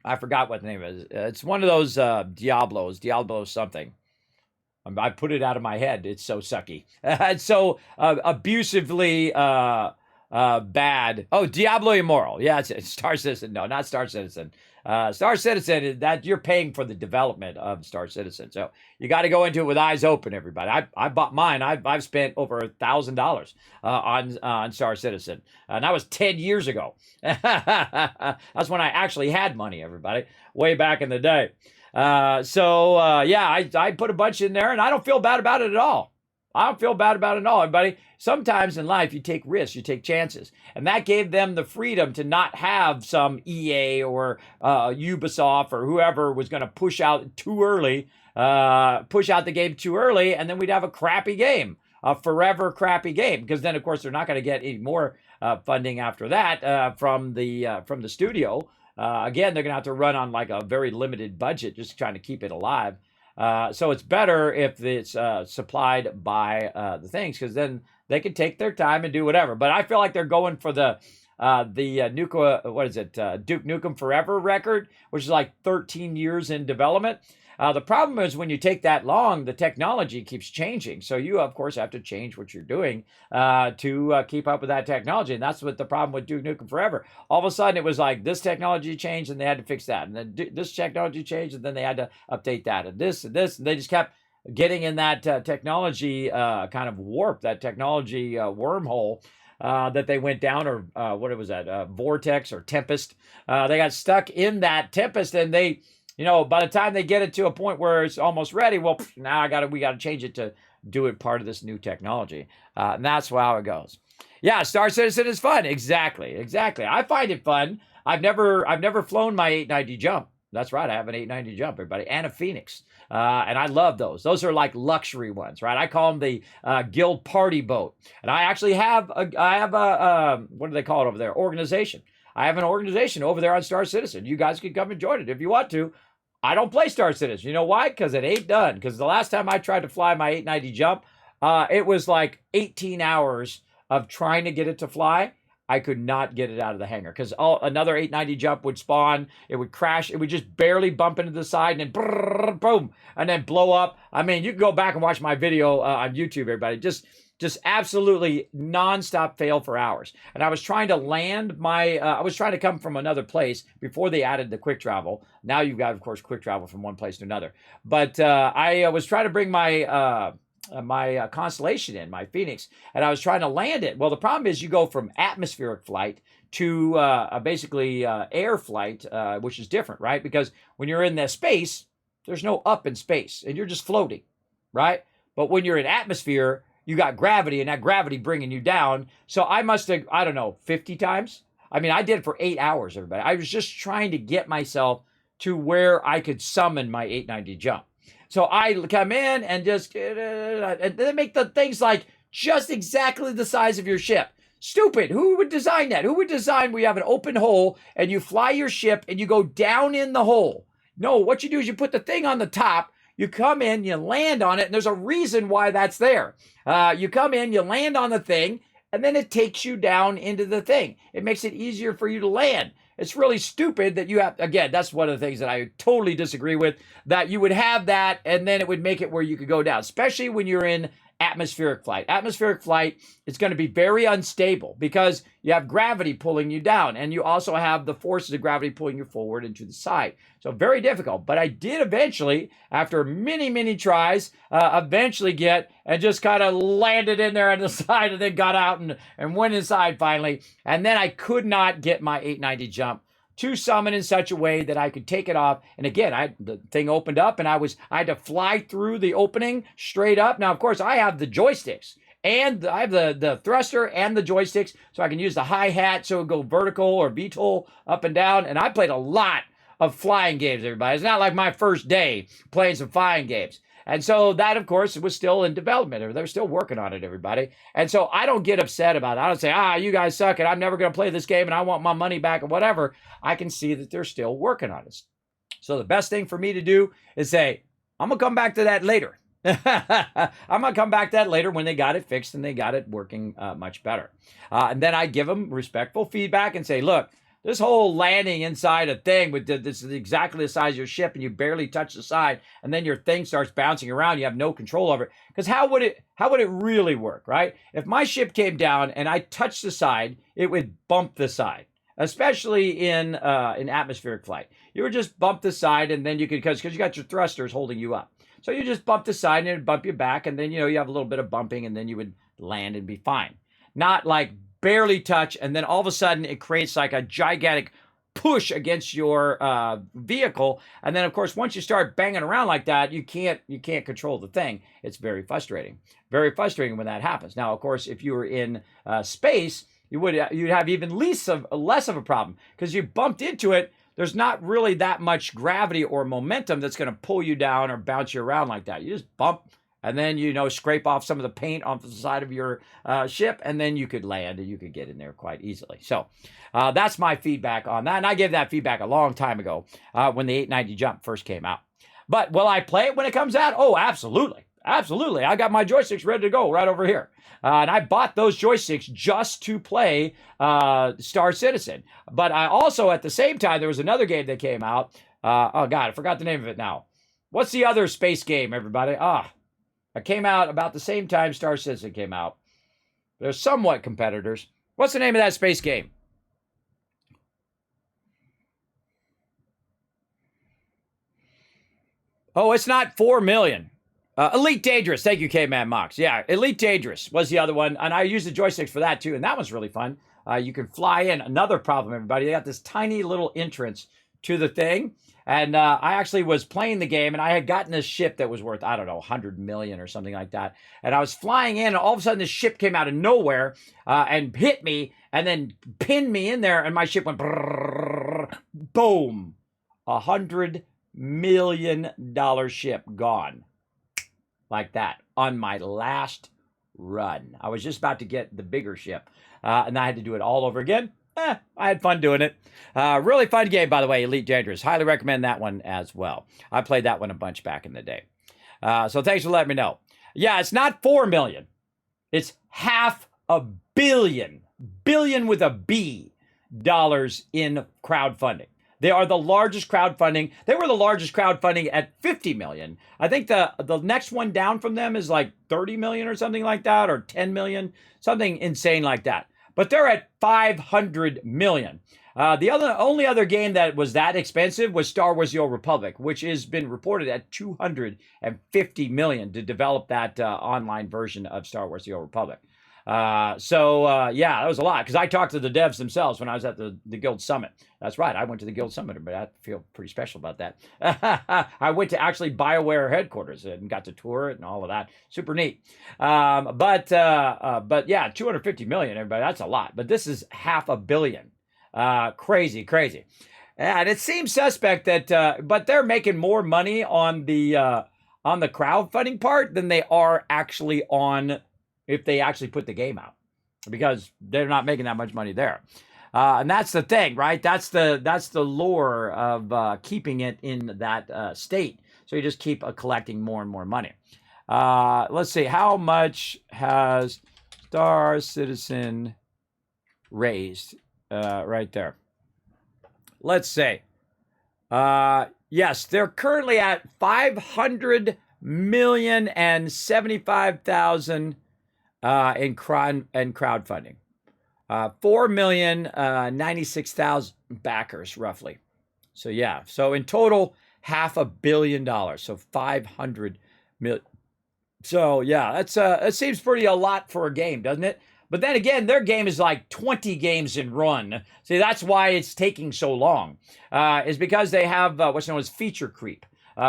I forgot what the name is. It's one of those Diablo something. I put it out of my head. It's so sucky. It's so abusively bad. Oh, Diablo Immortal. Yeah, it's Star Citizen. No, not Star Citizen. Star Citizen, that you're paying for the development of Star Citizen. So you got to go into it with eyes open, everybody. I bought mine. I've spent over $1,000 on Star Citizen. And that was 10 years ago. That's when I actually had money, everybody, way back in the day. Yeah, I put a bunch in there, and I don't feel bad about it at all. I don't feel bad about it at all, everybody. Sometimes in life, you take risks, you take chances. And that gave them the freedom to not have some EA or Ubisoft or whoever was going to push out too early, push out the game too early, and then we'd have a crappy game, a forever crappy game. Because then, of course, they're not going to get any more funding after that from the studio. Again, they're going to have to run on like a very limited budget, just trying to keep it alive. So it's better if it's supplied by the things, because then they can take their time and do whatever. But I feel like they're going for the Duke Nukem Forever record, which is like 13 years in development. The problem is when you take that long, the technology keeps changing. So you, of course, have to change what you're doing to keep up with that technology. And that's what the problem with Duke Nukem Forever. All of a sudden, it was like this technology changed and they had to fix that. And then this technology changed and then they had to update that. And this and this. And they just kept getting in that technology kind of warp, that technology wormhole. That they went down, or what was that, vortex or tempest. They got stuck in that tempest, and they, by the time they get it to a point where it's almost ready, well, now we got to change it to do it part of this new technology. And that's how it goes. Yeah, Star Citizen is fun. Exactly. I find it fun. I've never flown my 890 jump. That's right. I have an 890 jump, everybody, and a Phoenix. And I love those. Those are like luxury ones, right? I call them the guild party boat. And I actually have what do they call it over there? Organization. I have an organization over there on Star Citizen. You guys can come and join it if you want to. I don't play Star Citizen. You know why? Because it ain't done. Because the last time I tried to fly my 890 jump, it was like 18 hours of trying to get it to fly. I could not get it out of the hangar because another 890 jump would spawn. It would crash. It would just barely bump into the side and then brrr, boom, and then blow up. I mean, you can go back and watch my video on YouTube, everybody. Just absolutely nonstop fail for hours. And I was trying to land I was trying to come from another place before they added the quick travel. Now you've got, of course, quick travel from one place to another. But I was trying to bring my constellation in, my Phoenix, and I was trying to land it. Well, the problem is you go from atmospheric flight to basically air flight, which is different, right? Because when you're in that space, there's no up in space, and you're just floating, right? But when you're in atmosphere, you got gravity, and that gravity bringing you down. So I must have, I don't know, 50 times. I mean, I did it for 8 hours, everybody. I was just trying to get myself to where I could summon my 890 jump. So I come in and just, and they make the things like just exactly the size of your ship. Stupid. Who would design that? Who would design where you have an open hole and you fly your ship and you go down in the hole? No, what you do is you put the thing on the top, you come in, you land on it, and there's a reason why that's there. You come in, you land on the thing, and then it takes you down into the thing. It makes it easier for you to land. It's really stupid that you have, again, that's one of the things that I totally disagree with, that you would have that and then it would make it where you could go down, especially when you're in atmospheric flight. Atmospheric flight is going to be very unstable because you have gravity pulling you down and you also have the forces of gravity pulling you forward and to the side. So very difficult. But I did eventually, after many, many tries, eventually get and just kind of landed in there on the side and then got out and went inside finally. And then I could not get my 890 jump to summon in such a way that I could take it off. And again, the thing opened up and I had to fly through the opening straight up. Now, of course, I have the joysticks and I have the thruster and the joysticks, so I can use the hi-hat so it go vertical or VTOL up and down. And I played a lot of flying games, everybody. It's not like my first day playing some flying games. And so that, of course, was still in development. They're still working on it, everybody. And so I don't get upset about it. I don't say, you guys suck and I'm never going to play this game and I want my money back or whatever. I can see that they're still working on it. So the best thing for me to do is say, I'm going to come back to that later. I'm going to come back to that later when they got it fixed and they got it working much better. And then I give them respectful feedback and say, look, this whole landing inside a thing with this is exactly the size of your ship and you barely touch the side and then your thing starts bouncing around. You have no control over it. Because how would it really work, right? If my ship came down and I touched the side, it would bump the side, especially in atmospheric flight. You would just bump the side and then you could, because you got your thrusters holding you up. So you just bump the side and it would bump you back and then, you have a little bit of bumping and then you would land and be fine. Not like barely touch, and then all of a sudden it creates like a gigantic push against your vehicle. And then, of course, once you start banging around like that, you can't control the thing. It's very frustrating. Very frustrating when that happens. Now, of course, if you were in space, you'd have even less of a problem because you bumped into it. There's not really that much gravity or momentum that's going to pull you down or bounce you around like that. You just bump. And then, scrape off some of the paint off the side of your ship, and then you could land and you could get in there quite easily. So that's my feedback on that. And I gave that feedback a long time ago when the 890 jump first came out. But will I play it when it comes out? Oh, absolutely. Absolutely. I got my joysticks ready to go right over here. And I bought those joysticks just to play Star Citizen. But I also, at the same time, there was another game that came out. Oh, God, I forgot the name of it now. What's the other space game, everybody? It came out about the same time Star Citizen came out. They're somewhat competitors. What's the name of that space game? Oh, it's not 4 million. Elite Dangerous. Thank you, K-Man Mox. Yeah, Elite Dangerous was the other one. And I used the joysticks for that, too. And that was really fun. You can fly in. Another problem, everybody. They got this tiny little entrance to the thing. And I actually was playing the game, and I had gotten this ship that was worth, 100 million or something like that. And I was flying in, and all of a sudden this ship came out of nowhere and hit me, and then pinned me in there, and my ship went brrr, boom. $100 million ship gone. Like that on my last run. I was just about to get the bigger ship, and I had to do it all over again. I had fun doing it. Really fun game, by the way, Elite Dangerous. Highly recommend that one as well. I played that one a bunch back in the day. So thanks for letting me know. Yeah, it's not 4 million. It's $500 million. Billion with a B dollars in crowdfunding. They are the largest crowdfunding. They were the largest crowdfunding at 50 million. I think the next one down from them is like 30 million or something like that, or 10 million, something insane like that. but they're at 500 million. The only other game that was that expensive was Star Wars: The Old Republic, which has been reported at 250 million to develop that online version of Star Wars: The Old Republic. Yeah, that was a lot because I talked to the devs themselves when I was at the Guild Summit. That's right, I went to the Guild Summit, but I feel pretty special about that. I went to actually BioWare headquarters and got to tour it and all of that. Super neat. But yeah, 250 million, everybody, that's a lot. But this is 500 million. Crazy. And it seems suspect that, but they're making more money on the crowdfunding part than they are actually on if they actually put the game out, because they're not making that much money there. And that's the thing, right? That's the lure of keeping it in that state. So you just keep collecting more and more money. Let's see, how much has Star Citizen raised? Right there. Let's say, yes, they're currently at 500,075,000 in crowdfunding. 4,096,000 backers, roughly. So yeah, so in total, $500 million. So 500 million. So yeah, that's it seems pretty a lot for a game, doesn't it? But then again, their game is like 20 games in run. See, that's why it's taking so long. Is because they have what's known as feature creep.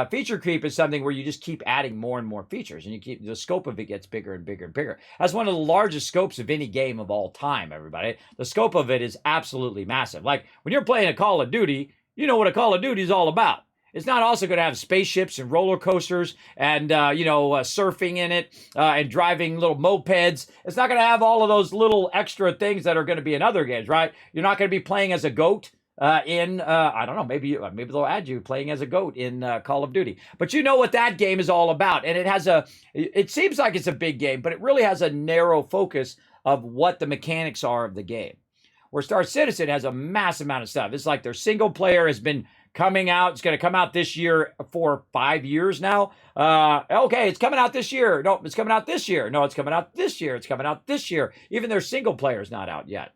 Feature creep is something where you just keep adding more and more features, and the scope of it gets bigger and bigger and bigger. That's one of the largest scopes of any game of all time, everybody. The scope of it is absolutely massive. Like when you're playing a Call of Duty, you know what a Call of Duty is all about. It's not also going to have spaceships and roller coasters and, surfing in it and driving little mopeds. It's not going to have all of those little extra things that are going to be in other games, right? You're not going to be playing as a goat I don't know, maybe they'll add you playing as a goat in Call of Duty. But you know what that game is all about. And it seems like it's a big game, but it really has a narrow focus of what the mechanics are of the game. Where Star Citizen has a massive amount of stuff. It's like their single player has been coming out. It's going to come out this year for 5 years now. Okay, it's coming out this year. No, it's coming out this year. No, it's coming out this year. It's coming out this year. Even their single player is not out yet.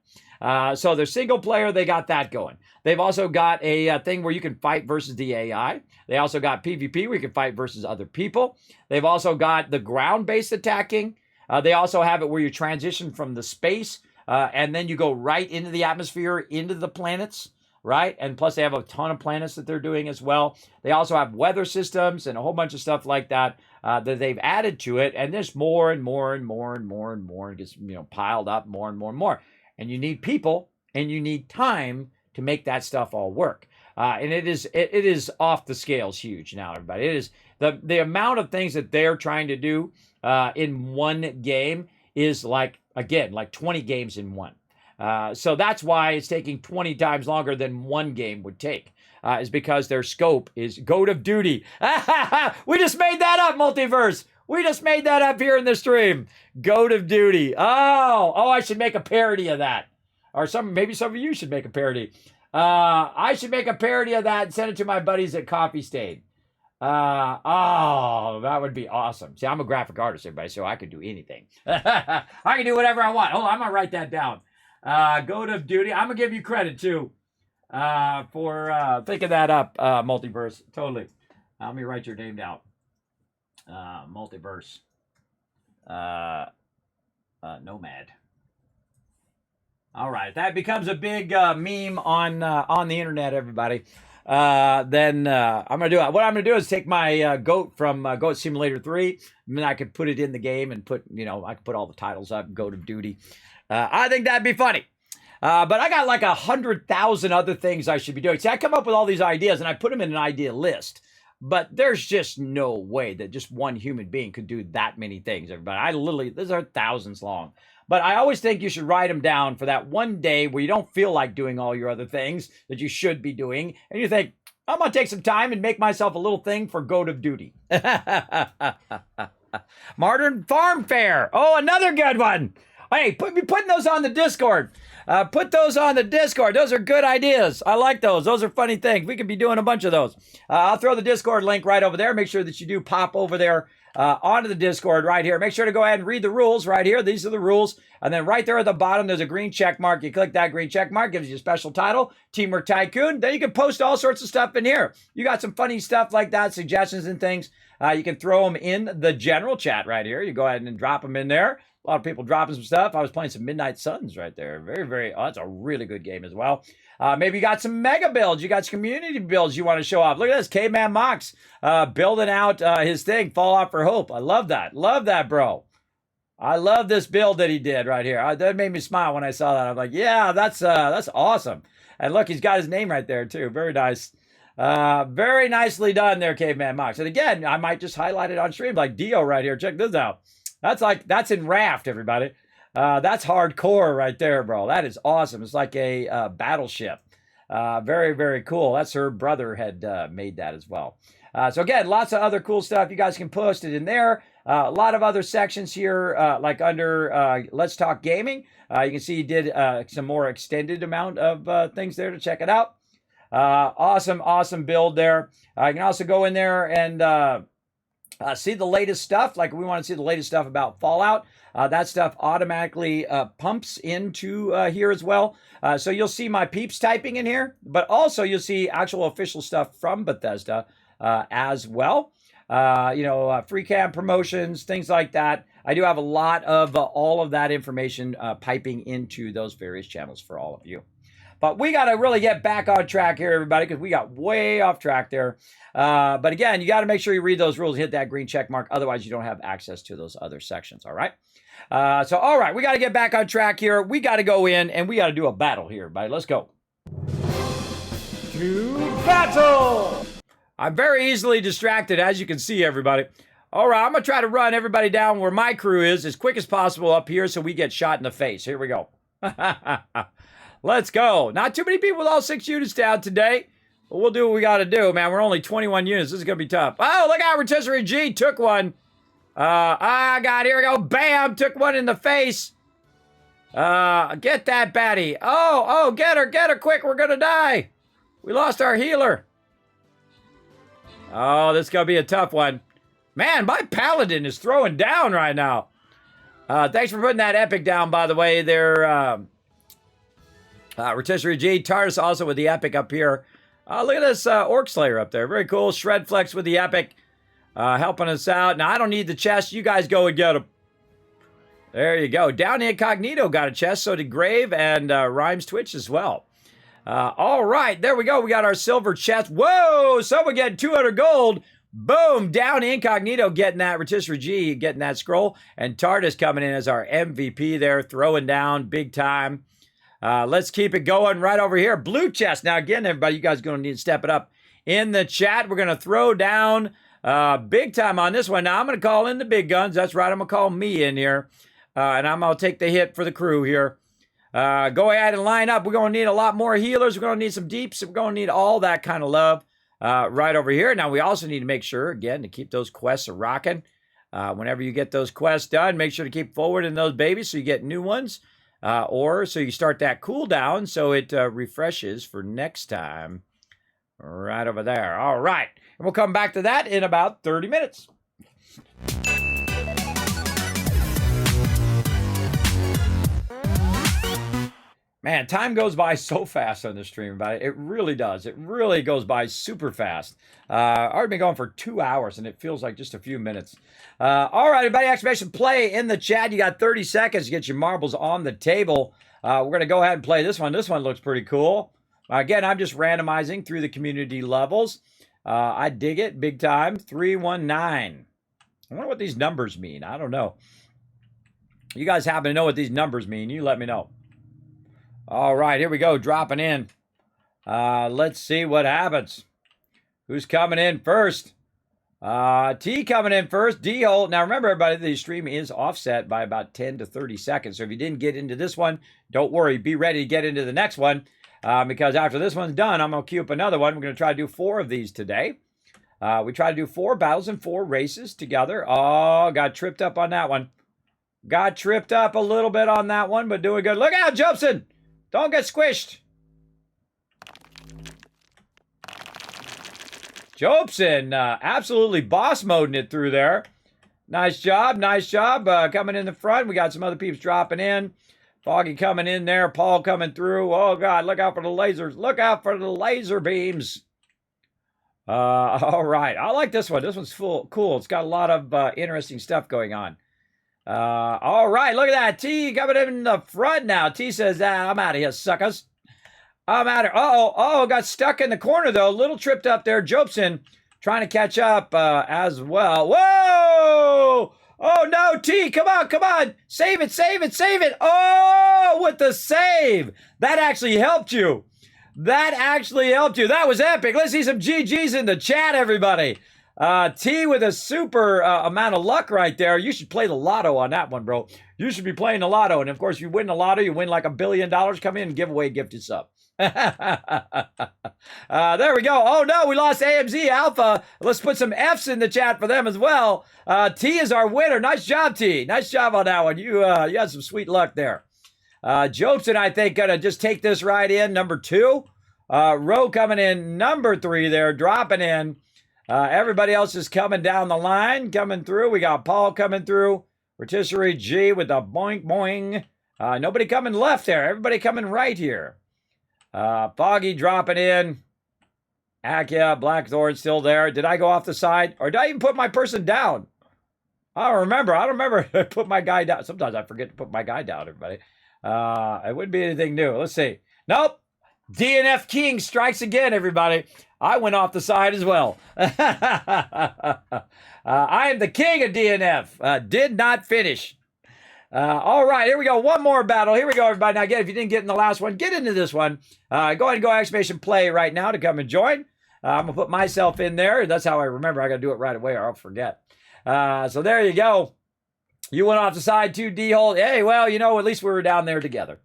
So their single player, they got that going. They've also got a thing where you can fight versus the AI. They also got PvP where you can fight versus other people. They've also got the ground-based attacking. They also have it where you transition from the space and then you go right into the atmosphere, into the planets, right? And plus they have a ton of planets that they're doing as well. They also have weather systems and a whole bunch of stuff like that that they've added to it. And there's more and more and more and more and more. It gets piled up more and more and more. And you need people and you need time to make that stuff all work. And it is off the scales huge now, everybody. It is the amount of things that they're trying to do in one game is like 20 games in one. So that's why it's taking 20 times longer than one game would take. Is because their scope is Goat of Duty. We just made that up, Multiverse. We just made that up here in the stream. Goat of Duty. Oh, I should make a parody of that. Or maybe some of you should make a parody. I should make a parody of that and send it to my buddies at Coffee Stain. That would be awesome. See, I'm a graphic artist, everybody, so I could do anything. I can do whatever I want. Oh, I'm going to write that down. Goat of Duty. I'm going to give you credit, too, for thinking that up, Multiverse. Totally. Let me write your name down. Multiverse. Nomad. All right, that becomes a big meme on the internet, everybody. Then I'm gonna do it. What I'm gonna do is take my goat from Goat Simulator 3, and then I could put it in the game and I could put all the titles up. Goat of Duty. I think that'd be funny. But I got like 100,000 other things I should be doing. See, I come up with all these ideas and I put them in an idea list. But there's just no way that just one human being could do that many things, everybody. These are thousands long. But I always think you should write them down for that one day where you don't feel like doing all your other things that you should be doing. And you think, I'm going to take some time and make myself a little thing for Goat of Duty. Modern Farm Fair. Oh, another good one. Hey, be putting those on the Discord. Put those on the Discord. Those are good ideas. I like those. Those are funny things. We could be doing a bunch of those. I'll throw the Discord link right over there. Make sure that you do pop over there onto the Discord right here. Make sure to go ahead and read the rules right here. These are the rules. And then right there at the bottom, there's a green check mark. You click that green check mark, gives you a special title, Teamwork Tycoon. Then you can post all sorts of stuff in here. You got some funny stuff like that, suggestions and things. You can throw them in the general chat right here. You go ahead and drop them in there. A lot of people dropping some stuff. I was playing some Midnight Suns right there. Oh, that's a really good game as well. Maybe you got some mega builds. You got some community builds you want to show off. Look at this. Caveman Mox building out his thing, Fall Out for Hope. I love that. Love that, bro. I love this build that he did right here. That made me smile when I saw that. I'm like, yeah, that's awesome. And look, he's got his name right there too. Very nice. Very nicely done there, Caveman Mox. And again, I might just highlight it on stream like Dio right here. Check this out. That's in Raft, everybody. That's hardcore right there, bro. That is awesome. It's like a battleship. Very, very cool. That's her brother had made that as well. So again, lots of other cool stuff. You guys can post it in there. A lot of other sections here, like under Let's Talk Gaming. You can see he did some more extended amount of things there to check it out. Awesome build there. You can also go in there and see the latest stuff. Like we want to see the latest stuff about Fallout. That stuff automatically pumps into here as well. So you'll see my peeps typing in here, but also you'll see actual official stuff from Bethesda as well. Free cam promotions, things like that. I do have a lot of all of that information piping into those various channels for all of you. But we got to really get back on track here, everybody, because we got way off track there. But again, you got to make sure you read those rules, hit that green check mark. Otherwise, you don't have access to those other sections, all right? All right, we got to get back on track here. We got to go in, and we got to do a battle here, everybody. Let's go. To battle! I'm very easily distracted, as you can see, everybody. All right, I'm going to try to run everybody down where my crew is as quick as possible up here so we get shot in the face. Here we go. Let's go. Not too many people with all 6 units down today. But we'll do what we got to do, man. We're only 21 units. This is going to be tough. Oh, look out. Rotisserie G took one. God, here we go. Bam. Took one in the face. Get that baddie. Oh, get her quick. We're going to die. We lost our healer. Oh, this is going to be a tough one. Man, my paladin is throwing down right now. Thanks for putting that epic down, by the way. There, Rotisserie G. Tardis also with the epic up here. Look at this Orc Slayer up there. Very cool. Shred Flex with the epic. Helping us out. Now, I don't need the chest. You guys go and get him. There you go. Down Incognito got a chest. So did Grave and Rhymes Twitch as well. All right. There we go. We got our silver chest. Whoa! Someone getting 200 gold. Boom! Down Incognito getting that. Rotisserie G getting that scroll. And Tardis coming in as our MVP there. Throwing down big time. Let's keep it going right over here. Blue chest. Now, again, everybody, you guys are going to need to step it up in the chat. We're going to throw down big time on this one. Now, I'm going to call in the big guns. That's right. I'm going to call me in here. And I'm going to take the hit for the crew here. Go ahead and line up. We're going to need a lot more healers. We're going to need some deeps. We're going to need all that kind of love right over here. Now, we also need to make sure, again, to keep those quests rocking. Whenever you get those quests done, make sure to keep forward in those babies so you get new ones. Or so you start that cooldown so it refreshes for next time. Right over there. All right. And we'll come back to that in about 30 minutes. Man, time goes by so fast on this stream, everybody. It really does. It really goes by super fast. I've already been going for 2 hours, and it feels like just a few minutes. All right, everybody, exclamation play in the chat. You got 30 seconds to get your marbles on the table. We're going to go ahead and play this one. This one looks pretty cool. Again, I'm just randomizing through the community levels. I dig it big time. 319. I wonder what these numbers mean. I don't know. You guys happen to know what these numbers mean? You let me know. All right, here we go, dropping in. Let's see what happens. Who's coming in first? T coming in first. D-Hole. Now, remember, everybody, the stream is offset by about 10 to 30 seconds. So if you didn't get into this one, don't worry. Be ready to get into the next one. Because after this one's done, I'm going to queue up another one. We're going to try to do 4 of these today. We try to do 4 battles and 4 races together. Oh, got tripped up on that one. Got tripped up a little bit on that one, but doing good. Look out, Jobson! Don't get squished. Jobson absolutely boss moding it through there. Nice job, nice job. Coming in the front. We got some other peeps dropping in. Foggy coming in there. Paul coming through. Oh, God, look out for the lasers. Look out for the laser beams. All right. I like this one. This one's cool. It's got a lot of interesting stuff going on. All right. Look at that. T coming in the front now. T says, I'm out of here, suckers. I'm out of here. Oh, got stuck in the corner, though. A little tripped up there. Jobson trying to catch up as well. Whoa! Oh, no, T, come on. Save it. Oh, with the save. That actually helped you. That was epic. Let's see some GGs in the chat, everybody. T with a super amount of luck right there. You should play the lotto on that one, bro. You should be playing the lotto. And, of course, if you win the lotto, you win like $1 billion. Come in and give away a gifted sub. There we go. Oh, no, we lost AMZ Alpha. Let's put some Fs in the chat for them as well. T is our winner. Nice job, T. Nice job on that one. You had some sweet luck there. Jobson, I think, going to just take this right in. Number 2. Rowe coming in. Number 3 there, dropping in. Everybody else is coming down the line, coming through. We got Paul coming through. Rotisserie G with the boing, boing. Nobody coming left there. Everybody coming right here. Foggy dropping in. Akia, Blackthorn still there. Did I go off the side? Or did I even put my person down? I don't remember. I put my guy down. Sometimes I forget to put my guy down, everybody. It wouldn't be anything new. Let's see. Nope. DNF King strikes again, everybody. I went off the side as well. I am the king of DNF. Did not finish. All right, here we go. One more battle. Here we go, everybody. Now, again, if you didn't get in the last one, get into this one. Go ahead and go exclamation play right now to come and join. I'm going to put myself in there. That's how I remember. I got to do it right away or I'll forget. So there you go. You went off the side too, D-hole. Hey, well, at least we were down there together.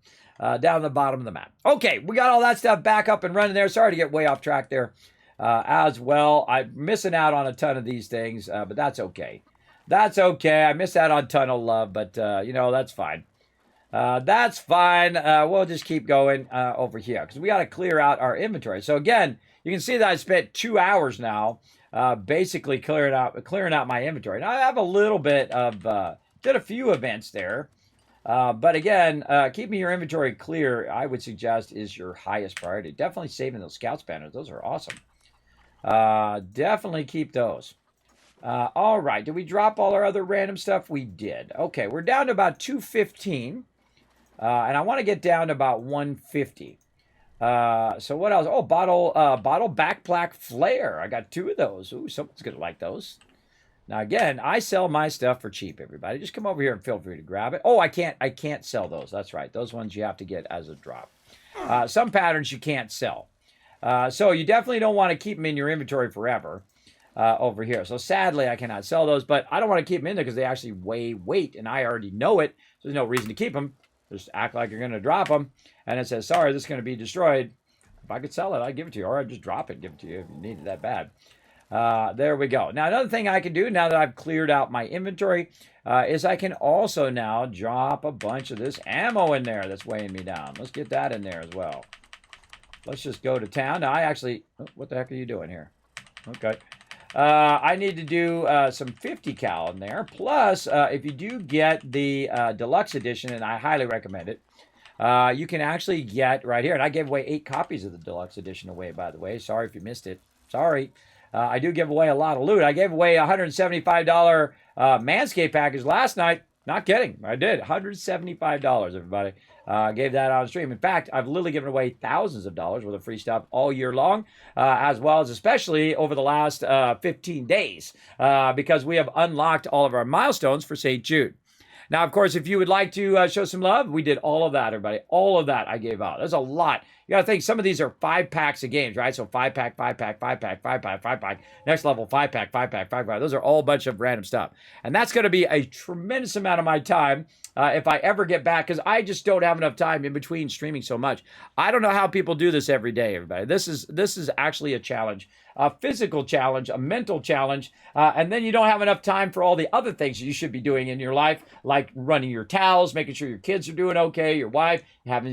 Down the bottom of the map. Okay, we got all that stuff back up and running there. Sorry to get way off track there as well. I'm missing out on a ton of these things, but that's okay. That's okay. I missed out on Tunnel Love, but, that's fine. That's fine. We'll just keep going over here because we got to clear out our inventory. So, again, you can see that I spent 2 hours now basically clearing out my inventory. Now, I have a little bit of, did a few events there. But again, keeping your inventory clear, I would suggest, is your highest priority. Definitely saving those scout spanners. Those are awesome. Definitely keep those. All right. Did we drop all our other random stuff? We did. Okay. We're down to about 215. And I want to get down to about 150. So what else? Oh, bottle backplack flare. I got 2 of those. Ooh, someone's going to like those. Now, again, I sell my stuff for cheap, everybody. Just come over here and feel free to grab it. Oh, I can't sell those. That's right. Those ones you have to get as a drop. Some patterns you can't sell. So you definitely don't want to keep them in your inventory forever over here. So sadly, I cannot sell those, but I don't want to keep them in there because they actually weigh weight, and I already know it. So there's no reason to keep them. Just act like you're going to drop them, and it says, sorry, this is going to be destroyed. If I could sell it, I'd give it to you, or I'd just drop it and give it to you if you need it that bad. There we go. Now, another thing I can do now that I've cleared out my inventory is I can also now drop a bunch of this ammo in there that's weighing me down. Let's get that in there as well. Let's just go to town. Now, what the heck are you doing here? Okay. I need to do some 50 cal in there. Plus, if you do get the deluxe edition, and I highly recommend it, you can actually get right here. And I gave away 8 copies of the deluxe edition away, by the way. Sorry if you missed it. Sorry. I do give away a lot of loot. I gave away a $175 Manscaped package last night. Not kidding. I did. $175, everybody. Gave that on stream. In fact, I've literally given away thousands of dollars worth of free stuff all year long, as well as especially over the last 15 days, because we have unlocked all of our milestones for St. Jude. Now, of course, if you would like to show some love, we did all of that, everybody. All of that I gave out. There's a lot. You got to think some of these are 5 packs of games, right? So 5-pack, 5-pack, 5-pack, 5-pack, 5-pack, next level 5-pack, 5-pack, 5-pack. Those are all a bunch of random stuff. And that's going to be a tremendous amount of my time if I ever get back, because I just don't have enough time in between streaming so much. I don't know how people do this every day, everybody. This is actually a challenge, a physical challenge, a mental challenge, and then you don't have enough time for all the other things you should be doing in your life, like running your towels, making sure your kids are doing okay, your wife,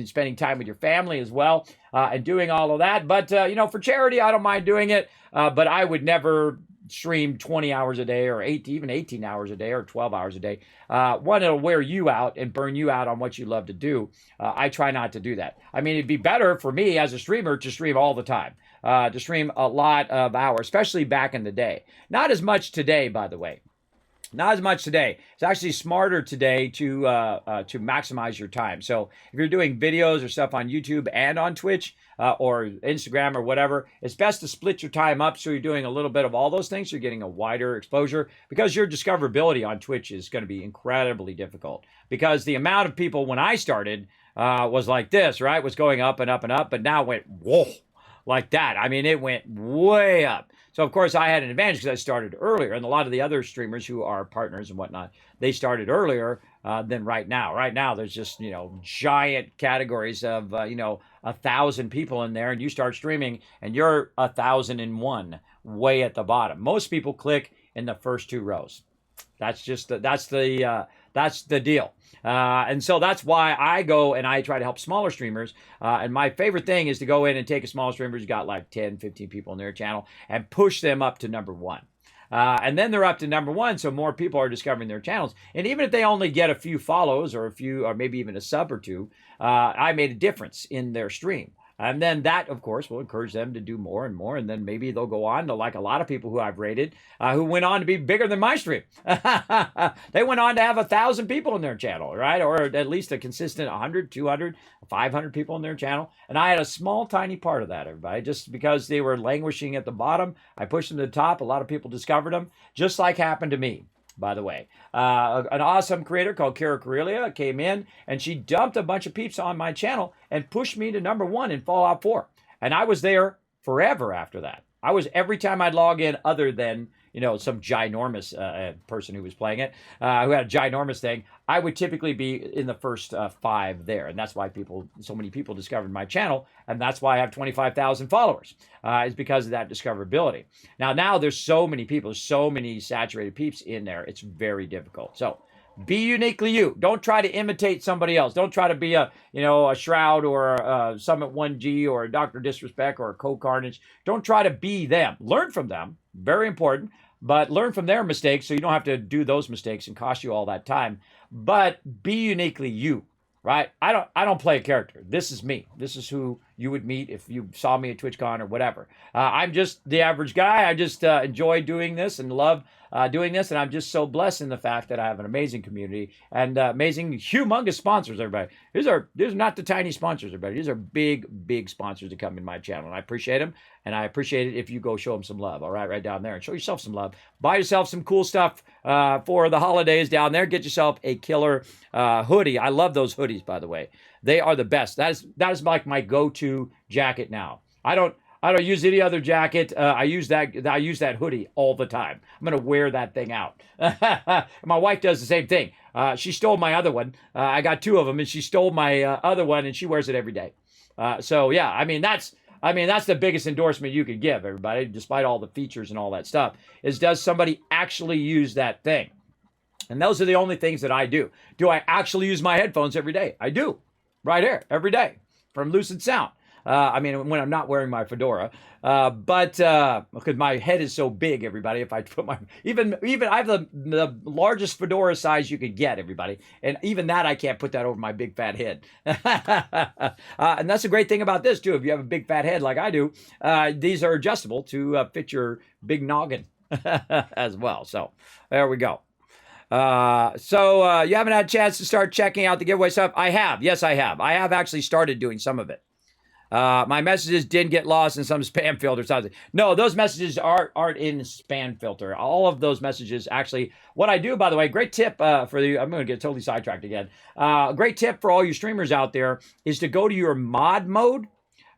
spending time with your family as well, and doing all of that. But for charity, I don't mind doing it, but I would never stream 20 hours a day or even 18 hours a day or 12 hours a day. One, it'll wear you out and burn you out on what you love to do. I try not to do that. I mean, it'd be better for me as a streamer to stream all the time, to stream a lot of hours, especially back in the day. Not as much today, by the way. Not as much today. It's actually smarter today to maximize your time. So if you're doing videos or stuff on YouTube and on Twitch or Instagram or whatever, it's best to split your time up so you're doing a little bit of all those things. You're getting a wider exposure because your discoverability on Twitch is going to be incredibly difficult because the amount of people when I started was like this, right? Was going up and up and up, but now it went, whoa, like that. I mean, it went way up. So, of course, I had an advantage because I started earlier. And a lot of the other streamers who are partners and whatnot, they started earlier than right now. Right now, there's just, giant categories of, 1,000 people in there. And you start streaming and you're 1,001 way at the bottom. Most people click in the first 2 rows. That's the deal. And so that's why I go and I try to help smaller streamers. And my favorite thing is to go in and take a small streamer who's got like 10, 15 people in their channel and push them up to number 1. And then they're up to number 1, so more people are discovering their channels. And even if they only get a few follows or maybe even a sub or 2, I made a difference in their stream. And then that, of course, will encourage them to do more and more. And then maybe they'll go on to, like a lot of people who I've rated, who went on to be bigger than my stream. They went on to have 1,000 people in their channel, right? Or at least a consistent 100, 200, 500 people in their channel. And I had a small, tiny part of that, everybody. Just because they were languishing at the bottom, I pushed them to the top. A lot of people discovered them, just like happened to me. By the way, an awesome creator called Kara Corellia came in and she dumped a bunch of peeps on my channel and pushed me to number 1 in Fallout 4. And I was there forever after that. I was every time I'd log in, other than some ginormous person who was playing it, who had a ginormous thing, I would typically be in the first 5 there. And that's why so many people discovered my channel. And that's why I have 25,000 followers, is because of that discoverability. Now there's so many people, there's so many saturated peeps in there. It's very difficult. So be uniquely you. Don't try to imitate somebody else. Don't try to be a Shroud or a Summit 1G or a Dr. Disrespect or a Co-Carnage. Don't try to be them. Learn from them. Very important. But learn from their mistakes so you don't have to do those mistakes and cost you all that time. But be uniquely you, right? I don't play a character. This is me. This is who you would meet if you saw me at TwitchCon or whatever. I'm just the average guy. I just enjoy doing this and love doing this. And I'm just so blessed in the fact that I have an amazing community and amazing, humongous sponsors, everybody. These are not the tiny sponsors, everybody. These are big, big sponsors that come in my channel. And I appreciate them. And I appreciate it if you go show them some love, all right, right down there. And show yourself some love. Buy yourself some cool stuff for the holidays down there. Get yourself a killer hoodie. I love those hoodies, by the way. They are the best. That is like my go-to jacket now. I don't use any other jacket. I use that hoodie all the time. I'm gonna wear that thing out. My wife does the same thing. She stole my other one. I got 2 of them, and she stole my other one, and she wears it every day. So yeah, I mean that's the biggest endorsement you could give, everybody, despite all the features and all that stuff, is does somebody actually use that thing? And those are the only things that I do. Do I actually use my headphones every day? I do. Right here, every day, from Lucid Sound. When I'm not wearing my fedora, but because my head is so big, everybody. If I put my even I have the largest fedora size you could get, everybody, and even that I can't put that over my big fat head. And that's a great thing about this too. If you have a big fat head like I do, these are adjustable to fit your big noggin as well. So there we go. So you haven't had a chance to start checking out the giveaway stuff? I have. Yes, I have. I have actually started doing some of it. My messages didn't get lost in some spam filter or something. No, those messages aren't in spam filter. All of those messages actually, what I do, by the way, great tip I'm going to get totally sidetracked again. Great tip for all you streamers out there is to go to your mod mode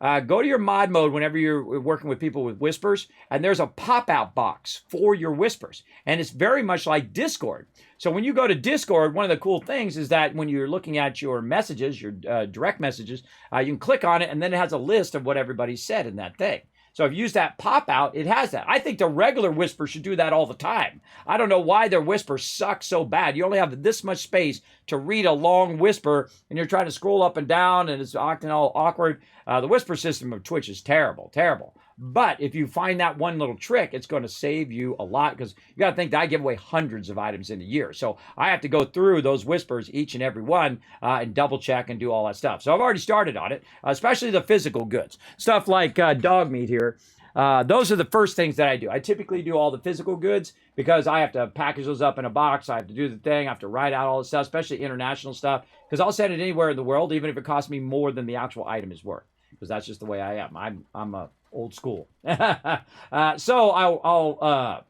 go to your mod mode whenever you're working with people with whispers, and there's a pop-out box for your whispers. And it's very much like Discord. So when you go to Discord, one of the cool things is that when you're looking at your messages, your direct messages, you can click on it, and then it has a list of what everybody said in that thing. So if you use that pop-out, it has that. I think the regular whisper should do that all the time. I don't know why their whispers suck so bad. You only have this much space to read a long whisper, and you're trying to scroll up and down, and it's acting all awkward. The whisper system of Twitch is terrible, terrible. But if you find that one little trick, it's going to save you a lot, because you got to think that I give away hundreds of items in a year. So I have to go through those whispers, each and every one, and double check and do all that stuff. So I've already started on it, especially the physical goods. Stuff like dog meat here. Those are the first things that I do. I typically do all the physical goods because I have to package those up in a box. I have to do the thing. I have to write out all the stuff, especially international stuff, because I'll send it anywhere in the world, even if it costs me more than the actual item is worth, because that's just the way I am. I'm a old school. So I'll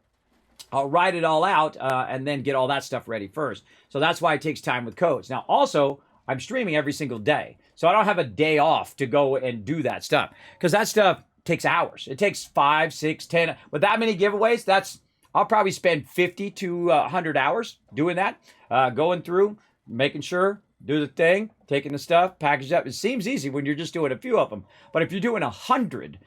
write it all out and then get all that stuff ready first. So that's why it takes time with codes. Now, also, I'm streaming every single day. So I don't have a day off to go and do that stuff, because that stuff takes hours. It takes 5, 6, 10. With that many giveaways, I'll probably spend 50 to 100 hours doing that, going through, making sure, do the thing, taking the stuff, package up. It seems easy when you're just doing a few of them. But if you're doing 100,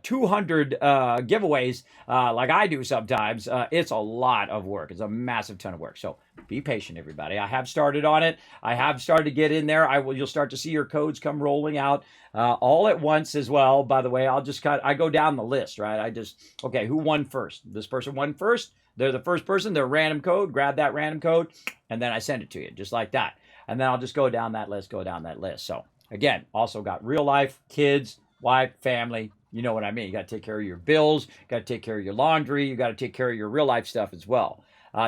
200 giveaways like I do sometimes, it's a lot of work. It's a massive ton of work. So be patient, everybody. I have started on it. I have started to get in there. You'll start to see your codes come rolling out all at once as well. By the way, I go down the list, right? Okay, who won first? This person won first. They're the first person. Their random code. Grab that random code, and then I send it to you, just like that. And then I'll just go down that list, So again, also got real life, kids, wife, family. You know what I mean. You got to take care of your bills. Got to take care of your laundry. You got to take care of your real life stuff as well.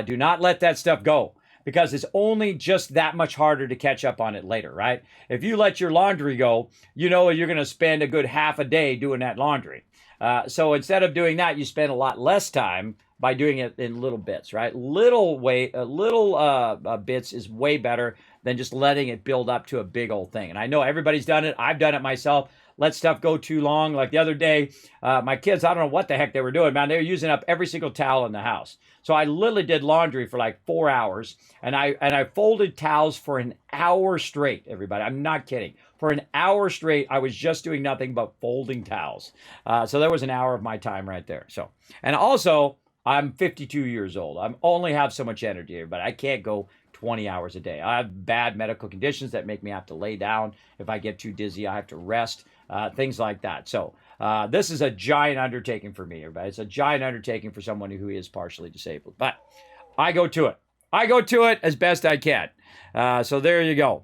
Do not let that stuff go, because it's only just that much harder to catch up on it later, right? If you let your laundry go, you know you're going to spend a good half a day doing that laundry. So instead of doing that, you spend a lot less time by doing it in little bits, right? Little bits is way better than just letting it build up to a big old thing. And I know everybody's done it. I've done it myself. Let stuff go too long. Like the other day, my kids, I don't know what the heck they were doing, man. They were using up every single towel in the house. So I literally did laundry for like 4 hours, and I folded towels for an hour straight, everybody. I'm not kidding. For an hour straight, I was just doing nothing but folding towels. So there was an hour of my time right there. So, and also, I'm 52 years old. I only have so much energy, but I can't go 20 hours a day. I have bad medical conditions that make me have to lay down. If I get too dizzy, I have to rest, things like that. So this is a giant undertaking for me, everybody. It's a giant undertaking for someone who is partially disabled. But I go to it. I go to it as best I can. So there you go.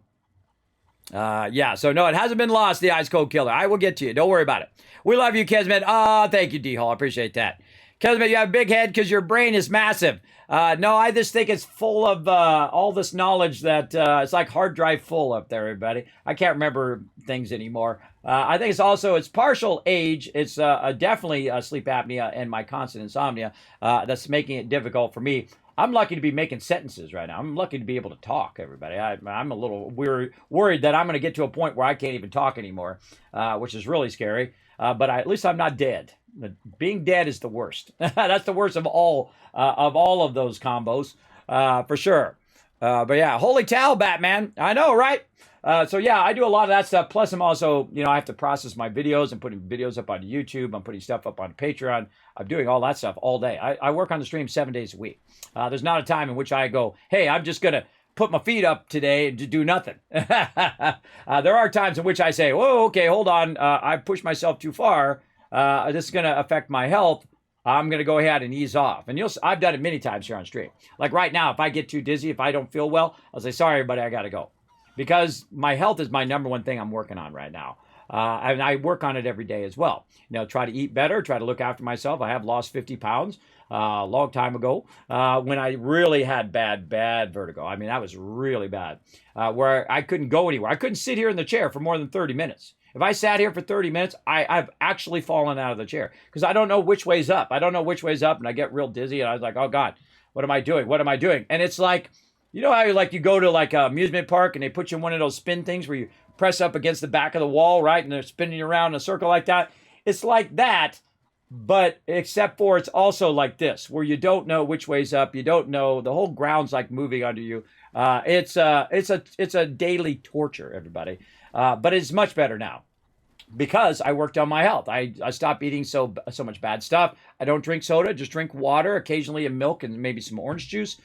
Yeah, so no, it hasn't been lost, the Ice Cold Killer. I will get to you. Don't worry about it. We love you, Kismet. Thank you, D-Hall. I appreciate that. Kismet, you have a big head because your brain is massive. No, I just think it's full of all this knowledge that it's like hard drive full up there, everybody. I can't remember things anymore. I think it's partial age. It's definitely sleep apnea and my constant insomnia that's making it difficult for me. I'm lucky to be making sentences right now. I'm lucky to be able to talk, everybody. I'm a little worried that I'm going to get to a point where I can't even talk anymore, which is really scary. But at least I'm not dead. Being dead is the worst. That's the worst of all of those combos, for sure. But yeah, holy towel, Batman. I know, right? So yeah, I do a lot of that stuff. Plus, I'm also, I have to process my videos and putting videos up on YouTube. I'm putting stuff up on Patreon. I'm doing all that stuff all day. I work on the stream 7 days a week. There's not a time in which I go, hey, I'm just going to put my feet up today to do nothing. There are times in which I say, whoa, okay, hold on. I pushed myself too far. This is going to affect my health. I'm going to go ahead and ease off. And I've done it many times here on stream. Like right now, if I get too dizzy, if I don't feel well, I'll say, sorry, everybody, I got to go. Because my health is my number one thing I'm working on right now. And I work on it every day as well. Try to eat better, try to look after myself. I have lost 50 pounds a long time ago when I really had bad vertigo. I mean, that was really bad, where I couldn't go anywhere. I couldn't sit here in the chair for more than 30 minutes. If I sat here for 30 minutes, I've actually fallen out of the chair because I don't know which way's up. I don't know which way's up, and I get real dizzy, and I was like, oh, God, what am I doing? What am I doing? And it's like You know how like you go to like a amusement park and they put you in one of those spin things where you press up against the back of the wall, right? And they're spinning you around in a circle like that. It's like that, but except for it's also like this, where you don't know which way's up. You don't know. The whole ground's like moving under you. It's a daily torture, everybody. But it's much better now because I worked on my health. I stopped eating so much bad stuff. I don't drink soda, just drink water, occasionally a milk and maybe some orange juice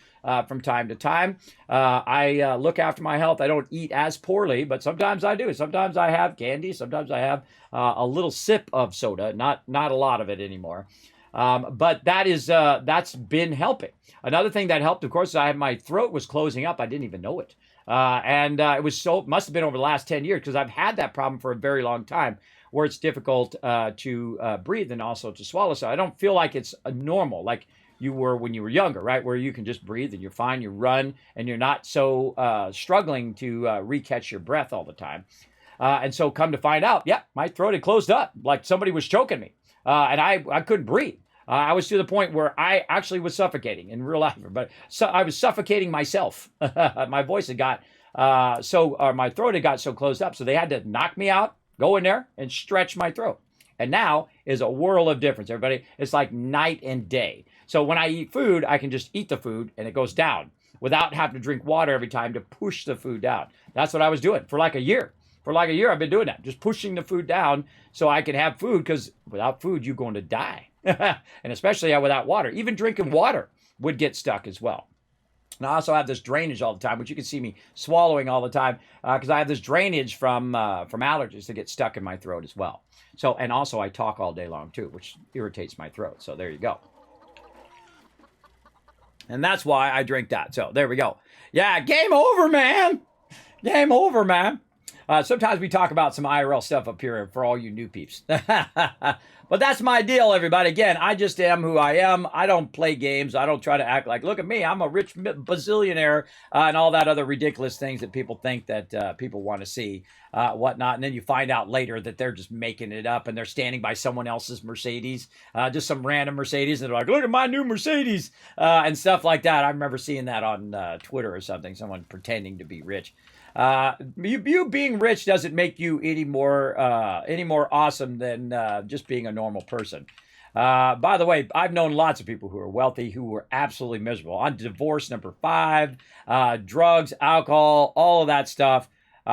from time to time. I look after my health. I don't eat as poorly, but sometimes I do. Sometimes I have candy. Sometimes I have a little sip of soda, not a lot of it anymore. But that's been helping. Another thing that helped, of course, my throat was closing up. I didn't even know it. And it must have been over the last 10 years because I've had that problem for a very long time where it's difficult to breathe and also to swallow. So I don't feel like it's normal like you were when you were younger, right? Where you can just breathe and you're fine, you run, and you're not so struggling to recatch your breath all the time. And so come to find out, yeah, my throat had closed up like somebody was choking me. And I couldn't breathe. I was to the point where I actually was suffocating in real life, but I was suffocating myself. My voice had got my throat had got so closed up, so they had to knock me out, go in there, and stretch my throat. And now is a world of difference, everybody. It's like night and day. So when I eat food, I can just eat the food and it goes down without having to drink water every time to push the food down. That's what I was doing for like a year. For like a year, I've been doing that, just pushing the food down so I can have food, because without food, you're going to die. And especially without water. Even drinking water would get stuck as well. And I also have this drainage all the time, which you can see me swallowing all the time, because I have this drainage from allergies that get stuck in my throat as well. So, and also I talk all day long too, which irritates my throat. So there you go. And that's why I drink that. So there we go. Yeah, game over, man. Game over, man. Sometimes we talk about some IRL stuff up here for all you new peeps. But that's my deal, everybody. Again, I just am who I am. I don't play games. I don't try to act like, look at me, I'm a rich bazillionaire, and all that other ridiculous things that people think that people want to see, whatnot. And then you find out later that they're just making it up and they're standing by someone else's Mercedes, just some random Mercedes. And they're like, look at my new Mercedes, and stuff like that. I remember seeing that on Twitter or something, someone pretending to be rich. You being rich doesn't make you any more awesome than just being a normal person. By the way, I've known lots of people who are wealthy who were absolutely miserable. On divorce number 5, drugs, alcohol, all of that stuff.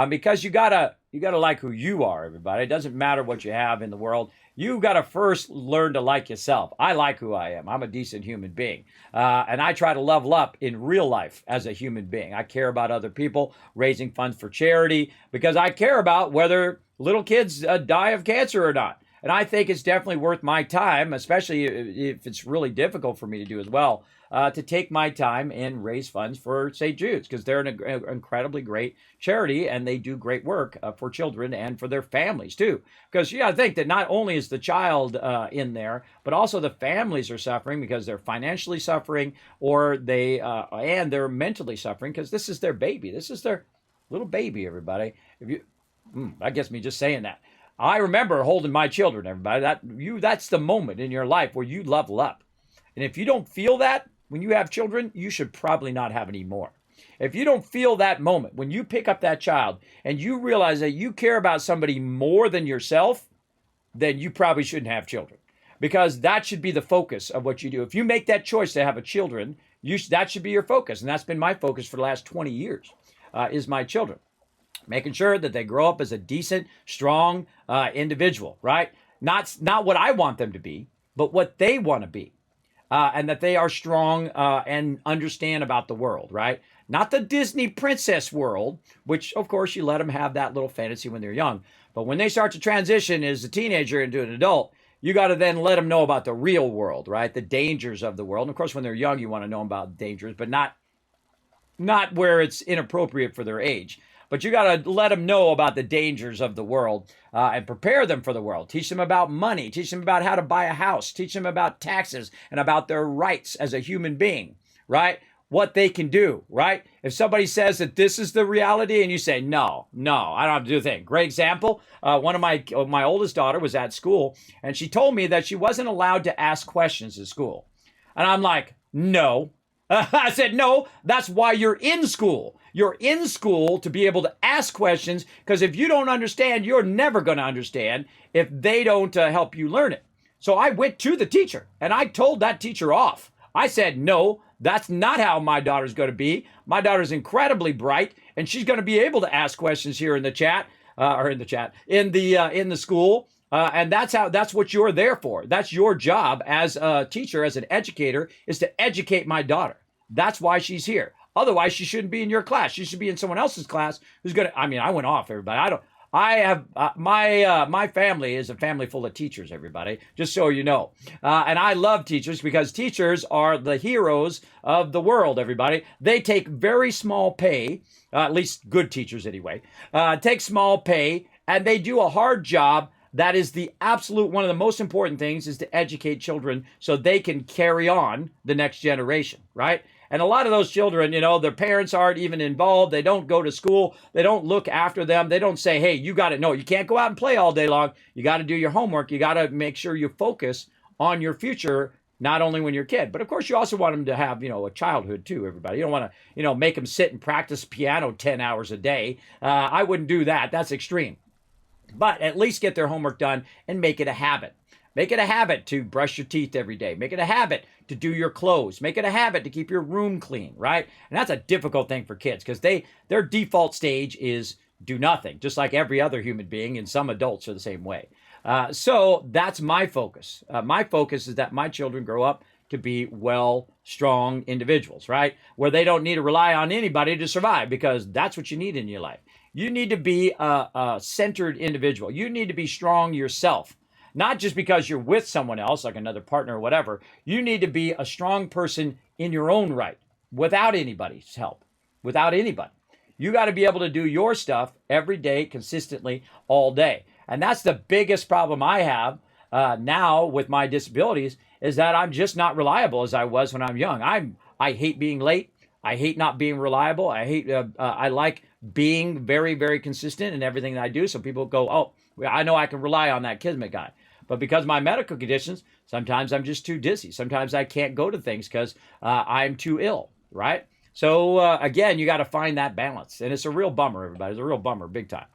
Because you gotta like who you are, everybody. It doesn't matter what you have in the world. You gotta first learn to like yourself. I like who I am. I'm a decent human being. And I try to level up in real life as a human being. I care about other people, raising funds for charity, because I care about whether little kids die of cancer or not. And I think it's definitely worth my time, especially if it's really difficult for me to do as well, to take my time and raise funds for St. Jude's, because they're an incredibly great charity and they do great work for children and for their families too. Because you got to think that not only is the child in there, but also the families are suffering because they're financially suffering, or and they're mentally suffering because this is their baby. This is their little baby, everybody. That gets me just saying that. I remember holding my children, everybody. That's the moment in your life where you level up. And if you don't feel that when you have children, you should probably not have any more. If you don't feel that moment when you pick up that child and you realize that you care about somebody more than yourself, then you probably shouldn't have children. Because that should be the focus of what you do. If you make that choice to have a children, that should be your focus. And that's been my focus for the last 20 years, is my children. Making sure that they grow up as a decent, strong individual, right? Not what I want them to be, but what they want to be. And that they are strong and understand about the world, right? Not the Disney princess world, which, of course, you let them have that little fantasy when they're young. But when they start to transition as a teenager into an adult, you got to then let them know about the real world, right? The dangers of the world. And, of course, when they're young, you want to know about dangers, but not where it's inappropriate for their age. But you got to let them know about the dangers of the world and prepare them for the world. Teach them about money. Teach them about how to buy a house. Teach them about taxes and about their rights as a human being, right? What they can do, right? If somebody says that this is the reality and you say, no, I don't have to do a thing. Great example. One of my oldest daughter was at school and she told me that she wasn't allowed to ask questions at school. And I'm like, no. I said, no, that's why you're in school. You're in school to be able to ask questions, because if you don't understand, you're never going to understand if they don't help you learn it. So I went to the teacher and I told that teacher off. I said, no, that's not how my daughter's going to be. My daughter's incredibly bright, and she's going to be able to ask questions here in the chat, in the school. And that's what you're there for. That's your job as a teacher, as an educator, is to educate my daughter. That's why she's here. Otherwise, she shouldn't be in your class. She should be in someone else's class who's going to, I went off, everybody. My family is a family full of teachers, everybody, just so you know. And I love teachers because teachers are the heroes of the world, everybody. They take very small pay, at least good teachers anyway, take small pay, and they do a hard job. That is the absolute, one of the most important things, is to educate children so they can carry on the next generation, right? And a lot of those children, their parents aren't even involved. They don't go to school. They don't look after them. They don't say, hey, you got to know, you can't go out and play all day long. You got to do your homework. You got to make sure you focus on your future, not only when you're a kid, but of course you also want them to have, a childhood too, everybody. You don't want to, make them sit and practice piano 10 hours a day. I wouldn't do that. That's extreme. But at least get their homework done and make it a habit. Make it a habit to brush your teeth every day. Make it a habit to do your clothes. Make it a habit to keep your room clean, right? And that's a difficult thing for kids because their default stage is do nothing, just like every other human being, and some adults are the same way. So that's my focus. My focus is that my children grow up to be strong individuals, right? Where they don't need to rely on anybody to survive, because that's what you need in your life. You need to be a centered individual. You need to be strong yourself. Not just because you're with someone else, like another partner or whatever. You need to be a strong person in your own right, without anybody's help, without anybody. You got to be able to do your stuff every day, consistently, all day. And that's the biggest problem I have now with my disabilities, is that I'm just not reliable as I was when I'm young. I hate being late. I hate not being reliable. I like being very, very consistent in everything that I do. So people go, oh, I know I can rely on that Kismet guy. But because of my medical conditions, sometimes I'm just too dizzy. Sometimes I can't go to things because I'm too ill, right? So again, you got to find that balance. And it's a real bummer, everybody. It's a real bummer, big time.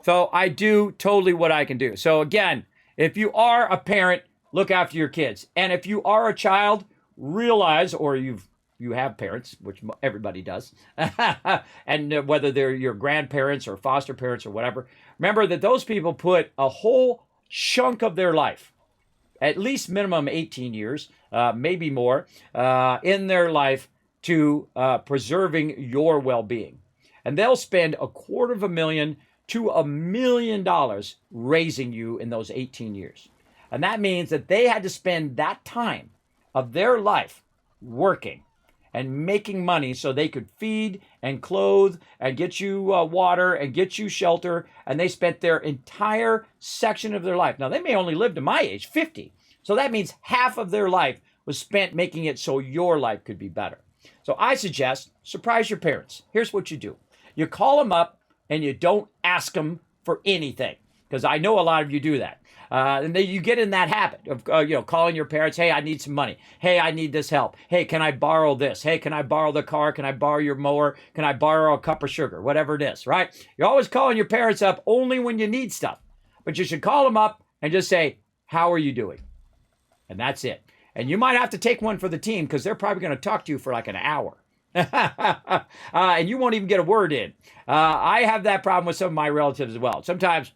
So I do totally what I can do. So again, if you are a parent, look after your kids. And if you are a child, realize, or you have parents, which everybody does, and whether they're your grandparents or foster parents or whatever, remember that those people put a whole chunk of their life, at least minimum 18 years, maybe more, in their life to preserving your well-being. And they'll spend $250,000 to $1 million raising you in those 18 years. And that means that they had to spend that time of their life working and making money so they could feed and clothe and get you water and get you shelter. And they spent their entire section of their life. Now, they may only live to my age, 50. So that means half of their life was spent making it so your life could be better. So I suggest surprise your parents. Here's what you do. You call them up and you don't ask them for anything, because I know a lot of you do that. And then you get in that habit of, calling your parents. Hey, I need some money. Hey, I need this help. Hey, can I borrow this? Hey, can I borrow the car? Can I borrow your mower? Can I borrow a cup of sugar? Whatever it is, right? You're always calling your parents up only when you need stuff. But you should call them up and just say, how are you doing? And that's it. And you might have to take one for the team, because they're probably going to talk to you for like an hour. And you won't even get a word in. I have that problem with some of my relatives as well. Sometimes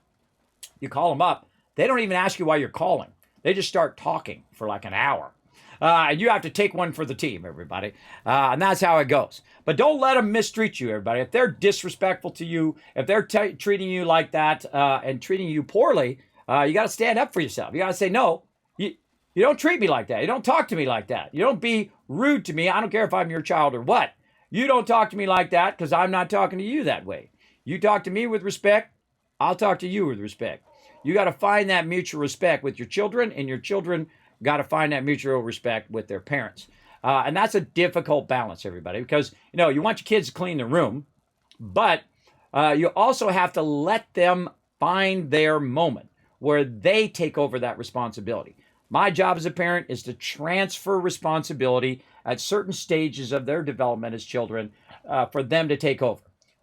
you call them up. They don't even ask you why you're calling. They just start talking for like an hour. And you have to take one for the team, everybody. And that's how it goes. But don't let them mistreat you, everybody. If they're disrespectful to you, if they're treating you like that and treating you poorly, you got to stand up for yourself. You got to say, no, you don't treat me like that. You don't talk to me like that. You don't be rude to me. I don't care if I'm your child or what. You don't talk to me like that, because I'm not talking to you that way. You talk to me with respect, I'll talk to you with respect. You got to find that mutual respect with your children, and your children got to find that mutual respect with their parents. And that's a difficult balance, everybody, because, you want your kids to clean the room, but you also have to let them find their moment where they take over that responsibility. My job as a parent is to transfer responsibility at certain stages of their development as children for them to take over.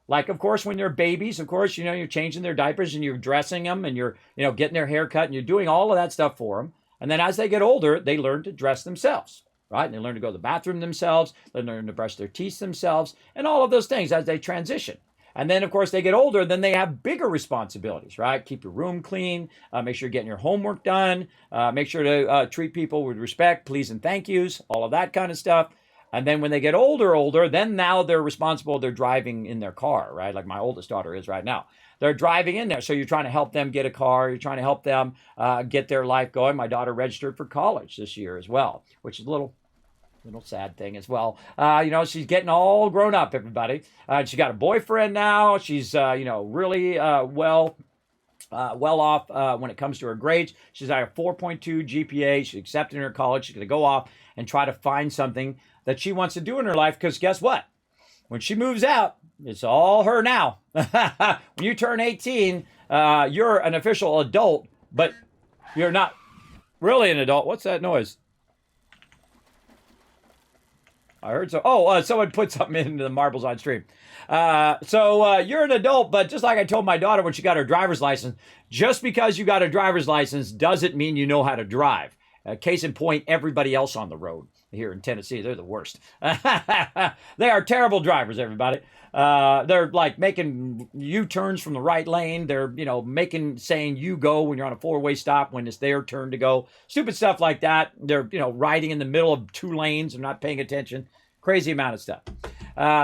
Like, of course, when they're babies, of course, you're changing their diapers and you're dressing them and you're, getting their hair cut and you're doing all of that stuff for them. And then as they get older, they learn to dress themselves, right? And they learn to go to the bathroom themselves. They learn to brush their teeth themselves and all of those things as they transition. And then, of course, they get older, then they have bigger responsibilities, right? Keep your room clean, make sure you're getting your homework done, make sure to treat people with respect, please and thank yous, all of that kind of stuff. And then when they get older, then now they're responsible. They're driving in their car, right? Like my oldest daughter is right now. They're driving in there. So you're trying to help them get a car. You're trying to help them get their life going. My daughter registered for college this year as well, which is a little sad thing as well. She's getting all grown up, everybody. She got a boyfriend now. She's, really well off when it comes to her grades. She's at a 4.2 GPA. She's accepted in her college. She's going to go off and try to find something that she wants to do in her life, because guess what? When she moves out, it's all her now. When you turn 18, you're an official adult, but you're not really an adult. What's that noise? I heard so. Oh, someone put something into the marbles on stream. So you're an adult, but just like I told my daughter when she got her driver's license, just because you got a driver's license doesn't mean you know how to drive. Case in point, everybody else on the road here in Tennessee, they're the worst. They are terrible drivers, everybody. They're like making U-turns from the right lane. They're, saying you go when you're on a four-way stop when it's their turn to go. Stupid stuff like that. They're, riding in the middle of two lanes and not paying attention. Crazy amount of stuff.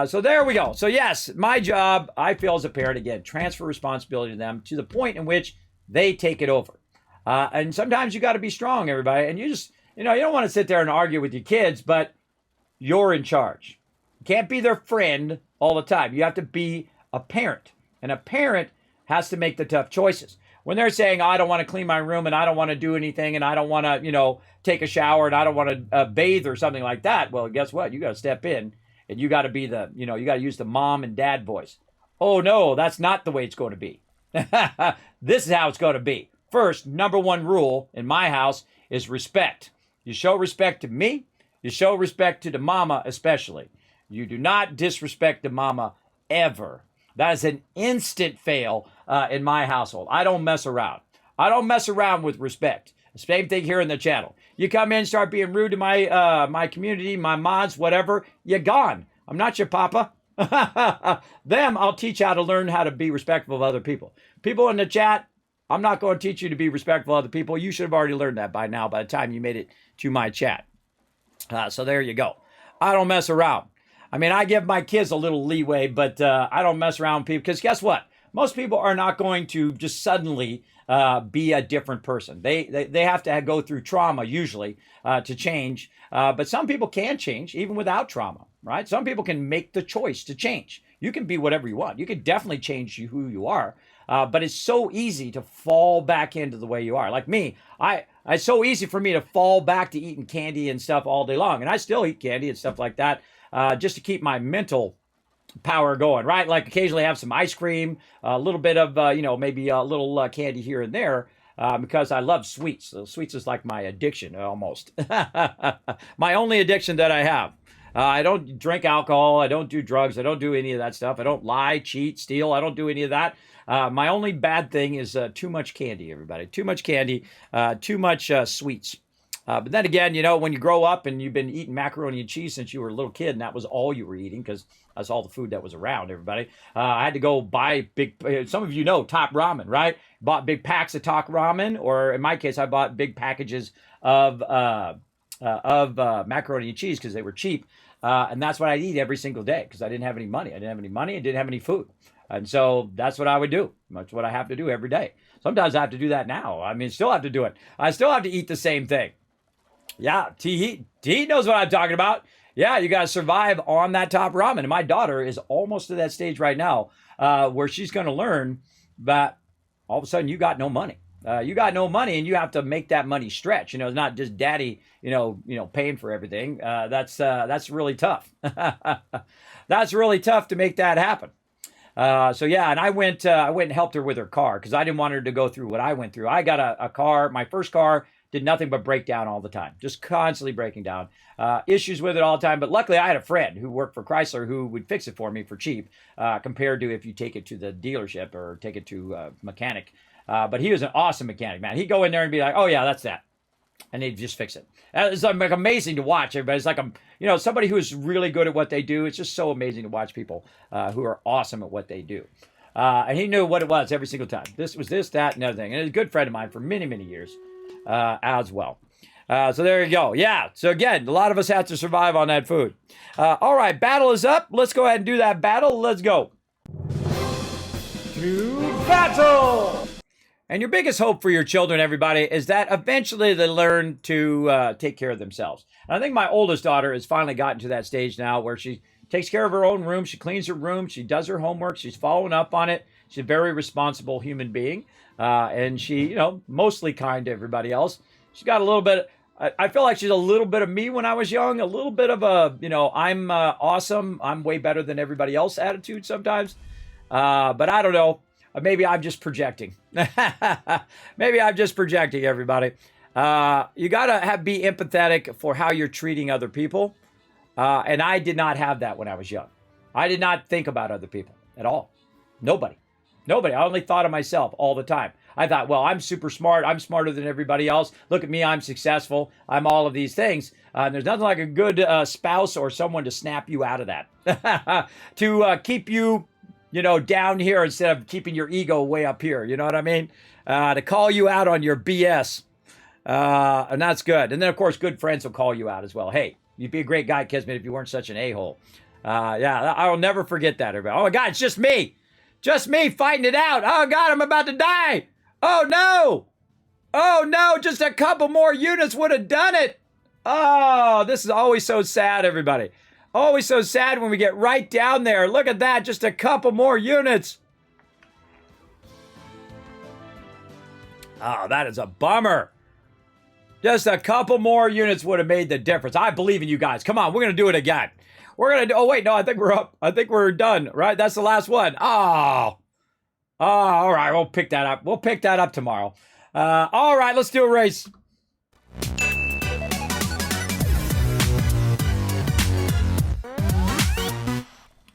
So there we go. So yes, my job, I feel as a parent, again, transfer responsibility to them to the point in which they take it over. And sometimes you got to be strong, everybody. And you just, you don't want to sit there and argue with your kids, but you're in charge. You can't be their friend all the time. You have to be a parent. And a parent has to make the tough choices. When they're saying, I don't want to clean my room and I don't want to do anything and I don't want to, take a shower and I don't want to bathe or something like that. Well, guess what? You got to step in and you got to be the, you got to use the mom and dad voice. Oh, no, that's not the way it's going to be. This is how it's going to be. First, number one rule in my house is respect. You show respect to me. You show respect to the mama especially. You do not disrespect the mama ever. That is an instant fail in my household. I don't mess around. I don't mess around with respect. Same thing here in the channel. You come in, start being rude to my community, my mods, whatever, you're gone. I'm not your papa. Them, I'll teach how to learn how to be respectful of other people. People in the chat, I'm not going to teach you to be respectful of other people. You should have already learned that by now, by the time you made it to my chat. So there you go. I don't mess around. I mean, I give my kids a little leeway, but I don't mess around with people because guess what? Most people are not going to just suddenly be a different person. They have to go through trauma usually to change. But some people can change even without trauma, right? Some people can make the choice to change. You can be whatever you want. You can definitely change who you are. But it's so easy to fall back into the way you are. Like me, it's so easy for me to fall back to eating candy and stuff all day long. And I still eat candy and stuff like that just to keep my mental power going, right? Like occasionally have some ice cream, a little bit of, maybe a little candy here and there because I love sweets. So sweets is like my addiction almost. My only addiction that I have. I don't drink alcohol. I don't do drugs. I don't do any of that stuff. I don't lie, cheat, steal. I don't do any of that. My only bad thing is too much candy, everybody. Too much candy, too much sweets. But then again, when you grow up and you've been eating macaroni and cheese since you were a little kid and that was all you were eating because that's all the food that was around, everybody. I had to go buy some of you know Top Ramen, right? Bought big packs of Top Ramen, or in my case, I bought big packages of macaroni and cheese because they were cheap. And that's what I eat every single day because I didn't have any money. I didn't have any money and didn't have any food. And so that's what I would do. That's what I have to do every day. Sometimes I have to do that now. I mean, still have to do it. I still have to eat the same thing. Yeah, T knows what I'm talking about. Yeah, you got to survive on that Top Ramen. And my daughter is almost to that stage right now where she's going to learn that all of a sudden you got no money. You got no money and you have to make that money stretch. It's not just daddy, paying for everything. That's really tough. That's really tough to make that happen. So yeah, and I went and helped her with her car because I didn't want her to go through what I went through. I got a car. My first car did nothing but break down all the time, just constantly breaking down. Issues with it all the time. But luckily, I had a friend who worked for Chrysler who would fix it for me for cheap, compared to if you take it to the dealership or take it to a mechanic. But he was an awesome mechanic, man. He'd go in there and be like, "Oh yeah, that's that," and they'd just fix it. It's like amazing to watch. Everybody, it's like somebody who is really good at what they do. It's just so amazing to watch people who are awesome at what they do. And he knew what it was every single time. This was this, that, and other thing. And he's a good friend of mine for many, many years as well. So there you go. Yeah. So again, a lot of us have to survive on that food. All right, battle is up. Let's go ahead and do that battle. Let's go. To battle. And your biggest hope for your children, everybody, is that eventually they learn to take care of themselves. And I think my oldest daughter has finally gotten to that stage now where she takes care of her own room. She cleans her room. She does her homework. She's following up on it. She's a very responsible human being. And she, mostly kind to everybody else. She's got a little bit, I feel like she's a little bit of me when I was young, a little bit of a, I'm awesome, I'm way better than everybody else attitude sometimes. But I don't know. Maybe I'm just projecting. Maybe I'm just projecting, everybody. You got to be empathetic for how you're treating other people. And I did not have that when I was young. I did not think about other people at all. Nobody. I only thought of myself all the time. I thought, well, I'm super smart. I'm smarter than everybody else. Look at me. I'm successful. I'm all of these things. There's nothing like a good spouse or someone to snap you out of that. To keep you, down here instead of keeping your ego way up here. You know what I mean? To call you out on your BS. And that's good. And then, of course, good friends will call you out as well. Hey, you'd be a great guy, Kismet, if you weren't such an a-hole. Yeah, I'll never forget that, everybody. Oh, my God, it's just me. Just me fighting it out. Oh, God, I'm about to die. Oh, no. Oh, no, just a couple more units would have done it. Oh, this is always so sad, everybody. Always so sad when we get right down there. Look at that, just a couple more units. Oh, that is a bummer. Just a couple more units would have made the difference. I believe in you guys. Come on, we're going to do it again. We're going to do, oh, wait, no, I think we're up. I think we're done, right? That's the last one. Oh, all right, we'll pick that up. We'll pick that up tomorrow. All right, let's do a race.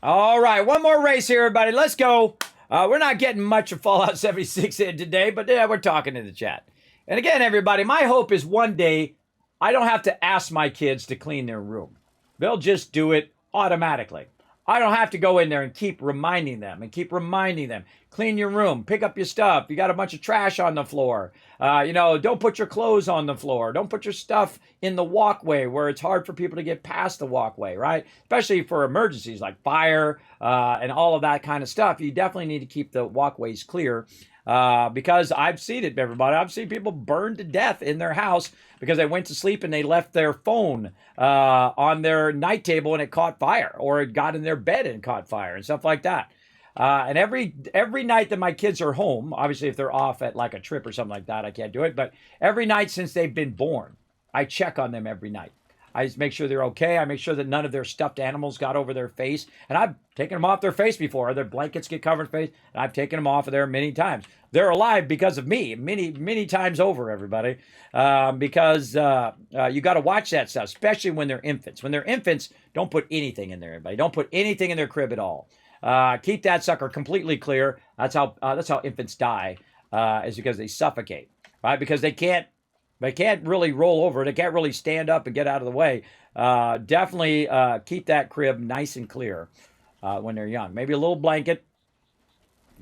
All right, one more race here, everybody. Let's go. We're not getting much of Fallout 76 in today, but yeah, we're talking in the chat. And again, everybody, my hope is one day I don't have to ask my kids to clean their room. They'll just do it automatically. I don't have to go in there and keep reminding them. Clean your room, pick up your stuff. You got a bunch of trash on the floor. Don't put your clothes on the floor. Don't put your stuff in the walkway where it's hard for people to get past the walkway, right? Especially for emergencies like fire and all of that kind of stuff. You definitely need to keep the walkways clear. Because I've seen it, everybody. I've seen people burned to death in their house because they went to sleep and they left their phone on their night table and it caught fire, or it got in their bed and caught fire and stuff like that. And every night that my kids are home, obviously if they're off at like a trip or something like that, I can't do it. But every night since they've been born, I check on them every night. I just make sure they're okay. I make sure that none of their stuffed animals got over their face. And I've taken them off their face before. Their blankets get covered in face. And I've taken them off of there many times. They're alive because of me, many, many times over, everybody. Because you got to watch that stuff, especially when they're infants. When they're infants, don't put anything in there, everybody. Don't put anything in their crib at all. Keep that sucker completely clear. That's how infants die, is because they suffocate, right? Because they can't really roll over. They can't really stand up and get out of the way. Definitely keep that crib nice and clear when they're young. Maybe a little blanket.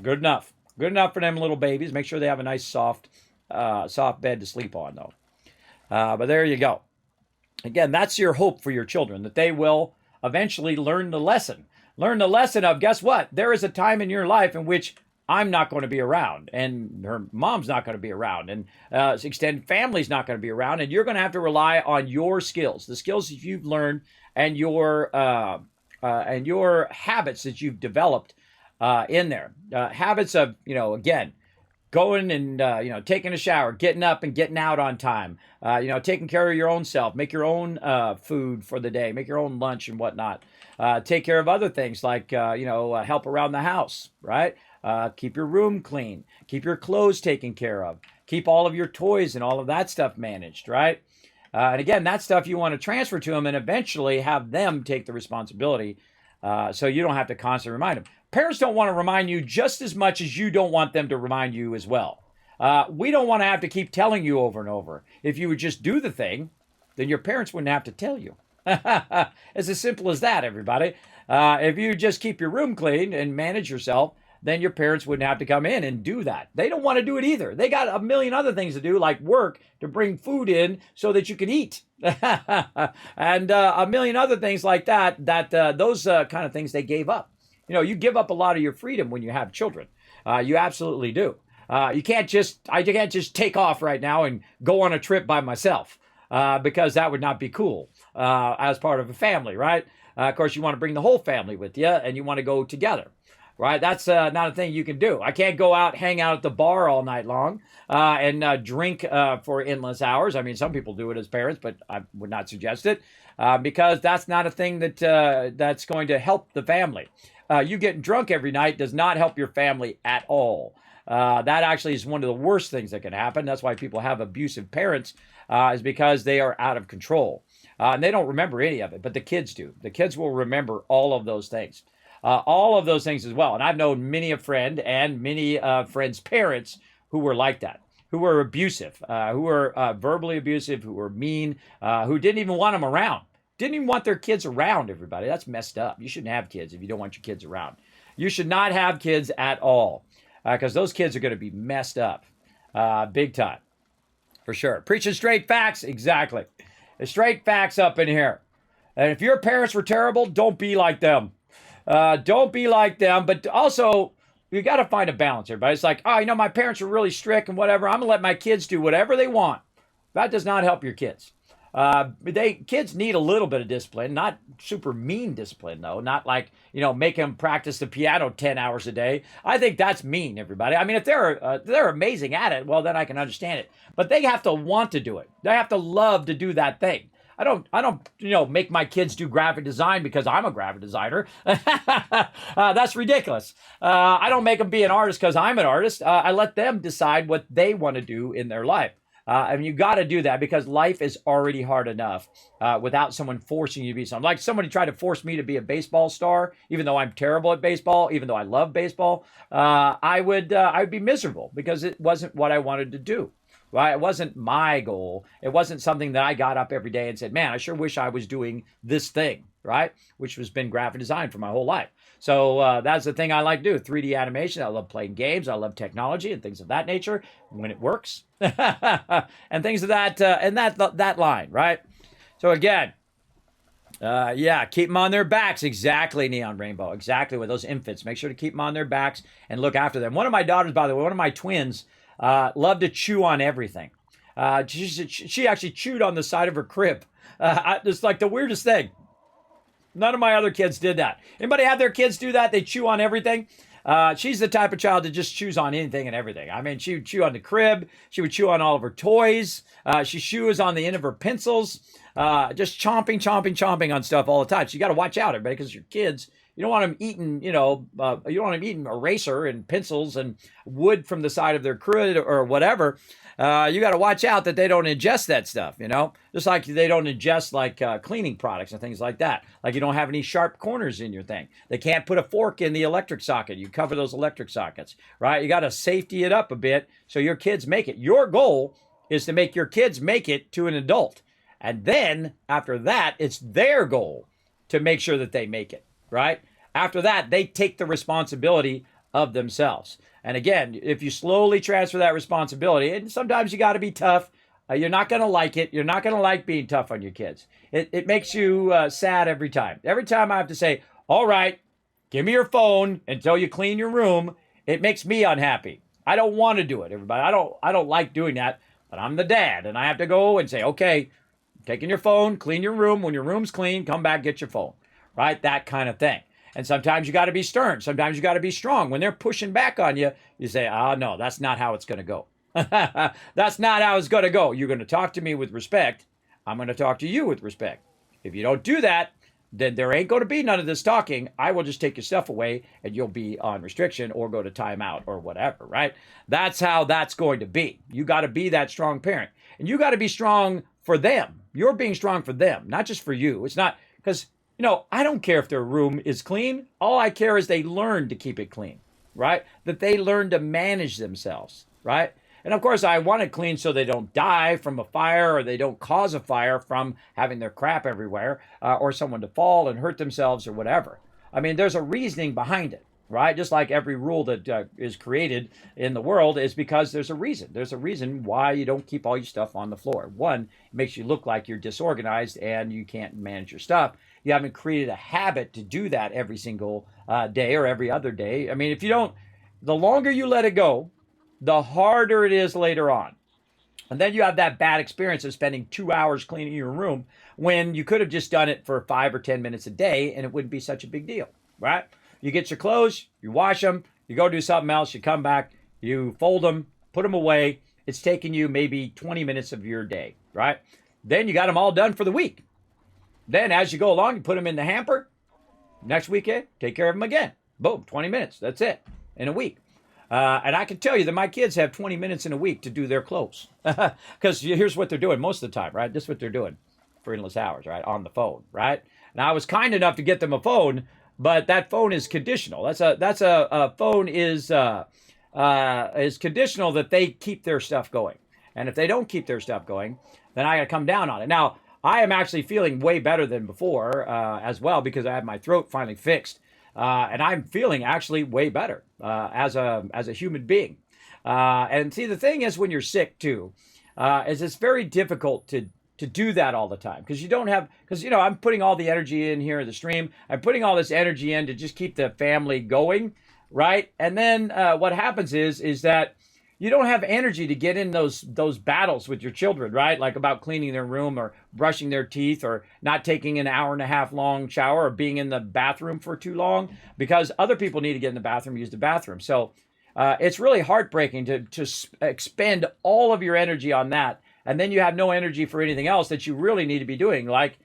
Good enough. Good enough for them little babies. Make sure they have a nice soft bed to sleep on, though. But there you go. Again, that's your hope for your children, that they will eventually learn the lesson. Learn the lesson of, guess what? There is a time in your life in which I'm not going to be around, and her mom's not going to be around, and extended family's not going to be around, and you're going to have to rely on your skills, the skills that you've learned, and your habits that you've developed in there. Habits of, again, going and taking a shower, getting up and getting out on time, taking care of your own self, make your own food for the day, make your own lunch and whatnot. Take care of other things like help around the house, right? Keep your room clean. Keep your clothes taken care of. keep all of your toys and all of that stuff managed, right? And again, that stuff you want to transfer to them and eventually have them take the responsibility so you don't have to constantly remind them. Parents don't want to remind you just as much as you don't want them to remind you as well. We don't want to have to keep telling you over and over. If you would just do the thing, then your parents wouldn't have to tell you. It's as simple as that, everybody. If you just keep your room clean and manage yourself, then your parents wouldn't have to come in and do that. They don't want to do it either. They got a million other things to do, like work to bring food in so that you can eat. And a million other things like that, those kind of things they gave up. You know, you give up a lot of your freedom when you have children. You absolutely do. I can't just take off right now and go on a trip by myself because that would not be cool as part of a family, right? Of course, you want to bring the whole family with you and you want to go together. Right, that's not a thing you can do. I can't go out, hang out at the bar all night long, and drink for endless hours. I mean, some people do it as parents, but I would not suggest it because that's not a thing that's going to help the family. You getting drunk every night does not help your family at all. That actually is one of the worst things that can happen. That's why people have abusive parents, is because they are out of control. And they don't remember any of it, but the kids do. The kids will remember all of those things. All of those things as well. And I've known many a friend and many friends' parents who were like that, who were abusive, who were verbally abusive, who were mean, who didn't even want them around. Didn't even want their kids around, everybody. That's messed up. You shouldn't have kids if you don't want your kids around. You should not have kids at all because those kids are going to be messed up big time, for sure. Preaching straight facts, exactly. Straight facts up in here. And if your parents were terrible, don't be like them. Don't be like them, but also you got to find a balance, everybody. It's like, oh, you know, my parents are really strict and whatever. I'm gonna let my kids do whatever they want. That does not help your kids. Kids need a little bit of discipline, not super mean discipline though. Not like, you know, make them practice the piano 10 hours a day. I think that's mean, everybody. I mean, if they're amazing at it, well, then I can understand it. But they have to want to do it. They have to love to do that thing. I don't, you know, make my kids do graphic design because I'm a graphic designer. That's ridiculous. I don't make them be an artist because I'm an artist. I let them decide what they want to do in their life. And you got to do that because life is already hard enough without someone forcing you to be something. Like somebody tried to force me to be a baseball star, even though I'm terrible at baseball, even though I love baseball. I would be miserable because it wasn't what I wanted to do. Right? It wasn't my goal. It wasn't something that I got up every day and said, man, I sure wish I was doing this thing, right? Which has been graphic design for my whole life. So that's the thing I like to do, 3D animation. I love playing games. I love technology and things of that nature when it works. And things of that, and that line, right? So again, keep them on their backs. Exactly, Neon Rainbow. Exactly, with those infants. Make sure to keep them on their backs and look after them. One of my daughters, by the way, one of my twins, loved to chew on everything. She actually chewed on the side of her crib. It's like the weirdest thing. None of my other kids did that. Anybody have their kids do that? They chew on everything? She's the type of child that just chews on anything and everything. I mean, she would chew on the crib. She would chew on all of her toys. She chews on the end of her pencils. Just chomping on stuff all the time. So you got to watch out, everybody, because your kids, you don't want them eating, you don't want them eating eraser and pencils and wood from the side of their crib or whatever. You got to watch out that they don't ingest that stuff, just like they don't ingest like cleaning products and things like that. Like you don't have any sharp corners in your thing. They can't put a fork in the electric socket. You cover those electric sockets, right? You got to safety it up a bit so your kids make it. Your goal is to make your kids make it to an adult. And then after that, it's their goal to make sure that they make it, right? After that, they take the responsibility of themselves. And again, if you slowly transfer that responsibility, and sometimes you got to be tough, you're not going to like it. You're not going to like being tough on your kids. It makes you sad every time. Every time I have to say, all right, give me your phone until you clean your room, it makes me unhappy. I don't want to do it, everybody. I don't like doing that, but I'm the dad, and I have to go and say, okay, taking your phone, clean your room. When your room's clean, come back, get your phone, right? That kind of thing. And sometimes you got to be stern. Sometimes you got to be strong. When they're pushing back on you, you say, oh, no, that's not how it's going to go. That's not how it's going to go. You're going to talk to me with respect. I'm going to talk to you with respect. If you don't do that, then there ain't going to be none of this talking. I will just take your stuff away and you'll be on restriction or go to timeout or whatever, right? That's how that's going to be. You got to be that strong parent. And you got to be strong for them. You're being strong for them, not just for you. It's not because, I don't care if their room is clean. All I care is they learn to keep it clean, right? That they learn to manage themselves, right? And of course, I want it clean so they don't die from a fire or they don't cause a fire from having their crap everywhere or someone to fall and hurt themselves or whatever. I mean, there's a reasoning behind it, right? Just like every rule that is created in the world is because there's a reason. There's a reason why you don't keep all your stuff on the floor. One, it makes you look like you're disorganized and you can't manage your stuff. You haven't created a habit to do that every single day or every other day. I mean, if you don't, the longer you let it go, the harder it is later on. And then you have that bad experience of spending 2 hours cleaning your room when you could have just done it for 5 or 10 minutes a day and it wouldn't be such a big deal, right? You get your clothes, you wash them, you go do something else, you come back, you fold them, put them away. It's taking you maybe 20 minutes of your day, right? Then you got them all done for the week. Then as you go along, you put them in the hamper. Next weekend, take care of them again. Boom, 20 minutes. That's it in a week. And I can tell you that my kids have 20 minutes in a week to do their clothes. Because here's what they're doing most of the time, right? This is what they're doing for endless hours, right? On the phone, right? And I was kind enough to get them a phone, but that phone is conditional. That's a phone is conditional that they keep their stuff going. And if they don't keep their stuff going, then I got to come down on it. Now, I am actually feeling way better than before as well because I have my throat finally fixed. And I'm feeling actually way better as a human being. And see, the thing is when you're sick too, is it's very difficult to do that all the time because you don't have, because, I'm putting all the energy in here in the stream. I'm putting all this energy in to just keep the family going, right? And then what happens is that you don't have energy to get in those battles with your children, right? Like about cleaning their room or brushing their teeth or not taking an hour and a half long shower or being in the bathroom for too long because other people need to get in the bathroom, use the bathroom. So it's really heartbreaking to expend all of your energy on that. And then you have no energy for anything else that you really need to be doing, like,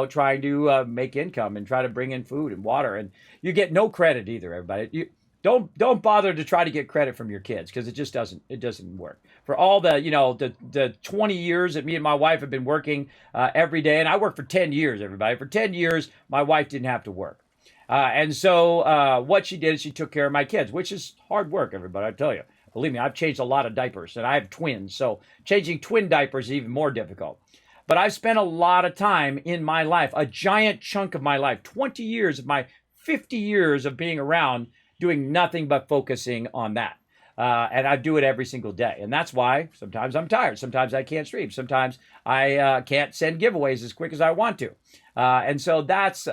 trying to make income and try to bring in food and water. And you get no credit either, everybody. Don't bother to try to get credit from your kids because it just doesn't work. For all the 20 years that me and my wife have been working every day, and I worked for 10 years, everybody. For 10 years, my wife didn't have to work. And so what she did is she took care of my kids, which is hard work, everybody, I tell you. Believe me, I've changed a lot of diapers, and I have twins, so changing twin diapers is even more difficult. But I've spent a lot of time in my life, a giant chunk of my life, 20 years of my 50 years of being around, doing nothing but focusing on that. And I do it every single day. And that's why sometimes I'm tired. Sometimes I can't stream. Sometimes I can't send giveaways as quick as I want to. And so that's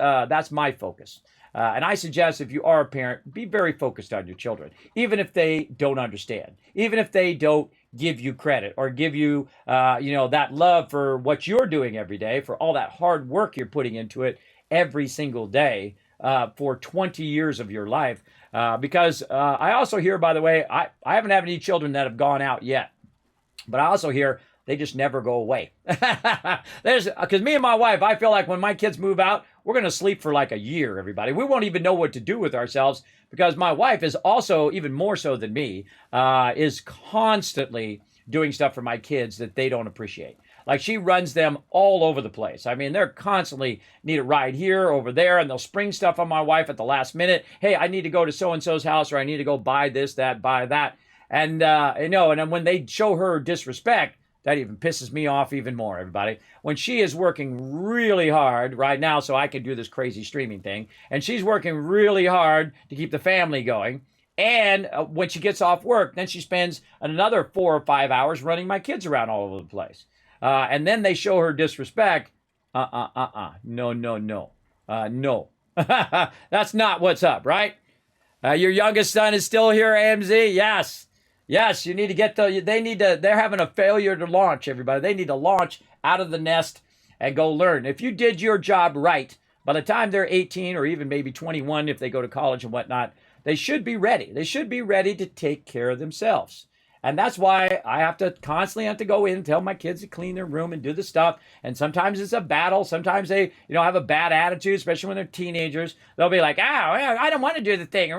my focus. And I suggest if you are a parent, be very focused on your children, even if they don't understand, even if they don't give you credit or give you, that love for what you're doing every day, for all that hard work you're putting into it every single day for 20 years of your life. Because I also hear, by the way, I haven't had any children that have gone out yet, but I also hear they just never go away. Because me and my wife, I feel like when my kids move out, we're going to sleep for like a year, everybody. We won't even know what to do with ourselves because my wife is also, even more so than me, is constantly doing stuff for my kids that they don't appreciate. Like she runs them all over the place. I mean, they're constantly need a ride here, over there, and they'll spring stuff on my wife at the last minute. Hey, I need to go to so-and-so's house, or I need to go buy this, that, buy that. And, and then when they show her disrespect, that even pisses me off even more, everybody. When she is working really hard right now so I can do this crazy streaming thing, and she's working really hard to keep the family going, and when she gets off work, then she spends another 4 or 5 hours running my kids around all over the place. And then they show her disrespect. No. No. That's not what's up, right? Your youngest son is still here, AMZ? Yes, you need to get they're having a failure to launch, everybody. They need to launch out of the nest and go learn. If you did your job right, by the time they're 18 or even maybe 21, if they go to college and whatnot, they should be ready. They should be ready to take care of themselves. And that's why I have to constantly go in and tell my kids to clean their room and do the stuff. And sometimes it's a battle. Sometimes they, have a bad attitude, especially when they're teenagers. They'll be like, I don't want to do the thing.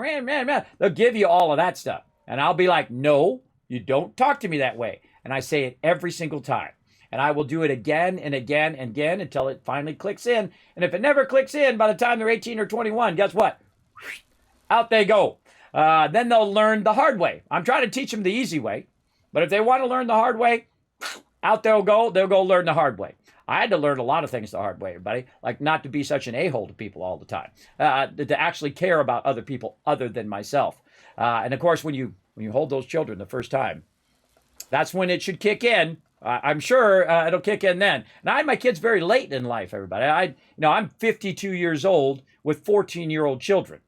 They'll give you all of that stuff. And I'll be like, no, you don't talk to me that way. And I say it every single time. And I will do it again and again and again until it finally clicks in. And if it never clicks in by the time they're 18 or 21, guess what? Out they go. Then they'll learn the hard way. I'm trying to teach them the easy way. But if they want to learn the hard way, out they'll go. They'll go learn the hard way. I had to learn a lot of things the hard way, everybody. Like not to be such an a-hole to people all the time. To actually care about other people other than myself. And of course, when you hold those children the first time, that's when it should kick in. I'm sure it'll kick in then. And I had my kids very late in life, everybody. I'm 52 years old with 14-year-old children,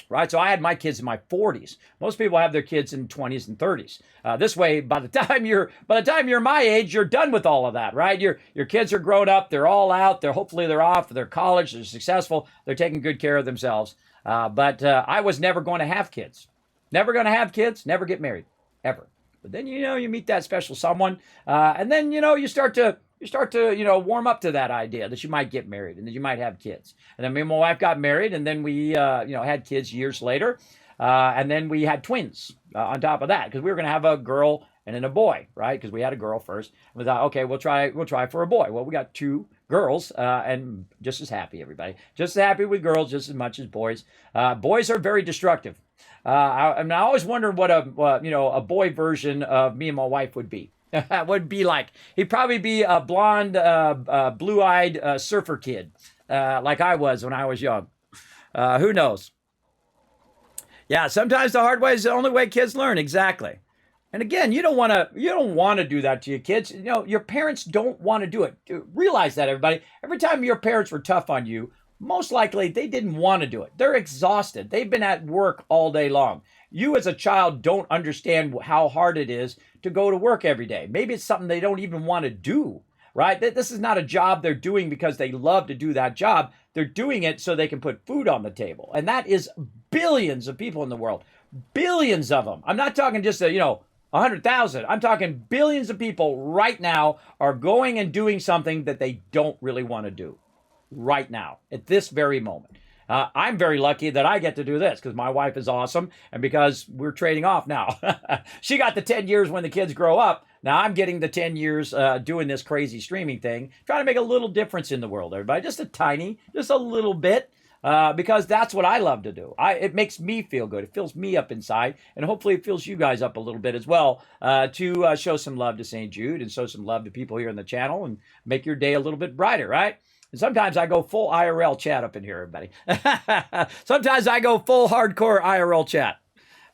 right? So I had my kids in my 40s. Most people have their kids in 20s and 30s. This way, by the time you're my age, you're done with all of that, right? Your kids are grown up. They're all out. Hopefully they're off. They're college. They're successful. They're taking good care of themselves. But I was never going to have kids. Never going to have kids. Never get married, ever. But then, you meet that special someone, and then, you start to warm up to that idea that you might get married and that you might have kids. And then me and my wife got married, and then we, had kids years later, and then we had twins on top of that because we were going to have a girl and then a boy, right? Because we had a girl first. And we thought, okay, we'll try for a boy. Well, we got 2 girls, and just as happy, everybody. Just as happy with girls, just as much as boys. Boys are very destructive. I always wondered what a boy version of me and my wife would be. Would be like. He'd probably be a blonde, blue-eyed surfer kid, like I was when I was young. Who knows? Yeah, sometimes the hard way is the only way kids learn. Exactly. And again, you don't want to do that to your kids. Your parents don't want to do it. Realize that, everybody. Every time your parents were tough on you, most likely they didn't want to do it. They're exhausted. They've been at work all day long. You as a child don't understand how hard it is to go to work every day. Maybe it's something they don't even want to do, right? This is not a job they're doing because they love to do that job. They're doing it so they can put food on the table. And that is billions of people in the world. Billions of them. I'm not talking just 100,000. I'm talking billions of people right now are going and doing something that they don't really want to do. Right now, at this very moment. I'm very lucky that I get to do this because my wife is awesome and because we're trading off now. She got the 10 years when the kids grow up. Now I'm getting the 10 years doing this crazy streaming thing, trying to make a little difference in the world, everybody. Just a little bit, because that's what I love to do. It makes me feel good. It fills me up inside, and hopefully it fills you guys up a little bit as well, to show some love to St. Jude and show some love to people here in the channel and make your day a little bit brighter, right? And sometimes I go full IRL chat up in here, everybody. Sometimes I go full hardcore IRL chat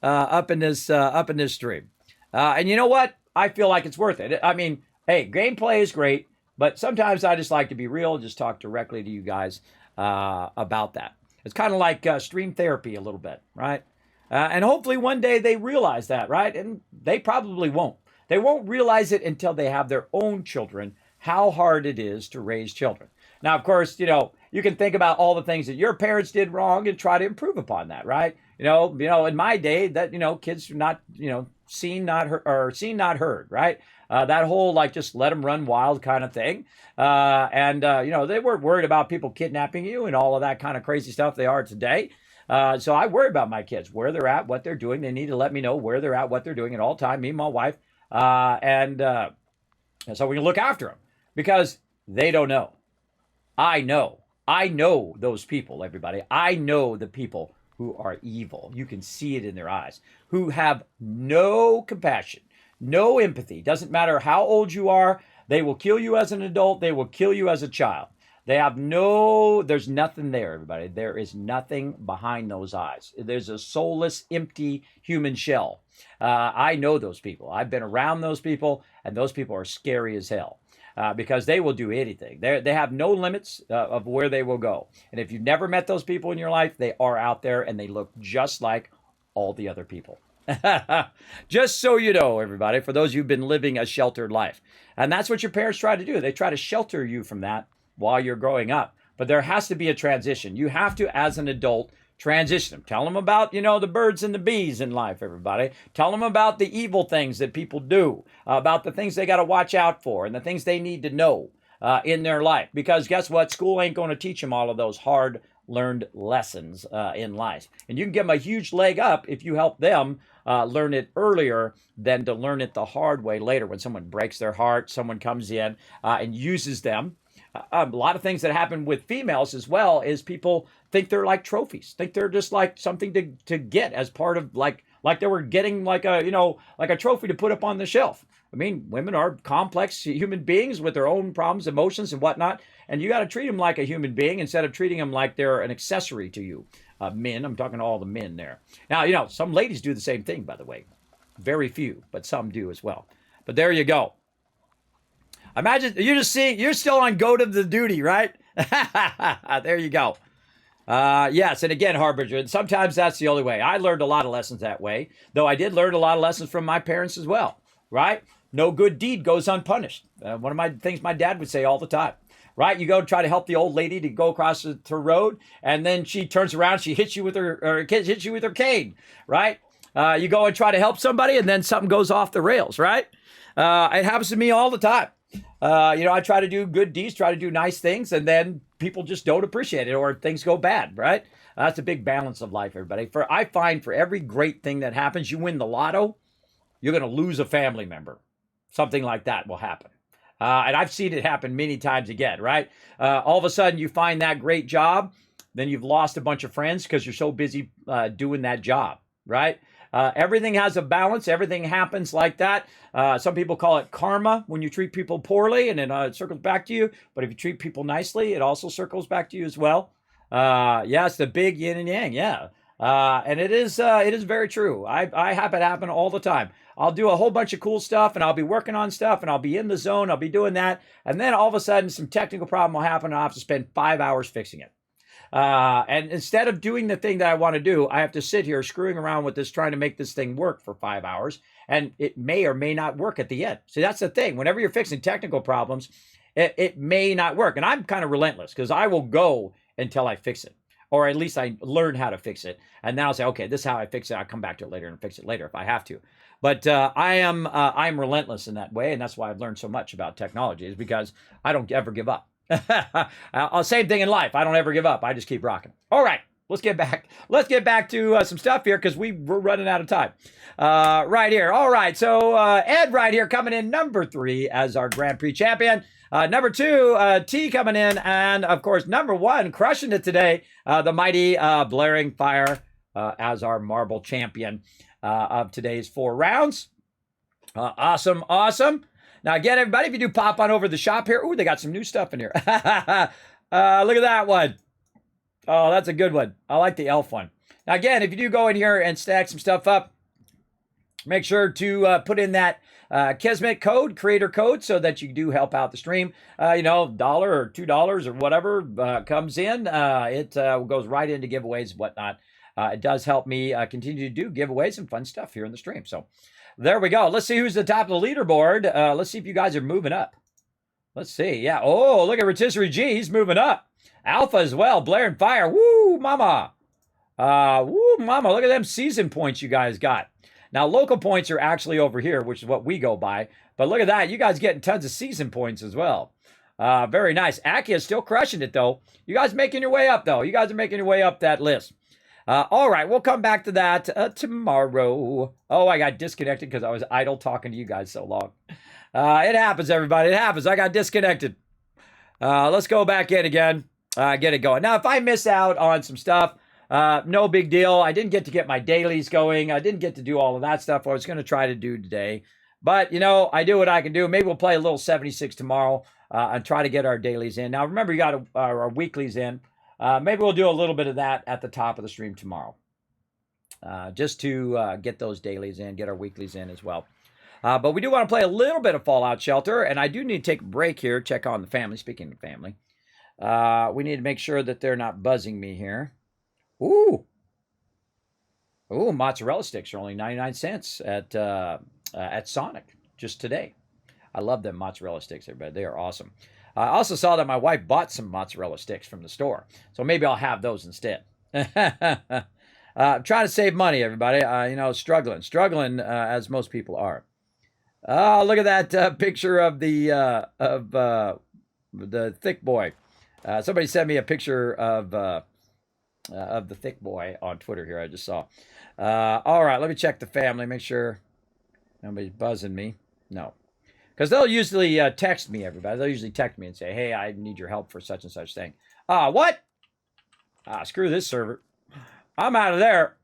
up in this stream. And you know what? I feel like it's worth it. I mean, hey, gameplay is great, but sometimes I just like to be real, just talk directly to you guys about that. It's kind of like stream therapy a little bit, right? And hopefully one day they realize that, right? And they probably won't. They won't realize it until they have their own children, how hard it is to raise children. Now, of course, you can think about all the things that your parents did wrong and try to improve upon that, right? In my day, that kids are not, seen not heard, right? That whole just let them run wild kind of thing, and they weren't worried about people kidnapping you and all of that kind of crazy stuff they are today. So I worry about my kids, where they're at, what they're doing. They need to let me know where they're at, what they're doing at all time. Me and my wife, and so we can look after them because they don't know. I know those people, everybody. I know the people who are evil. You can see it in their eyes, who have no compassion, no empathy. Doesn't matter how old you are. They will kill you as an adult. They will kill you as a child. There's nothing there, everybody. There is nothing behind those eyes. There's a soulless, empty human shell. I know those people. I've been around those people, and those people are scary as hell. Because they will do anything. They have no limits of where they will go. And if you've never met those people in your life, they are out there and they look just like all the other people. Just so you know, everybody, for those who've been living a sheltered life. And that's what your parents try to do. They try to shelter you from that while you're growing up. But there has to be a transition. You have to, as an adult, Transition them. Tell them about, the birds and the bees in life, everybody. Tell them about the evil things that people do, about the things they got to watch out for and the things they need to know in their life. Because guess what? School ain't going to teach them all of those hard learned lessons in life. And you can give them a huge leg up if you help them learn it earlier than to learn it the hard way later when someone breaks their heart, someone comes in and uses them. A lot of things that happen with females as well is people think they're like trophies, think they're just like something to get as part of like they were getting like a trophy to put up on the shelf. I mean, women are complex human beings with their own problems, emotions, and whatnot. And you got to treat them like a human being instead of treating them like they're an accessory to you. Men, I'm talking to all the men there. Now, some ladies do the same thing, by the way. Very few, but some do as well. But there you go. Imagine you're still on go to the duty, right? There you go. Yes, and again, Harbinger, and sometimes that's the only way. I learned a lot of lessons that way, though I did learn a lot of lessons from my parents as well, right? No good deed goes unpunished. One of my things my dad would say all the time, right? You go try to help the old lady to go across the road, and then she turns around, she hits you with her cane, right? You go and try to help somebody, and then something goes off the rails, right? It happens to me all the time. I try to do good deeds, try to do nice things, and then people just don't appreciate it or things go bad, right? That's a big balance of life, everybody. I find for every great thing that happens, you win the lotto, you're going to lose a family member. Something like that will happen. And I've seen it happen many times again, right? All of a sudden you find that great job, then you've lost a bunch of friends because you're so busy doing that job, right? Everything has a balance. Everything happens like that. Some people call it karma when you treat people poorly and then it circles back to you. But if you treat people nicely, it also circles back to you as well. It's the big yin and yang. Yeah. And it is very true. I have it happen all the time. I'll do a whole bunch of cool stuff and I'll be working on stuff and I'll be in the zone. I'll be doing that. And then all of a sudden some technical problem will happen and I'll have to spend 5 hours fixing it. And instead of doing the thing that I want to do, I have to sit here screwing around with this, trying to make this thing work for 5 hours. And it may or may not work at the end. See, that's the thing. Whenever you're fixing technical problems, it may not work. And I'm kind of relentless because I will go until I fix it. Or at least I learn how to fix it. And then I'll say, okay, this is how I fix it. I'll come back to it later and fix it later if I have to. But I'm relentless in that way. And that's why I've learned so much about technology is because I don't ever give up. Same thing in life. I don't ever give up. I just keep rocking. All right, let's get back. Let's get back to some stuff here because we're running out of time. Right here. All right. So Ed right here coming in number 3 as our Grand Prix champion. Number 2, T coming in. And of course, number 1 crushing it today. The mighty Blaring Fire as our marble champion of today's 4 rounds. Awesome. Now, again, everybody, if you do pop on over the shop here. Ooh, they got some new stuff in here. Look at that one. Oh, that's a good one. I like the elf one. Now, again, if you do go in here and stack some stuff up, make sure to put in that Kismet code, creator code, so that you do help out the stream. $1 or $2 or whatever comes in. It goes right into giveaways and whatnot. It does help me continue to do giveaways and fun stuff here in the stream. So there we go. Let's see who's the top of the leaderboard. Let's see if you guys are moving up. Let's see. Yeah. Oh, look at Rotisserie G. He's moving up. Alpha as well. Blair and Fire. Woo, mama. Woo, mama. Look at them season points you guys got. Now, local points are actually over here, which is what we go by. But look at that. You guys getting tons of season points as well. Very nice. Aki is still crushing it, though. You guys making your way up, though. You guys are making your way up that list. All right, we'll come back to that tomorrow. Oh, I got disconnected because I was idle talking to you guys so long. It happens, everybody. It happens. I got disconnected. Let's go back in again. Get it going. Now, if I miss out on some stuff, no big deal. I didn't get my dailies going. I didn't get to do all of that stuff I was going to try to do today. But, I do what I can do. Maybe we'll play a little 76 tomorrow and try to get our dailies in. Now, remember, you got our weeklies in. Maybe we'll do a little bit of that at the top of the stream tomorrow. Just to get those dailies in, get our weeklies in as well. But we do want to play a little bit of Fallout Shelter, and I do need to take a break here, check on the family. Speaking of family, we need to make sure that they're not buzzing me here. Ooh, mozzarella sticks are only 99 cents at Sonic just today. I love them mozzarella sticks, everybody. They are awesome. I also saw that my wife bought some mozzarella sticks from the store, so maybe I'll have those instead. Trying to save money, everybody. Struggling as most people are. Oh, look at that picture of the thick boy. Somebody sent me a picture of the thick boy on Twitter here. I just saw. All right, let me check the family. Make sure nobody's buzzing me. No, because they'll usually text me. Everybody, they'll usually text me and say, "Hey, I need your help for such and such thing." What? Screw this server. I'm out of there.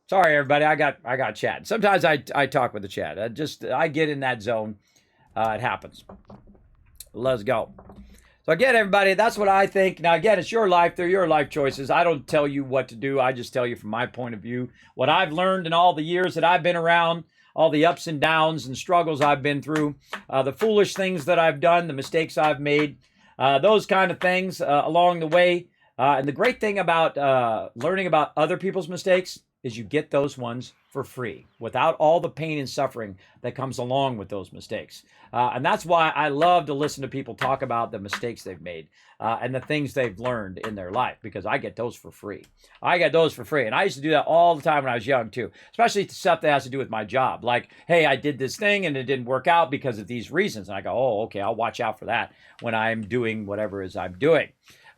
Sorry, everybody. I got chat. Sometimes I talk with the chat. I get in that zone. It happens. Let's go. So again, everybody, that's what I think. Now, again, it's your life. They're your life choices. I don't tell you what to do. I just tell you from my point of view what I've learned in all the years that I've been around, all the ups and downs and struggles I've been through, the foolish things that I've done, the mistakes I've made, those kind of things along the way. And the great thing about learning about other people's mistakes is you get those ones for free without all the pain and suffering that comes along with those mistakes. And that's why I love to listen to people talk about the mistakes they've made and the things they've learned in their life, because I get those for free. I get those for free. And I used to do that all the time when I was young too, especially stuff that has to do with my job. Like, hey, I did this thing and it didn't work out because of these reasons. And I go, oh, okay, I'll watch out for that when I'm doing whatever it is I'm doing.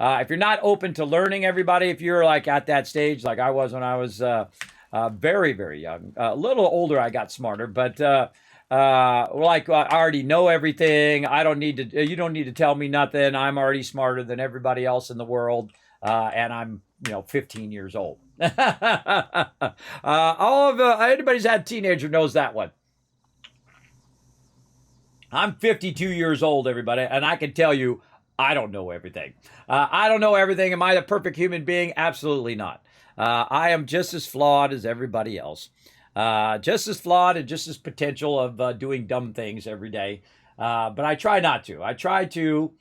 If you're not open to learning, everybody, if you're like at that stage like I was when I was very, very young, a little older, I got smarter, but I already know everything. You don't need to tell me nothing. I'm already smarter than everybody else in the world. And I'm, 15 years old. Anybody's had a teenager knows that one. I'm 52 years old, everybody, and I can tell you, I don't know everything. I don't know everything. Am I the perfect human being? Absolutely not. I am just as flawed as everybody else. Just as flawed and just as potential of doing dumb things every day. But I try not to. I try to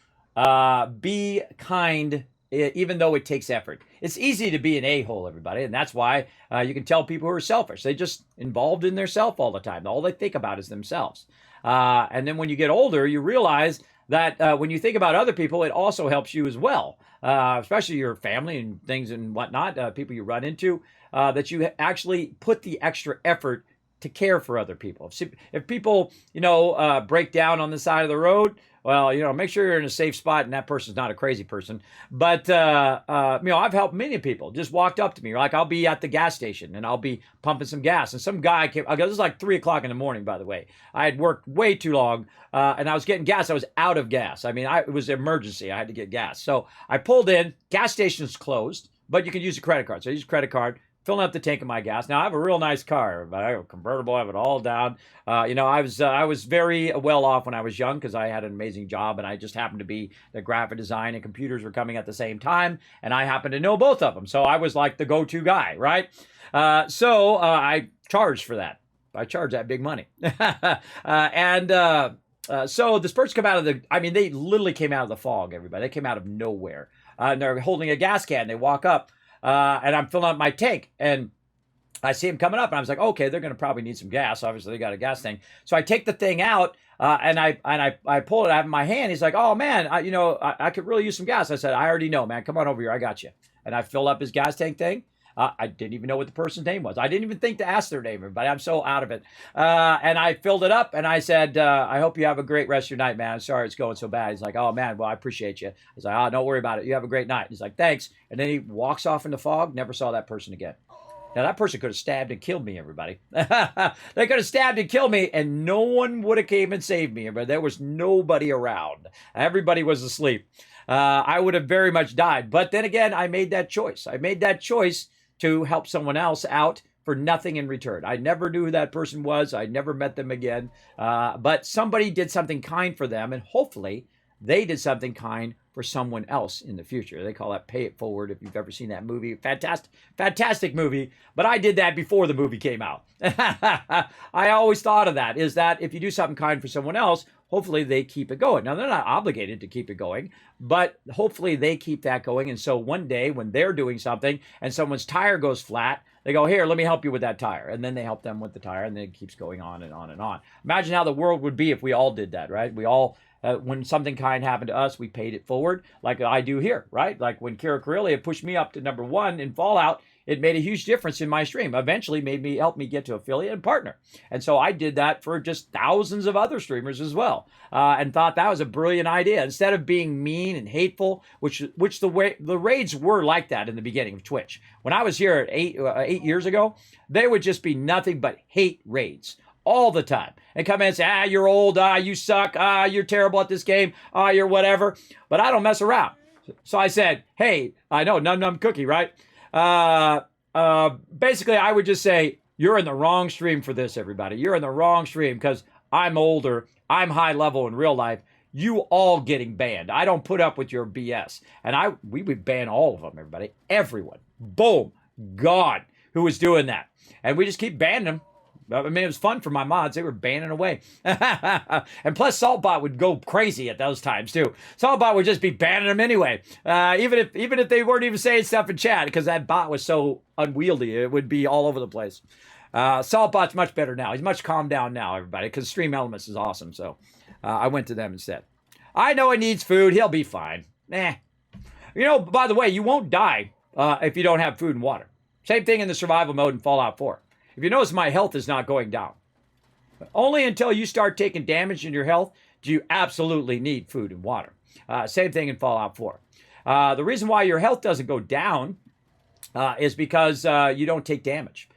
be kind, even though it takes effort. It's easy to be an a-hole, everybody, and that's why you can tell people who are selfish. They're just involved in their self all the time. All they think about is themselves. And then when you get older, you realize that when you think about other people, it also helps you as well, especially your family and things and whatnot, people you run into, that you actually put the extra effort to care for other people. If people, break down on the side of the road, well, make sure you're in a safe spot and that person's not a crazy person. But, I've helped many people. Just walked up to me. Like, I'll be at the gas station and I'll be pumping some gas. And some guy came, this is like 3 o'clock in the morning, by the way. I had worked way too long and I was getting gas. I was out of gas. It was an emergency. I had to get gas. So I pulled in. Gas station's closed, but you can use a credit card. So I used a credit card, filling up the tank of my gas. Now I have a real nice car, but I have a convertible. I have it all down. I was very well off when I was young because I had an amazing job, and I just happened to be the graphic design and computers were coming at the same time, and I happened to know both of them. So I was like the go-to guy, right? So I charged for that. I charged that big money, so this person come out of they literally came out of the fog. Everybody, they came out of nowhere, and they're holding a gas can. They walk up. And I'm filling up my tank, and I see him coming up, and I was like, okay, they're going to probably need some gas. Obviously, they got a gas thing. So I take the thing out, and I pull it out of my hand. He's like, oh man, I could really use some gas. I said, I already know, man. Come on over here, I got you. And I filled up his gas tank thing. I didn't even know what the person's name was. I didn't even think to ask their name, everybody. I'm so out of it. And I filled it up, and I said, I hope you have a great rest of your night, man. I'm sorry it's going so bad. He's like, oh, man, well, I appreciate you. I was like, don't worry about it. You have a great night. He's like, thanks. And then he walks off in the fog, never saw that person again. Now, that person could have stabbed and killed me, everybody. They could have stabbed and killed me, and no one would have came and saved me. But there was nobody around. Everybody was asleep. I would have very much died. But then again, I made that choice. I made that choice to help someone else out for nothing in return. I never knew who that person was. I never met them again. But somebody did something kind for them, and hopefully they did something kind for someone else in the future. They call that Pay It Forward, if you've ever seen that movie. Fantastic movie, but I did that before the movie came out. I always thought of that, is that if you do something kind for someone else, hopefully they keep it going. Now, they're not obligated to keep it going, but hopefully they keep that going. And so one day when they're doing something and someone's tire goes flat, they go, here, let me help you with that tire. And then they help them with the tire, and then it keeps going on and on and on. Imagine how the world would be if we all did that, right? We all When something kind happened to us, we paid it forward, like I do here, right? Like when Kira Corellia pushed me up to #1 in Fallout, it made a huge difference in my stream. Eventually helped me get to affiliate and partner. And so I did that for just thousands of other streamers as well, and thought that was a brilliant idea. Instead of being mean and hateful, which the raids were like that in the beginning of Twitch. When I was here at 8 years ago, they would just be nothing but hate raids all the time. And come in and say, you're old, you suck, you're terrible at this game, you're whatever. But I don't mess around. So I said, hey, I know, Num Num Cookie, right? Basically, I would just say, you're in the wrong stream for this, everybody. You're in the wrong stream because I'm older, I'm high level in real life. You all getting banned. I don't put up with your BS. And we would ban all of them, everybody. Everyone. Boom. Gone. Who was doing that? And we just keep banning them. I mean, it was fun for my mods. They were banning away. And plus, Saltbot would go crazy at those times, too. Saltbot would just be banning them anyway. Even if they weren't even saying stuff in chat, because that bot was so unwieldy, it would be all over the place. Saltbot's much better now. He's much calmed down now, everybody, because Stream Elements is awesome. So I went to them instead. I know he needs food. He'll be fine. You know, by the way, you won't die if you don't have food and water. Same thing in the survival mode in Fallout 4. If you notice, my health is not going down. Only until you start taking damage in your health do you absolutely need food and water. Same thing in Fallout 4. The reason why your health doesn't go down is because you don't take damage.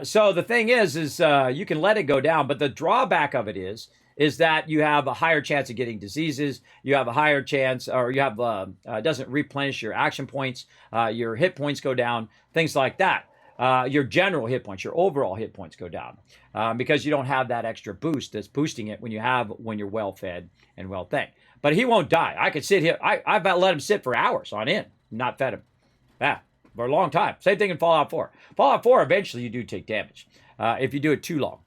So the thing is you can let it go down, but the drawback of it is that you have a higher chance of getting diseases. You have a higher chance, or you have it doesn't replenish your action points. Your hit points go down, things like that. Your general hit points, your overall hit points go down because you don't have that extra boost that's boosting it when you're well fed and well thing. But he won't die. I could sit here. I've let him sit for hours on end, not fed him. For a long time. Same thing in Fallout 4. Fallout 4, eventually you do take damage if you do it too long.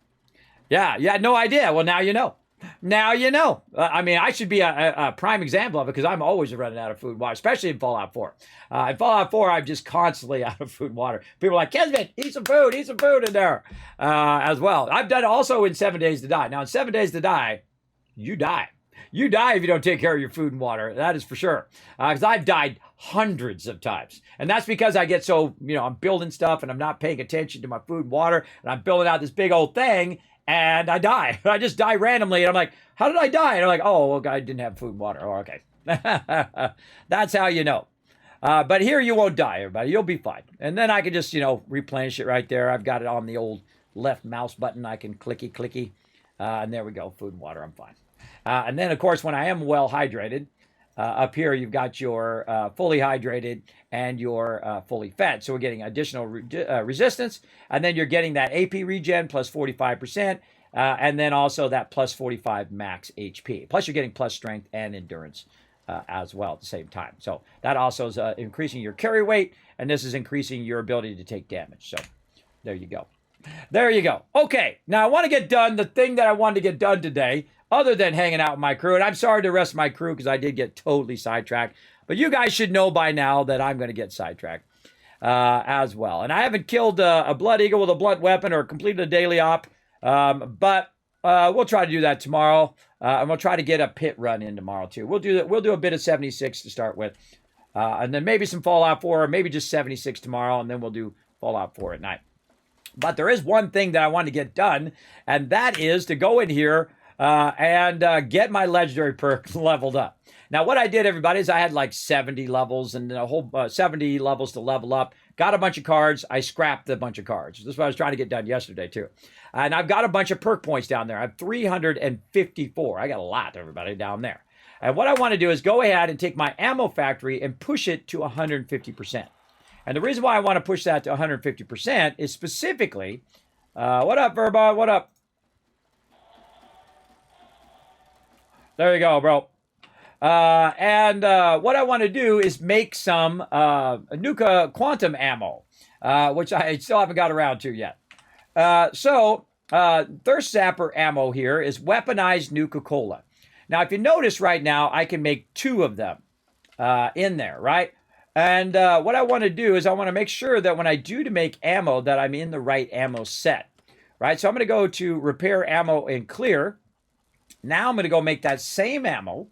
Yeah, you had no idea. Well, now you know. Now you know. I mean, I should be a prime example of it because I'm always running out of food and water, especially in Fallout 4. In Fallout 4, I'm just constantly out of food and water. People are like, Kismet, eat some food in there as well. I've done it also in 7 Days to Die. Now, in 7 Days to Die, you die. You die if you don't take care of your food and water. That is for sure. Because I've died hundreds of times. And that's because I get so, I'm building stuff and I'm not paying attention to my food and water. And I'm building out this big old thing. And I die. I just die randomly. And I'm like, how did I die? And I'm like, oh, well, I didn't have food and water. Oh, okay. That's how you know. But here you won't die, everybody. You'll be fine. And then I can just, replenish it right there. I've got it on the old left mouse button. I can clicky. And there we go. Food and water. I'm fine. And then, of course, when I am well hydrated, up here you've got your fully hydrated and your fully fed. So we're getting additional resistance. And then you're getting that AP regen plus 45%. And then also that plus 45 max HP. Plus you're getting plus strength and endurance as well at the same time. So that also is increasing your carry weight. And this is increasing your ability to take damage. So there you go. There you go. Okay, now I want to get done the thing that I wanted to get done today, other than hanging out with my crew. And I'm sorry to the rest of my crew because I did get totally sidetracked. But you guys should know by now that I'm going to get sidetracked as well. And I haven't killed a blood eagle with a blunt weapon or completed a daily op. But we'll try to do that tomorrow. And we'll try to get a pit run in tomorrow too. We'll do a bit of 76 to start with. And then maybe some Fallout 4 or maybe just 76 tomorrow. And then we'll do Fallout 4 at night. But there is one thing that I want to get done, and that is to go in here and get my legendary perk leveled up. Now, what I did, everybody, is I had like 70 levels and a whole 70 levels to level up. Got a bunch of cards. I scrapped a bunch of cards. This is what I was trying to get done yesterday, too. And I've got a bunch of perk points down there. I have 354. I got a lot, everybody, down there. And what I want to do is go ahead and take my ammo factory and push it to 150%. And the reason why I want to push that to 150% is specifically, what up, Verba? What up? There you go, bro. And what I want to do is make some Nuka Quantum ammo, which I still haven't got around to yet. So Thirst Zapper ammo here is weaponized Nuka Cola. Now, if you notice right now, I can make 2 of them in there, right? And what I want to do is I want to make sure that when I do to make ammo that I'm in the right ammo set, right? So I'm going to go to repair ammo and clear. Now I'm going to go make that same ammo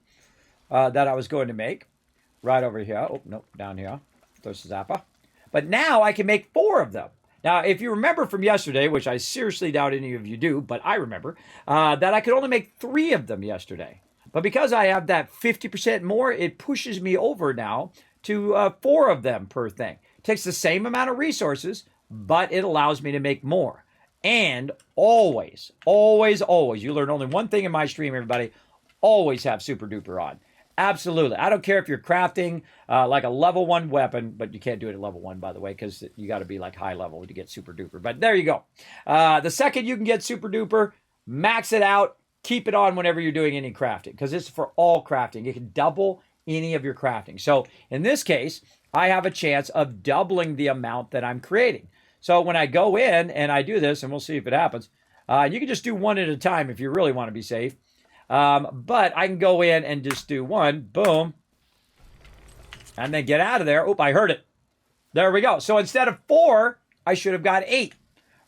that I was going to make right over here. Oh, no, down here. There's Zapper. But now I can make 4 of them. Now, if you remember from yesterday, which I seriously doubt any of you do, but I remember, that I could only make 3 of them yesterday. But because I have that 50% more, it pushes me over now to 4 of them per thing. It takes the same amount of resources, but it allows me to make more. And always, always, always, you learn only one thing in my stream, everybody, always have Super Duper on. Absolutely. I don't care if you're crafting like a level 1 weapon, but you can't do it at level 1, by the way, because you got to be like high level to get Super Duper. But there you go. The second you can get Super Duper, max it out, keep it on whenever you're doing any crafting, because it's for all crafting. You can double any of your crafting. So in this case, I have a chance of doubling the amount that I'm creating. So when I go in and I do this, and we'll see if it happens, you can just do 1 at a time if you really want to be safe. But I can go in and just do 1, boom, and then get out of there. Oop, I heard it. There we go. So instead of 4, I should have got 8,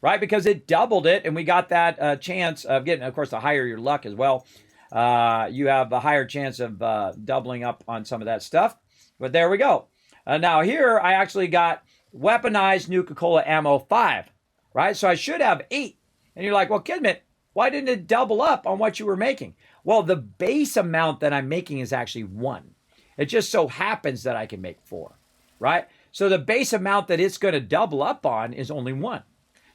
right? Because it doubled it, and we got that chance of getting, of course, the higher your luck as well. You have a higher chance of doubling up on some of that stuff. But there we go. Now here, I actually got weaponized Nuka-Cola ammo 5, right? So I should have 8. And you're like, well, Kismet, why didn't it double up on what you were making? Well, the base amount that I'm making is actually 1. It just so happens that I can make 4, right? So the base amount that it's going to double up on is only 1.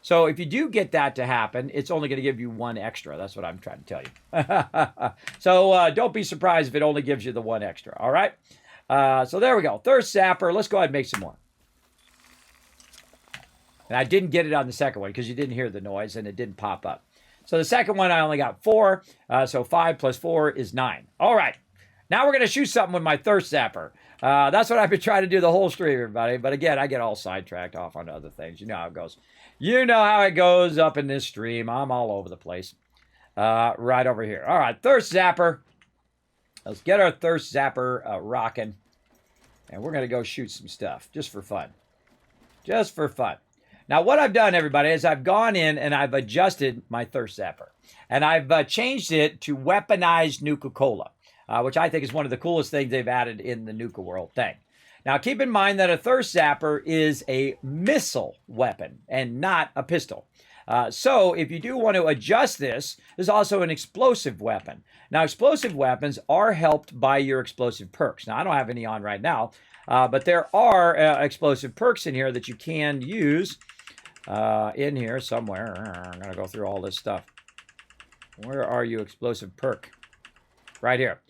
So if you do get that to happen, it's only going to give you 1 extra. That's what I'm trying to tell you. So don't be surprised if it only gives you the 1 extra, all right? So there we go. Thirst Zapper. Let's go ahead and make some more. And I didn't get it on the second one because you didn't hear the noise and it didn't pop up. So the second one, I only got 4. So 5 plus 4 is 9. All right. Now we're going to shoot something with my Thirst Zapper. That's what I've been trying to do the whole stream, everybody. But again, I get all sidetracked off onto other things. You know how it goes. You know how it goes up in this stream. I'm all over the place. Right over here. All right. Thirst Zapper. Let's get our Thirst Zapper rocking. And we're going to go shoot some stuff just for fun. Just for fun. Now, what I've done, everybody, is I've gone in and I've adjusted my Thirst Zapper. And I've changed it to weaponized Nuka-Cola, which I think is one of the coolest things they've added in the Nuka World thing. Now, keep in mind that a Thirst Zapper is a missile weapon and not a pistol. So if you do want to adjust this, there's also an explosive weapon. Now, explosive weapons are helped by your explosive perks. Now, I don't have any on right now, but there are explosive perks in here that you can use in here somewhere. I'm going to go through all this stuff. Where are you, explosive perk? Right here.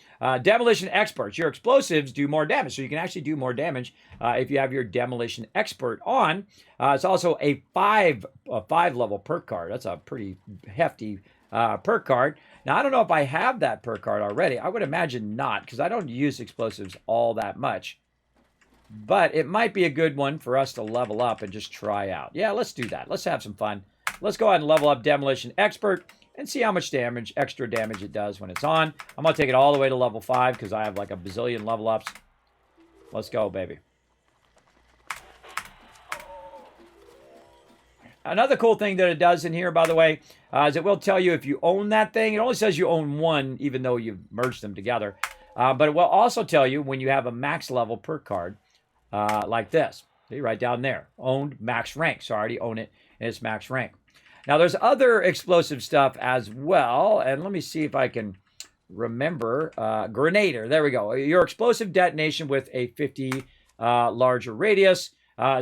Demolition Experts. Your explosives do more damage, so you can actually do more damage if you have your Demolition Expert on. It's also a 5 level perk card. That's a pretty hefty perk card. Now, I don't know if I have that perk card already. I would imagine not, because I don't use explosives all that much. But it might be a good one for us to level up and just try out. Yeah, let's do that. Let's have some fun. Let's go ahead and level up Demolition Expert and see how much damage, extra damage it does when it's on. I'm going to take it all the way to level 5 because I have like a bazillion level ups. Let's go, baby. Another cool thing that it does in here, by the way, is it will tell you if you own that thing. It only says you own 1, even though you've merged them together. But it will also tell you when you have a max level perk card like this. See, right down there. Owned max rank. So I already own it, and it's max rank. Now, there's other explosive stuff as well. And let me see if I can remember. Grenader. There we go. Your explosive detonation with a 50 larger radius.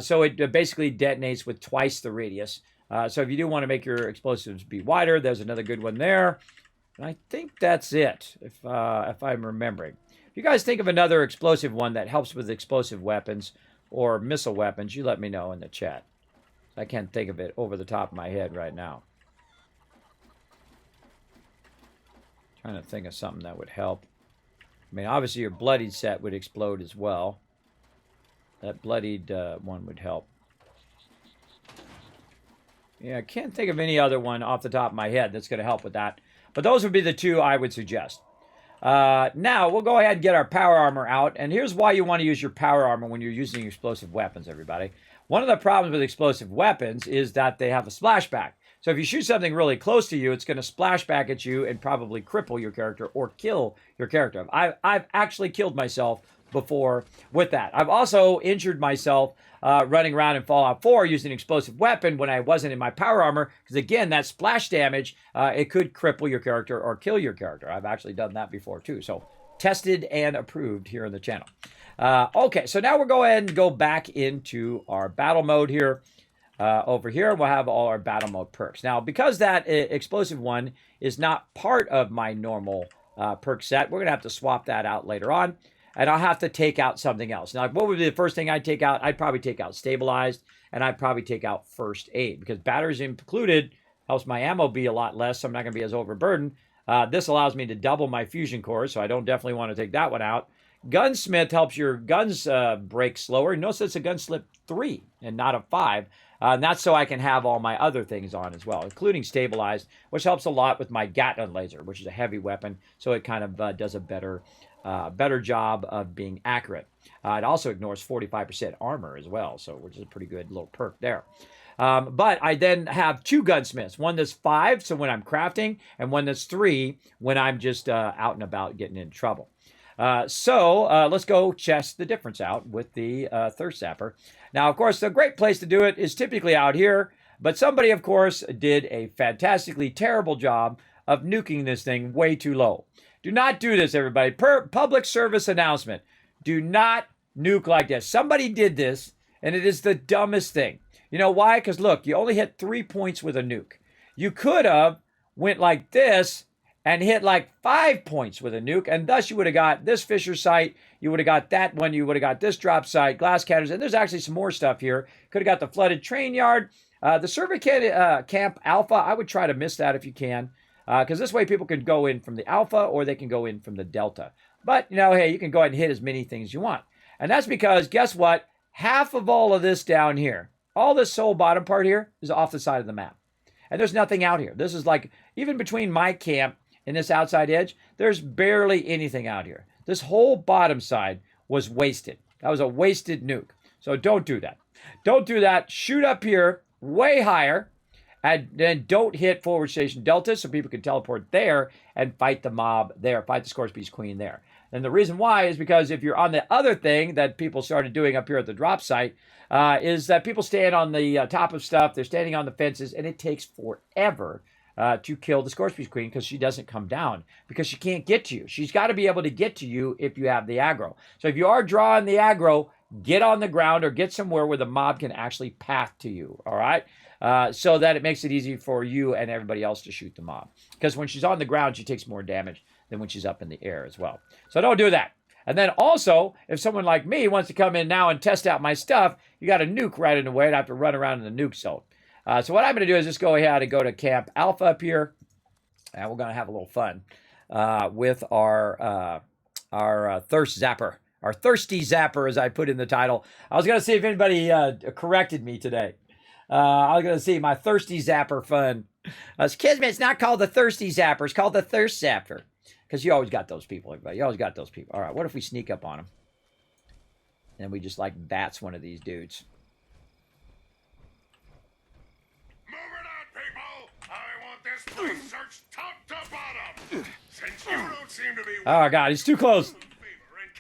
So it basically detonates with twice the radius. So if you do want to make your explosives be wider, there's another good one there. And I think that's it, if I'm remembering. If you guys think of another explosive one that helps with explosive weapons or missile weapons, you let me know in the chat. I can't think of it over the top of my head right now. Trying to think of something that would help. I mean, obviously your bloodied set would explode as well. That bloodied one would help. Yeah, I can't think of any other one off the top of my head that's going to help with that. But those would be the 2 I would suggest. Now, we'll go ahead and get our power armor out. And here's why you want to use your power armor when you're using explosive weapons, everybody. One of the problems with explosive weapons is that they have a splashback. So if you shoot something really close to you, it's going to splash back at you and probably cripple your character or kill your character. I've actually killed myself before with that. I've also injured myself running around in Fallout 4 using an explosive weapon when I wasn't in my power armor, because again, that splash damage, it could cripple your character or kill your character. I've actually done that before too. So tested and approved here on the channel. Okay, so now we'll go ahead and go back into our battle mode here. Over here, we'll have all our battle mode perks. Now, because that explosive one is not part of my normal perk set, we're going to have to swap that out later on. And I'll have to take out something else. Now, what would be the first thing I'd take out? I'd probably take out stabilized, and I'd probably take out first aid, because batteries included helps my ammo be a lot less, so I'm not going to be as overburdened. This allows me to double my fusion cores, so I don't definitely want to take that one out. Gunsmith helps your guns break slower. Notice it's a Gunsmith 3 and not a 5. And that's so I can have all my other things on as well, including stabilized, which helps a lot with my Gatling laser, which is a heavy weapon, so it kind of does a better job of being accurate. It also ignores 45% armor as well, so which is a pretty good little perk there. But I then have 2 gunsmiths, one that's 5, so when I'm crafting, and one that's 3 when I'm just out and about getting in trouble. So let's go test the difference out with the Thirst Zapper. Now, of course, the great place to do it is typically out here, but somebody, of course, did a fantastically terrible job of nuking this thing way too low. Do not do this, everybody. Public service announcement. Do not nuke like this. Somebody did this, and it is the dumbest thing. You know why? Because, look, you only hit 3 points with a nuke. You could have went like this and hit like 5 points with a nuke, and thus you would have got this Fisher site, you would have got that one, you would have got this drop site, glass cannons, and there's actually some more stuff here. Could have got the flooded train yard. The server camp Alpha, I would try to miss that if you can, because this way people can go in from the Alpha or they can go in from the Delta. But, you know, hey, you can go ahead and hit as many things as you want. And that's because, guess what? Half of all of this down here, all this whole bottom part here is off the side of the map. And there's nothing out here. This is like, even between my camp and this outside edge, there's barely anything out here. This whole bottom side was wasted. That was a wasted nuke. So don't do that. Don't do that. Shoot up here way higher, and then don't hit forward station Delta so people can teleport there and fight the mob there, fight the Scorpius Queen there. And the reason why is because if you're on the other thing that people started doing up here at the drop site, is that people stand on the top of stuff, they're standing on the fences, and it takes forever to kill the Scorpius Queen because she doesn't come down, because she can't get to you. She's got to be able to get to you if you have the aggro. So if you are drawing the aggro, get on the ground or get somewhere where the mob can actually path to you, all right? So that it makes it easy for you and everybody else to shoot the mob. Because when she's on the ground, she takes more damage than when she's up in the air as well. So don't do that. And then also, if someone like me wants to come in now and test out my stuff, you got a nuke right in the way and I have to run around in the nuke zone. So what I'm going to do is just go ahead and go to Camp Alpha up here, and we're going to have a little fun with our Thirst Zapper, our Thirsty Zapper, as I put in the title. I was going to see if anybody corrected me today. I was going to see my Thirsty Zapper fun. Kismet, it's not called the Thirsty Zapper, it's called the Thirst Zapper. Because you always got those people, everybody. You always got those people. All right, what if we sneak up on them? And we just like bats one of these dudes. This place searched top to bottom. Since you don't seem to be oh God, he's too close.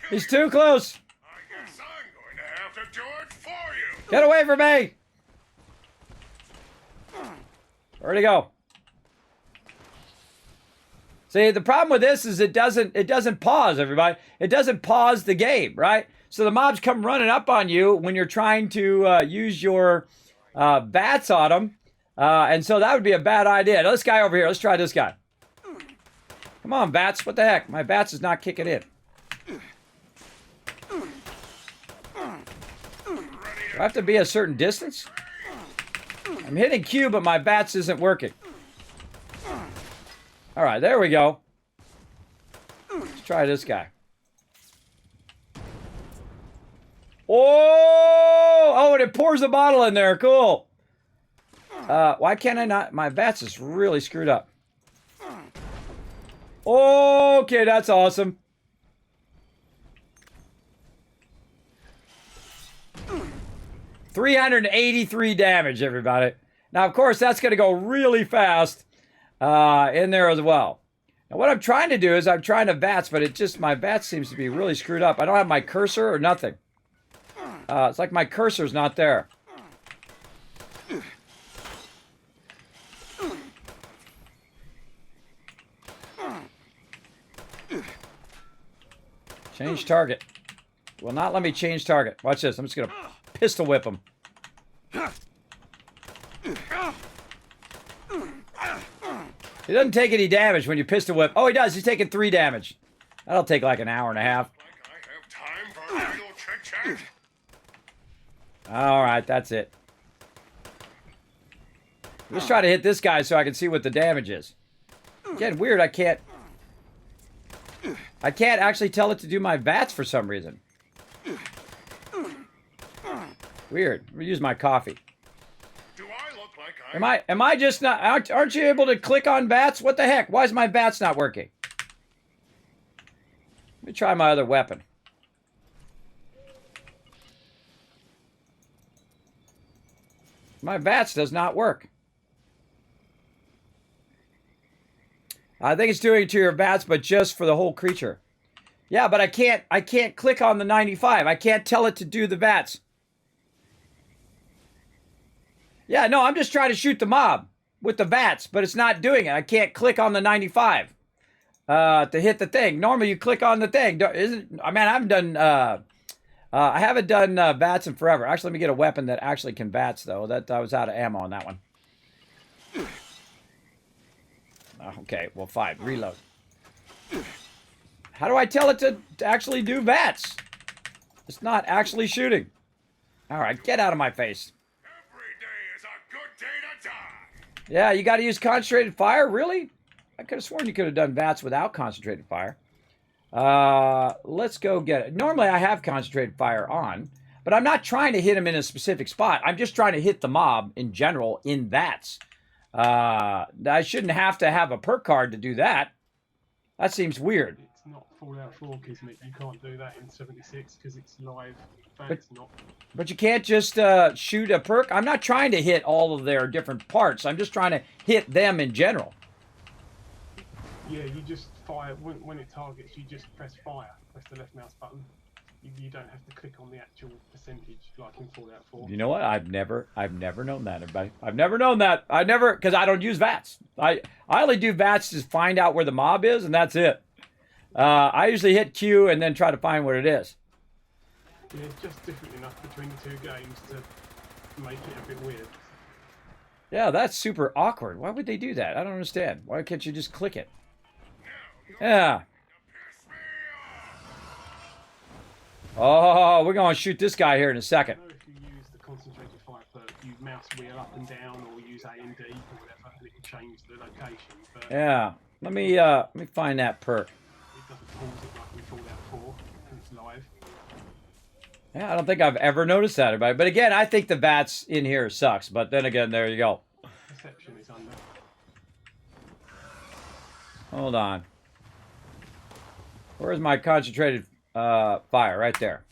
He's too close. I guess I'm going to have to do it for you. Get away from me. Where'd he go? See, the problem with this is it doesn't pause, everybody. It doesn't pause the game, right? So the mobs come running up on you when you're trying to use your bats on them. And so that would be a bad idea. Now, this guy over here, let's try this guy. Come on, bats. What the heck? My bats is not kicking in. Do I have to be a certain distance? I'm hitting Q, but my bats isn't working. All right, there we go. Let's try this guy. Oh, and it pours a bottle in there. Cool. Why can't I not? My bats is really screwed up. Okay, that's awesome. 383 damage, everybody. Now, of course, that's going to go really fast in there as well. Now, what I'm trying to do is I'm trying to VATS, but my VATS seems to be really screwed up. I don't have my cursor or nothing. It's like my cursor's not there. Change target. Will not let me change target. Watch this. I'm just going to pistol whip him. He doesn't take any damage when you pistol whip. Oh, he does. He's taking 3 damage. That'll take like an hour and a half. Like I have time for a little chit-chat. All right, that's it. Let's try to hit this guy so I can see what the damage is. Again, weird. I can't actually tell it to do my VATS for some reason. Weird. Let me use my coffee. Do I look like Am I just not... Aren't you able to click on VATS? What the heck? Why is my VATS not working? Let me try my other weapon. My VATS does not work. I think it's doing it to your VATS, but just for the whole creature. Yeah, but I can't click on the 95. I can't tell it to do the VATS. Yeah, no, I'm just trying to shoot the mob with the VATS, but it's not doing it. I can't click on the 95 to hit the thing. Normally, you click on the thing. I haven't done VATS in forever. Actually, let me get a weapon that actually can VATS, though. I was out of ammo on that one. Okay, well, fine. Reload. How do I tell it to actually do VATS? It's not actually shooting. All right, get out of my face. every day is a good day to die? Yeah, you got to use concentrated fire? Really? I could have sworn you could have done VATS without concentrated fire. Let's go get it. Normally, I have concentrated fire on, but I'm not trying to hit him in a specific spot. I'm just trying to hit the mob in general in VATS. I shouldn't have to have a perk card to do that. That seems weird. It's not Fallout 4, Kismet. You can't do that in 76 because it's live. But you can't just shoot a perk. I'm not trying to hit all of their different parts. I'm just trying to hit them in general. Yeah, you just fire. When it targets, you just press fire. Press the left mouse button. You don't have to click on the actual percentage like in Fallout 4. You know what? I've never known that, everybody. I've never known that. Because I don't use VATS. I only do VATS to find out where the mob is, and that's it. I usually hit Q and then try to find what it is. Yeah, it's just different enough between the two games to make it a bit weird. Yeah, that's super awkward. Why would they do that? I don't understand. Why can't you just click it? Yeah. Oh, we're going to shoot this guy here in a second. I know if you use the concentrated fire perk, you mouse wheel up and down or use A and D or whatever, and it will change the location. But Yeah. Let me find that perk. it doesn't pause it like in Fallout 4 and it's live. Yeah, I don't think I've ever noticed that, everybody. But again, I think the VATS in here sucks. But then again, there you go. Perception is under. Hold on. Where's my concentrated fire? Right there.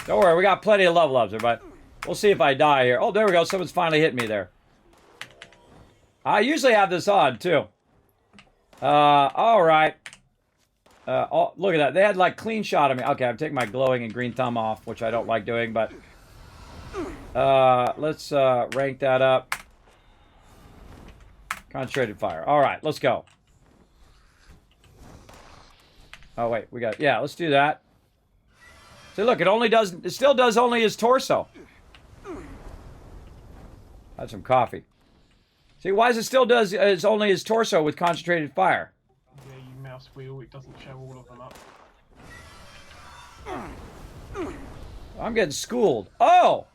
Don't worry, we got plenty of level ups, everybody. We'll see if I die here. Oh, there we go. Someone's finally hit me there. I usually have this on, too. All right. Look at that. They had, like, clean shot of me. Okay, I'm taking my glowing and green thumb off, which I don't like doing, but... let's rank that up. Concentrated fire. All right, let's go. Oh, wait. We got... Yeah, let's do that. See, look, it still does only his torso. That's some coffee. See, why does it still does only his torso with concentrated fire? Yeah, you mouse wheel, it doesn't show all of them up. I'm getting schooled. Oh!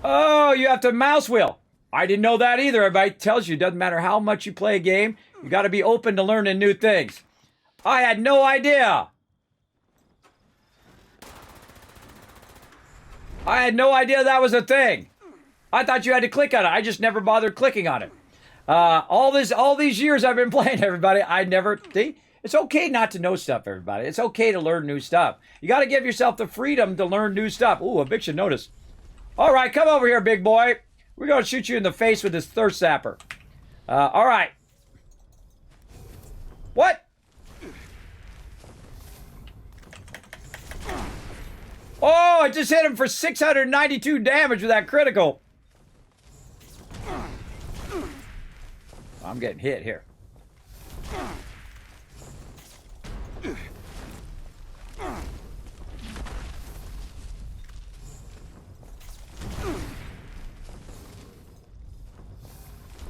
Oh, you have to mouse wheel. I didn't know that either. Everybody tells you, it doesn't matter how much you play a game, you got to be open to learning new things. I had no idea. I had no idea that was a thing. I thought you had to click on it. I just never bothered clicking on it. All these years I've been playing, everybody, I never... See? It's okay not to know stuff, everybody. It's okay to learn new stuff. You got to give yourself the freedom to learn new stuff. Ooh, eviction notice. All right, come over here, big boy. We're going to shoot you in the face with this thirst zapper. All right. What? Oh, I just hit him for 692 damage with that critical. I'm getting hit here.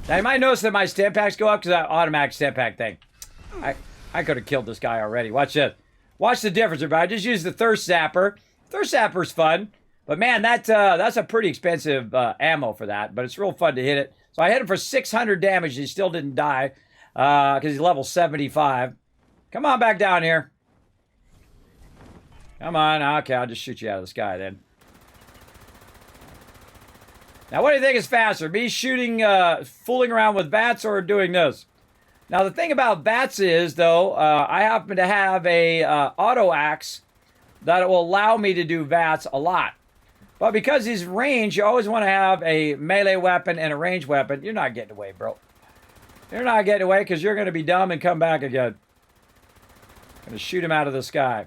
Now, you might notice that my stim packs go up because that automatic stim pack thing. I could have killed this guy already. Watch this. Watch the difference, everybody. I just used the Thirst Zapper. Thirst Zapper's fun. But, man, that's a pretty expensive ammo for that. But it's real fun to hit it. So I hit him for 600 damage. He still didn't die because he's level 75. Come on back down here. Come on. Okay, I'll just shoot you out of the sky then. Now, what do you think is faster? Me shooting, fooling around with VATS or doing this? Now, the thing about VATS is, though, I happen to have a auto axe that will allow me to do VATS a lot. But because he's range, you always want to have a melee weapon and a ranged weapon. You're not getting away, bro. You're not getting away because you're going to be dumb and come back again. Going to shoot him out of the sky.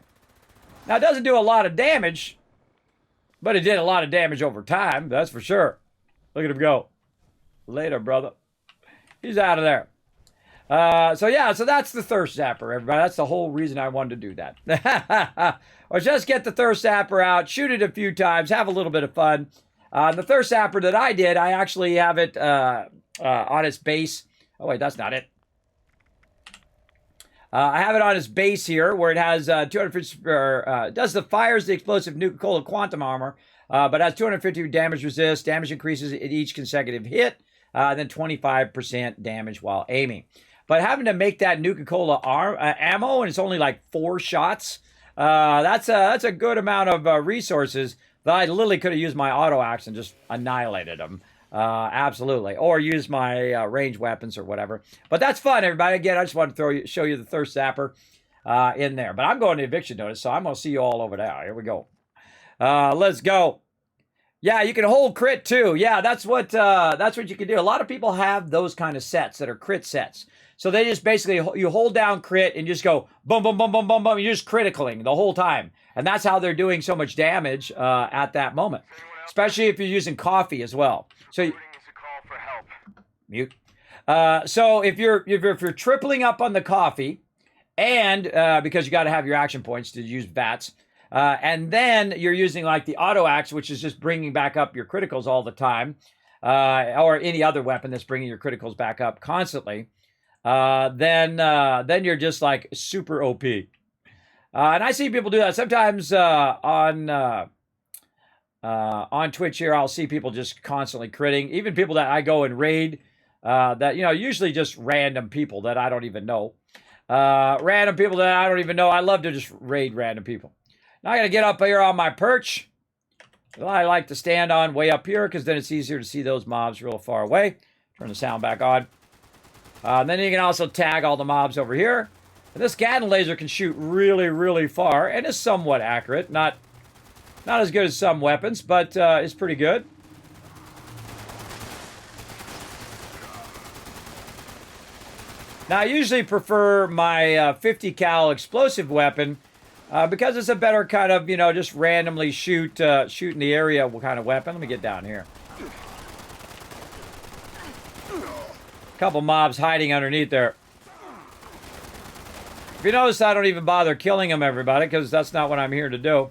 Now, it doesn't do a lot of damage, but it did a lot of damage over time. That's for sure. Look at him go. Later, brother. He's out of there. So that's the Thirst Zapper, everybody. That's the whole reason I wanted to do that. Or just get the Thirst Zapper out, shoot it a few times, have a little bit of fun. The Thirst Zapper that I did, I actually have it on its base. Oh, wait, that's not it. I have it on its base here, where it has 250, does the fires the explosive Nuka-Cola quantum armor, but has 250 damage resist, damage increases at each consecutive hit, then 25% damage while aiming. But having to make that Nuka-Cola ammo, and it's only like 4 shots, that's a good amount of resources that I literally could have used my auto axe and just annihilated them. Absolutely. Or use my range weapons or whatever. But that's fun, everybody. Again, I just want to show you the Thirst Zapper in there. But I'm going to eviction notice, so I'm going to see you all over there. Here we go. Let's go. Yeah, you can hold crit too. Yeah, that's what you can do. A lot of people have those kind of sets that are crit sets. So they just basically, you hold down crit and just go boom, boom, boom, boom, boom, boom. You're just criticaling the whole time. And that's how they're doing so much damage at that moment. Especially if you're using coffee as well. So mute. So if you're tripling up on the coffee, and because you got to have your action points to use VATS, and then you're using like the auto axe, which is just bringing back up your criticals all the time, or any other weapon that's bringing your criticals back up constantly, then you're just like super OP. And I see people do that sometimes on Twitch here. I'll see people just constantly critting, even people that I go and raid, that, usually just random people that I don't even know. Random people that I don't even know. I love to just raid random people. Now I got to get up here on my perch. Well, I like to stand on way up here because then it's easier to see those mobs real far away. Turn the sound back on. Then you can also tag all the mobs over here. And this Gatling laser can shoot really, really far and is somewhat accurate. Not as good as some weapons, but it's pretty good. Now, I usually prefer my 50 cal explosive weapon because it's a better kind of, just randomly shoot in the area kind of weapon. Let me get down here. A couple mobs hiding underneath there. If you notice, I don't even bother killing them, everybody, because that's not what I'm here to do.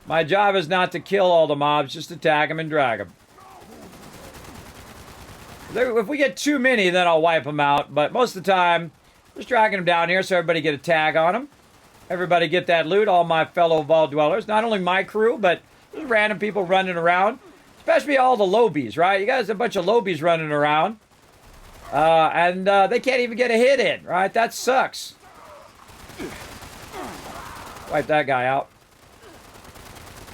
My job is not to kill all the mobs, just to tag them and drag them. If we get too many, then I'll wipe them out. But most of the time, just dragging them down here so everybody get a tag on them. Everybody get that loot, all my fellow Vault Dwellers. Not only my crew, but just random people running around. Especially all the lobies, right? You guys have a bunch of lobies running around. And they can't even get a hit in, right? That sucks. Wipe that guy out.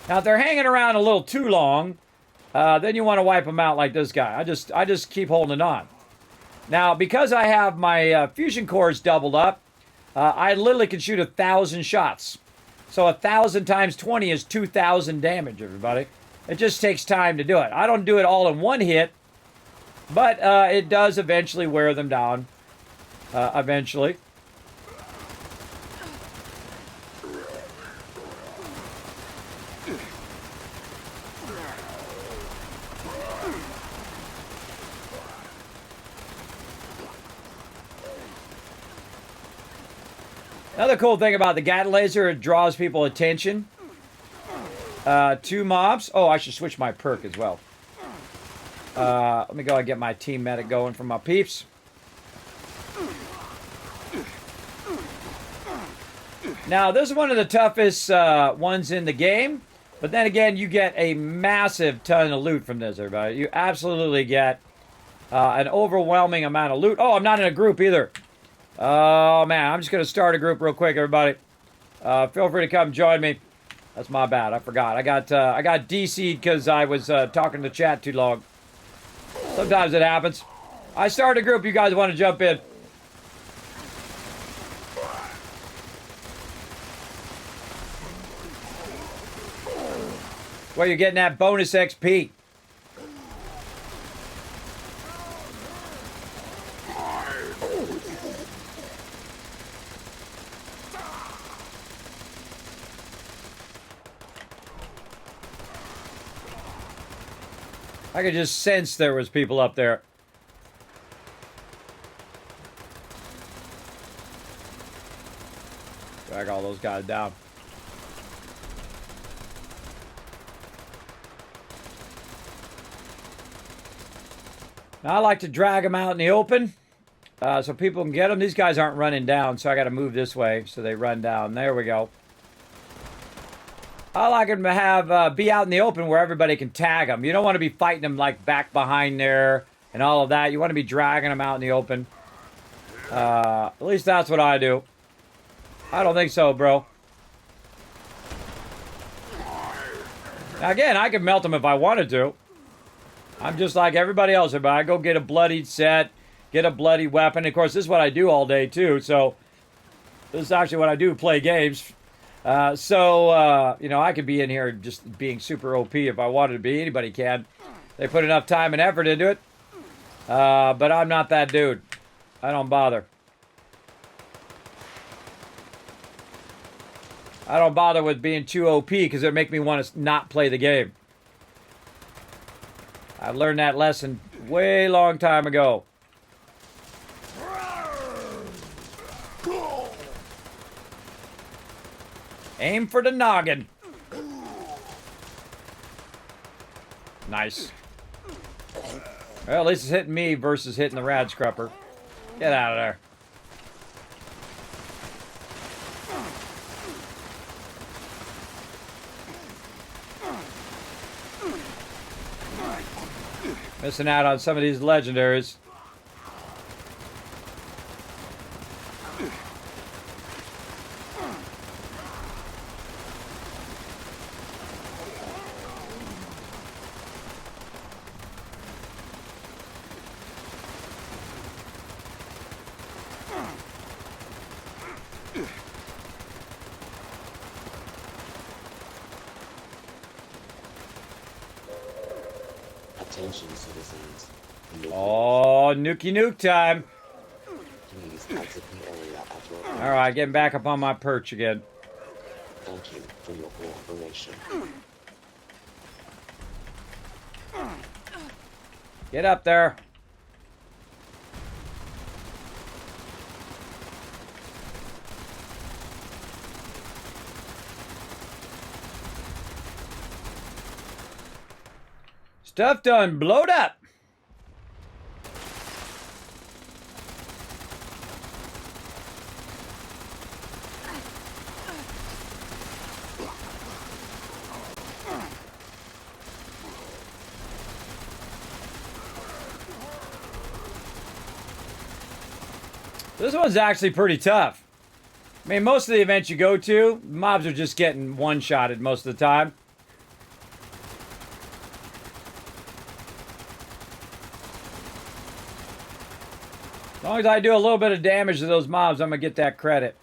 Now, if they're hanging around a little too long, then you want to wipe them out like this guy. I just keep holding on. Now, because I have my fusion cores doubled up, I literally can shoot 1,000 shots. So 1,000 times 20 is 2,000 damage, everybody. It just takes time to do it. I don't do it all in one hit, but it does eventually wear them down. Eventually. Another cool thing about the Gat Laser, it draws people attention to mobs. Oh, I should switch my perk as well. Let me go and get my team medic going for my peeps. Now, this is one of the toughest ones in the game. But then again, you get a massive ton of loot from this, everybody. You absolutely get an overwhelming amount of loot. Oh, I'm not in a group either. Oh, man. I'm just going to start a group real quick, everybody. Feel free to come join me. That's my bad. I forgot. I got DC'd because I was talking to chat too long. Sometimes it happens. I started a group. You guys want to jump in? Where you getting that bonus XP? I could just sense there was people up there. Drag all those guys down. Now I like to drag them out in the open so people can get them. These guys aren't running down, so I got to move this way so they run down. There we go. I like them to have be out in the open where everybody can tag them. You don't want to be fighting them like back behind there and all of that. You want to be dragging them out in the open. At least that's what I do. I don't think so, bro. Now again, I could melt them if I wanted to. I'm just like everybody else. But I go get a bloodied set, get a bloody weapon. Of course, this is what I do all day too. So this is actually what I do, play games. You know, I could be in here just being super OP if I wanted to be. Anybody can. They put enough time and effort into it. But I'm not that dude. I don't bother. I don't bother with being too OP because it'll make me want to not play the game. I learned that lesson way long time ago. Aim for the noggin. Nice. Well, at least it's hitting me versus hitting the rad scrapper. Get out of there. Missing out on some of these legendaries. Attention, citizens. Oh, nookie nuke time. Please exit the area at your All right, getting back up on my perch again. Thank you for your cooperation. Get up there. Stuff done blowed up. This one's actually pretty tough. I mean, most of the events you go to, mobs are just getting one-shotted most of the time. As long as I do a little bit of damage to those mobs, I'm going to get that credit.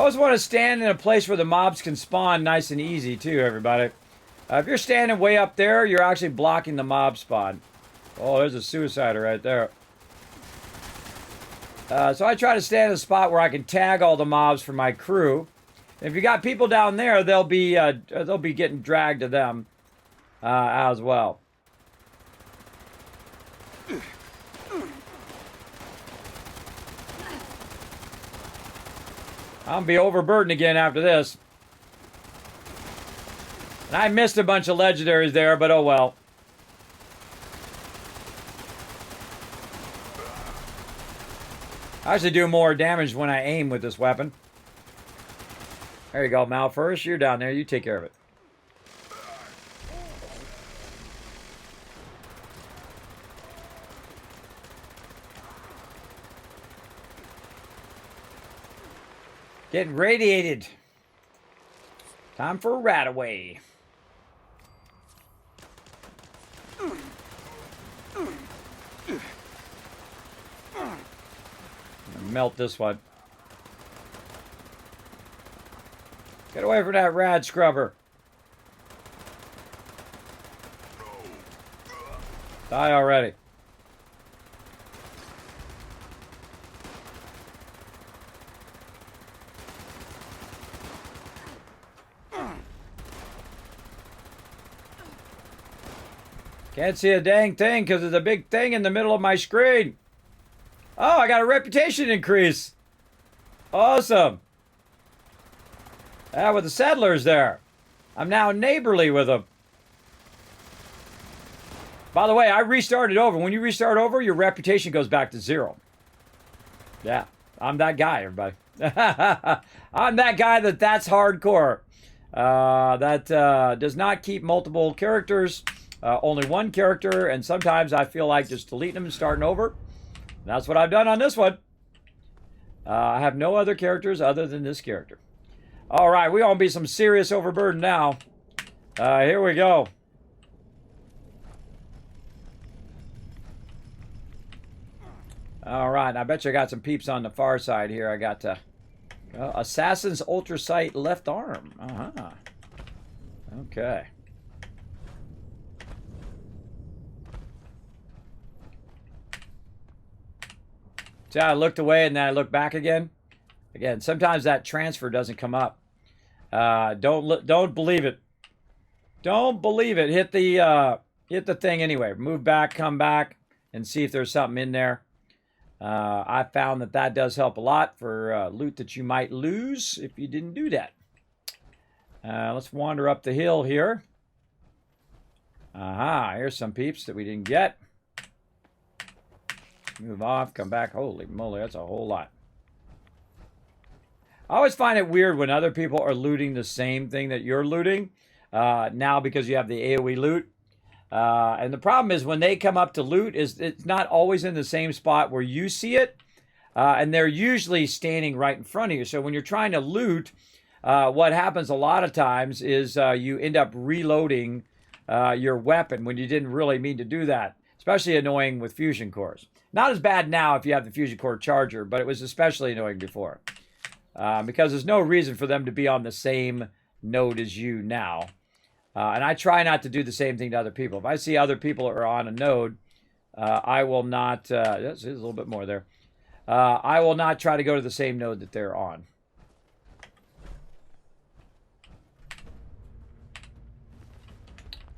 always want to stand in a place where the mobs can spawn nice and easy, too, everybody. If you're standing way up there, you're actually blocking the mob spawn. Oh, there's a suicider right there. So I try to stand in a spot where I can tag all the mobs for my crew. And if you got people down there, they'll be getting dragged to them as well. I'm gonna be overburdened again after this. And I missed a bunch of legendaries there, but oh well. I actually do more damage when I aim with this weapon. There you go, Mal. First, you're down there. You take care of it. Getting radiated. Time for a rat away. Melt this one. Get away from that rad scrubber. Die already. Can't see a dang thing because there's a big thing in the middle of my screen. Oh, I got a reputation increase. Awesome. With the settlers there. I'm now neighborly with them. By the way, I restarted over. When you restart over, your reputation goes back to 0. Yeah, I'm that guy, everybody. I'm that guy that's hardcore. That does not keep multiple characters. Only one character, and sometimes I feel like just deleting them and starting over. And that's what I've done on this one. I have no other characters other than this character. All right, we gonna be some serious overburden now. Here we go. All right, I bet you I got some peeps on the far side here. I got Assassin's Ultrasight left arm. Okay. See how I looked away and then I looked back again? Again, sometimes that transfer doesn't come up. Don't believe it. Don't believe it. Hit the thing anyway. Move back, come back, and see if there's something in there. I found that does help a lot for loot that you might lose if you didn't do that. Let's wander up the hill here. Here's some peeps that we didn't get. Move off, come back. Holy moly, that's a whole lot. I always find it weird when other people are looting the same thing that you're looting. Now because you have the AoE loot. And the problem is when they come up to loot, it's not always in the same spot where you see it. And they're usually standing right in front of you. So when you're trying to loot, what happens a lot of times is you end up reloading your weapon when you didn't really mean to do that. Especially annoying with fusion cores. Not as bad now if you have the fusion core charger, but it was especially annoying before. Because there's no reason for them to be on the same node as you now. And I try not to do the same thing to other people. If I see other people are on a node, I will not... there's a little bit more there. I will not try to go to the same node that they're on.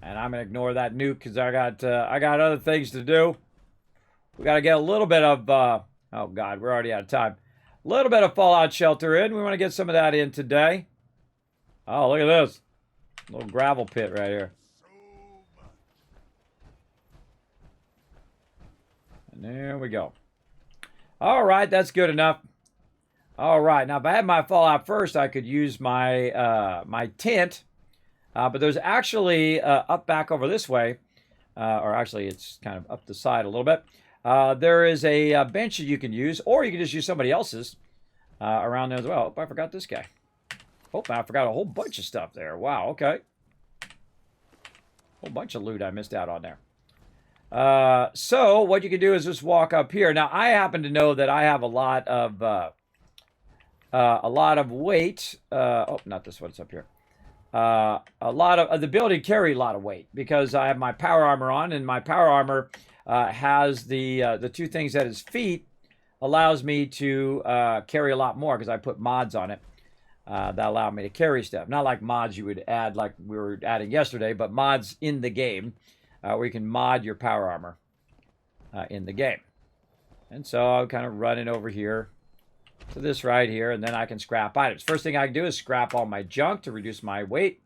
And I'm going to ignore that nuke because I got other things to do. We got to get a little bit of... oh, God, we're already out of time. A little bit of Fallout Shelter in. We want to get some of that in today. Oh, look at this. Little gravel pit right here. And there we go. All right, that's good enough. All right, now if I had my Fallout first, I could use my my tent. But there's actually up back over this way, or actually it's kind of up the side a little bit. There is a bench that you can use, or you can just use somebody else's around there as well. Oh, I forgot this guy. Oh, I forgot a whole bunch of stuff there. Wow, okay. Whole bunch of loot I missed out on there. So what you can do is just walk up here. Now, I happen to know that I have a lot of a lot of weight. Oh, not this one. It's up here. A lot of the ability to carry a lot of weight because I have my power armor on, and my power armor has the two things at his feet, allows me to carry a lot more because I put mods on it that allow me to carry stuff. Not like mods you would add like we were adding yesterday, but mods in the game where you can mod your power armor in the game. And so I'm kind of running over here to this right here, and then I can scrap items. First thing I can do is scrap all my junk to reduce my weight,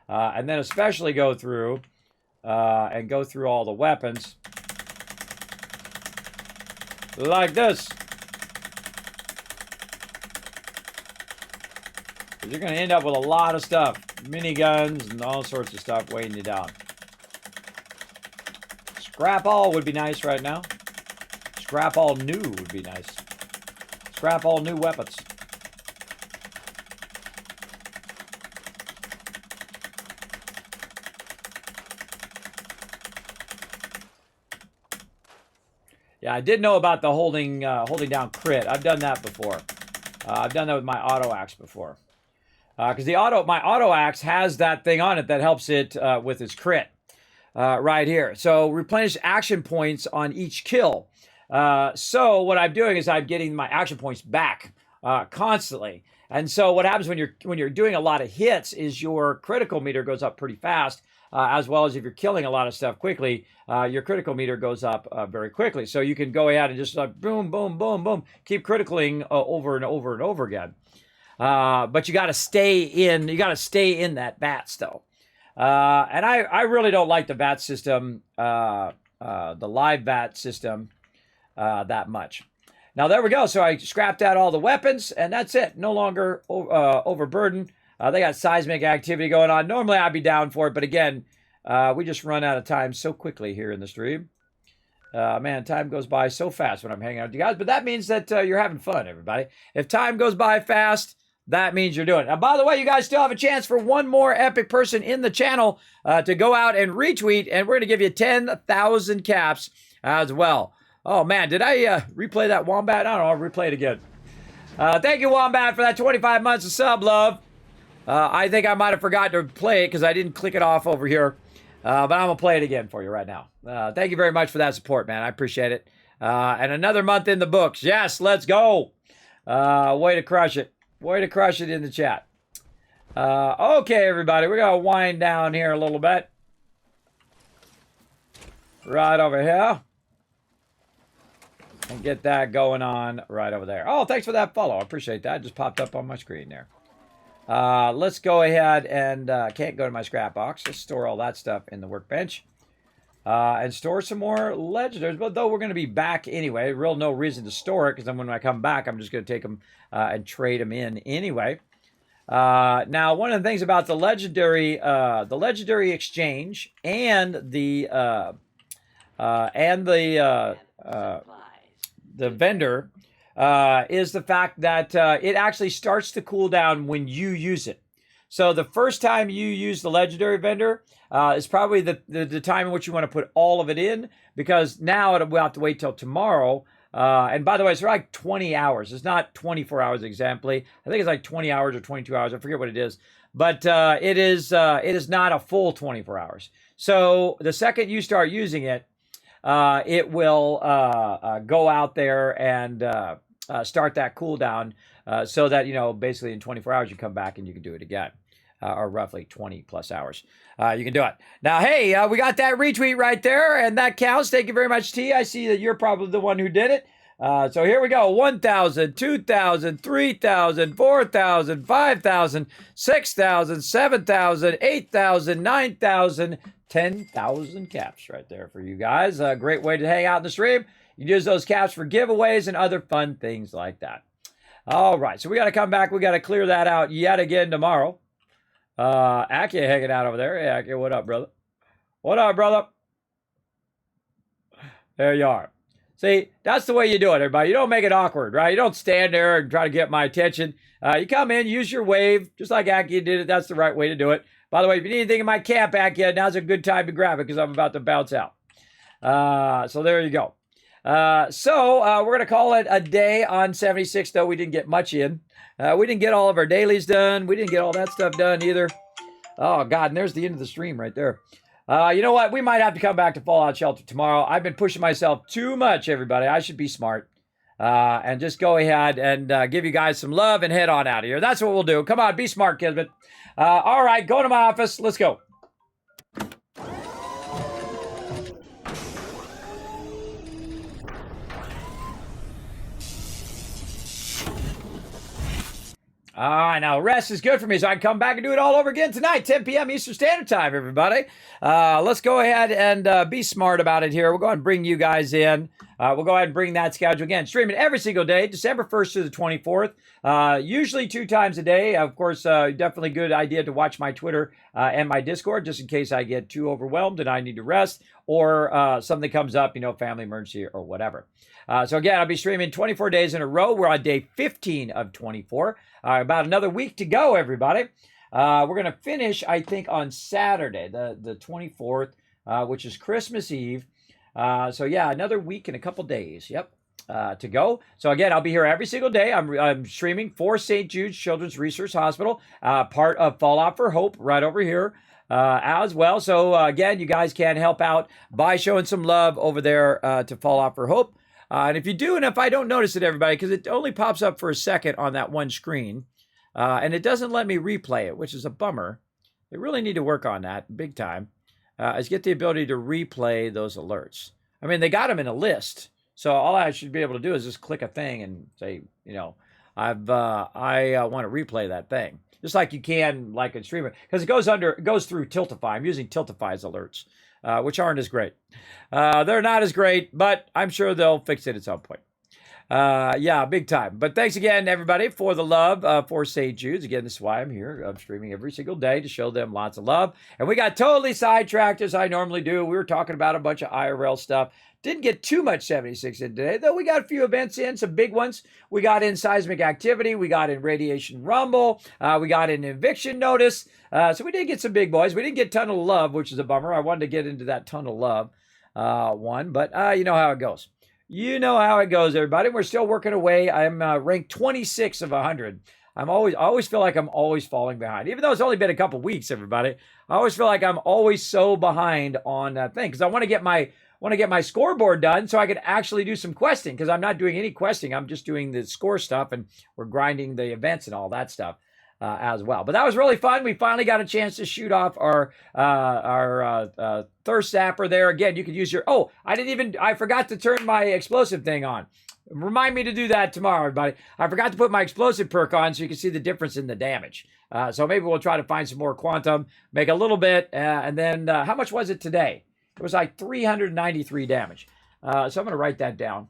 and then especially go through all the weapons like this. You're going to end up with a lot of stuff, miniguns and all sorts of stuff weighing you down. Scrap all would be nice right now. Scrap all new would be nice. Scrap all new weapons. Yeah, I did know about the holding down crit. I've done that before. I've done that with my auto axe before. Because my auto axe has that thing on it that helps it with its crit right here. So replenish action points on each kill. So what I'm doing is I'm getting my action points back constantly. And so what happens when you're doing a lot of hits is your critical meter goes up pretty fast, as well as if you're killing a lot of stuff quickly, your critical meter goes up very quickly. So you can go ahead and just like boom, boom, boom, boom, keep criticaling over and over and over again. But you got to stay in. You got to stay in that VATS though. And I really don't like the VAT system, the live VAT system, that much. Now there we go. So I scrapped out all the weapons, and that's it. No longer overburdened. They got seismic activity going on. Normally I'd be down for it, but again, we just run out of time so quickly here in the stream. Man, time goes by so fast when I'm hanging out with you guys. But that means that you're having fun, everybody. If time goes by fast, that means you're doing it. Now, by the way, you guys still have a chance for one more epic person in the channel to go out and retweet, and we're going to give you 10,000 caps as well. Oh, man, did I replay that Wombat? I don't know. I'll replay it again. Thank you, Wombat, for that 25 months of sub love. I think I might have forgotten to play it because I didn't click it off over here. But I'm going to play it again for you right now. Thank you very much for that support, man. I appreciate it. And another month in the books. Yes, let's go. Way to crush it. Way to crush it in the chat. Okay, everybody. We're going to wind down here a little bit. Right over here. And get that going on right over there. Oh, thanks for that follow. I appreciate that. It just popped up on my screen there. Let's go ahead and can't go to my scrap box. Let's store all that stuff in the workbench. And store some more legendaries. But though we're going to be back anyway, real no reason to store it because then when I come back, I'm just going to take them and trade them in anyway. Now, one of the things about the legendary exchange and the vendor is the fact that it actually starts to cool down when you use it. So the first time you use the legendary vendor is probably the time in which you want to put all of it in, because now we'll have to wait till tomorrow. And by the way, it's like 20 hours. It's not 24 hours exactly. I think it's like 20 hours or 22 hours. I forget what it is. But it is not a full 24 hours. So the second you start using it, it will go out there and start that cooldown so that, basically in 24 hours you come back and you can do it again. Or roughly 20 plus hours. You can do it. Now, hey, we got that retweet right there, and that counts. Thank you very much, T. I see that you're probably the one who did it. So here we go. 1,000, 2,000, 3,000, 4,000, 5,000, 6,000, 7,000, 8,000, 9,000, 10,000 caps right there for you guys. A great way to hang out in the stream. You use those caps for giveaways and other fun things like that. All right, so we got to come back. We got to clear that out yet again tomorrow. Aki hanging out over there. Hey, Aki, what up, brother? What up, brother? There you are. See, that's the way you do it, everybody. You don't make it awkward, right? You don't stand there and try to get my attention. You come in, use your wave, just like Aki did it. That's the right way to do it. By the way, if you need anything in my camp, Aki, now's a good time to grab it because I'm about to bounce out. So there you go. So we're going to call it a day on 76, though we didn't get much in. We didn't get all of our dailies done. We didn't get all that stuff done either. Oh, God, and there's the end of the stream right there. You know what? We might have to come back to Fallout Shelter tomorrow. I've been pushing myself too much, everybody. I should be smart. And just go ahead and give you guys some love and head on out of here. That's what we'll do. Come on, be smart, Kismet. All right, go to my office. Let's go. Now rest is good for me, so I can come back and do it all over again tonight, 10 p.m. Eastern Standard Time, everybody. Let's go ahead and be smart about it here. We'll go ahead and bring you guys in. We'll go ahead and bring that schedule again. Streaming every single day, December 1st to the 24th. Usually 2 times a day. Of course, definitely good idea to watch my Twitter and my Discord, just in case I get too overwhelmed and I need to rest, or something comes up, family emergency or whatever. So again, I'll be streaming 24 days in a row. We're on day 15 of 24. About another week to go, everybody. We're going to finish, I think, on Saturday, the 24th, which is Christmas Eve. So yeah, another week and a couple days. Yep. To go. So again, I'll be here every single day. I'm streaming for St. Jude's Children's Research Hospital, part of Fallout for Hope, right over here. As well. So again, you guys can help out by showing some love over there to Fallout for Hope. And if you do, and if I don't notice it, everybody, because it only pops up for a second on that one screen, and it doesn't let me replay it, which is a bummer. They really need to work on that big time, is get the ability to replay those alerts. I mean, they got them in a list, so all I should be able to do is just click a thing and say, I want to replay that thing. Just like you can, like a streamer, because it goes through Tiltify. I'm using Tiltify's alerts, which aren't as great. They're not as great, but I'm sure they'll fix it at some point. Yeah, big time. But thanks again, everybody, for the love for St. Jude's. Again, this is why I'm here. I'm streaming every single day to show them lots of love. And we got totally sidetracked, as I normally do. We were talking about a bunch of IRL stuff. Didn't get too much 76 in today, though we got a few events in, some big ones. We got in seismic activity. We got in radiation rumble. We got in eviction notice. So we did get some big boys. We didn't get Tunnel of Love, which is a bummer. I wanted to get into that Tunnel of Love one, but you know how it goes. You know how it goes, everybody. We're still working away. I'm ranked 26 of 100. I always feel like I'm always falling behind, even though it's only been a couple weeks, everybody. I always feel like I'm always so behind on that thing because I want to get my scoreboard done so I can actually do some questing, because I'm not doing any questing. I'm just doing the score stuff, and we're grinding the events and all that stuff as well. But that was really fun. We finally got a chance to shoot off our thirst zapper there. Again, you could use your, I forgot to turn my explosive thing on. Remind me to do that tomorrow, everybody. I forgot to put my explosive perk on so you can see the difference in the damage. So maybe we'll try to find some more quantum, make a little bit, and then how much was it today? It was like 393 damage. So I'm going to write that down.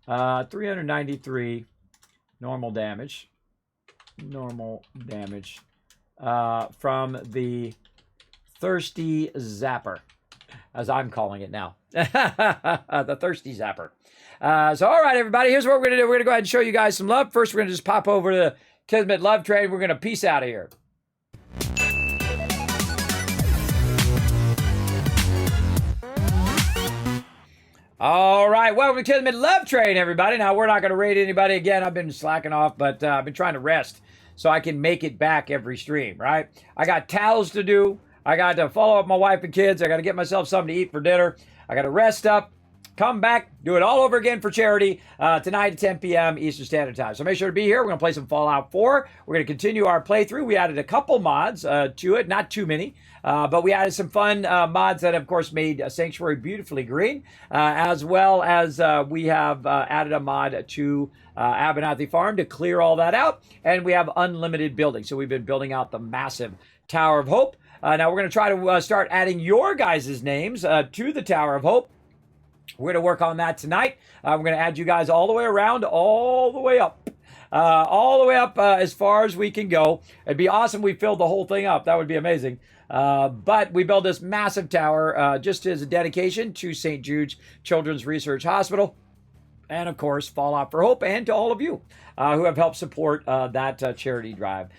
393 normal damage. From the Thirsty Zapper, as I'm calling it now. The Thirsty Zapper. So, all right, everybody, here's what we're going to do. We're going to go ahead and show you guys some love. First, we're going to just pop over to the Kismet Love Train. We're going to peace out of here. All right, welcome to Kismet Love Train, everybody. Now, we're not going to raid anybody again. I've been slacking off, but I've been trying to rest so I can make it back every stream, right? I got towels to do. I got to follow up my wife and kids. I got to get myself something to eat for dinner. I got to rest up, come back, do it all over again for charity tonight at 10 p.m. Eastern Standard Time. So make sure to be here. We're going to play some Fallout 4. We're going to continue our playthrough. We added a couple mods to it, not too many. But we added some fun mods that, of course, made Sanctuary beautifully green, as well as we have added a mod to Abernathy Farm to clear all that out. And we have unlimited building. So we've been building out the massive Tower of Hope. Now we're going to try to start adding your guys' names to the Tower of Hope. We're going to work on that tonight. We're going to add you guys all the way around, all the way up. As far as we can go. It'd be awesome if we filled the whole thing up. That would be amazing. But we built this massive tower just as a dedication to St. Jude's Children's Research Hospital. And, of course, Fallout for Hope, and to all of you. who have helped support that charity drive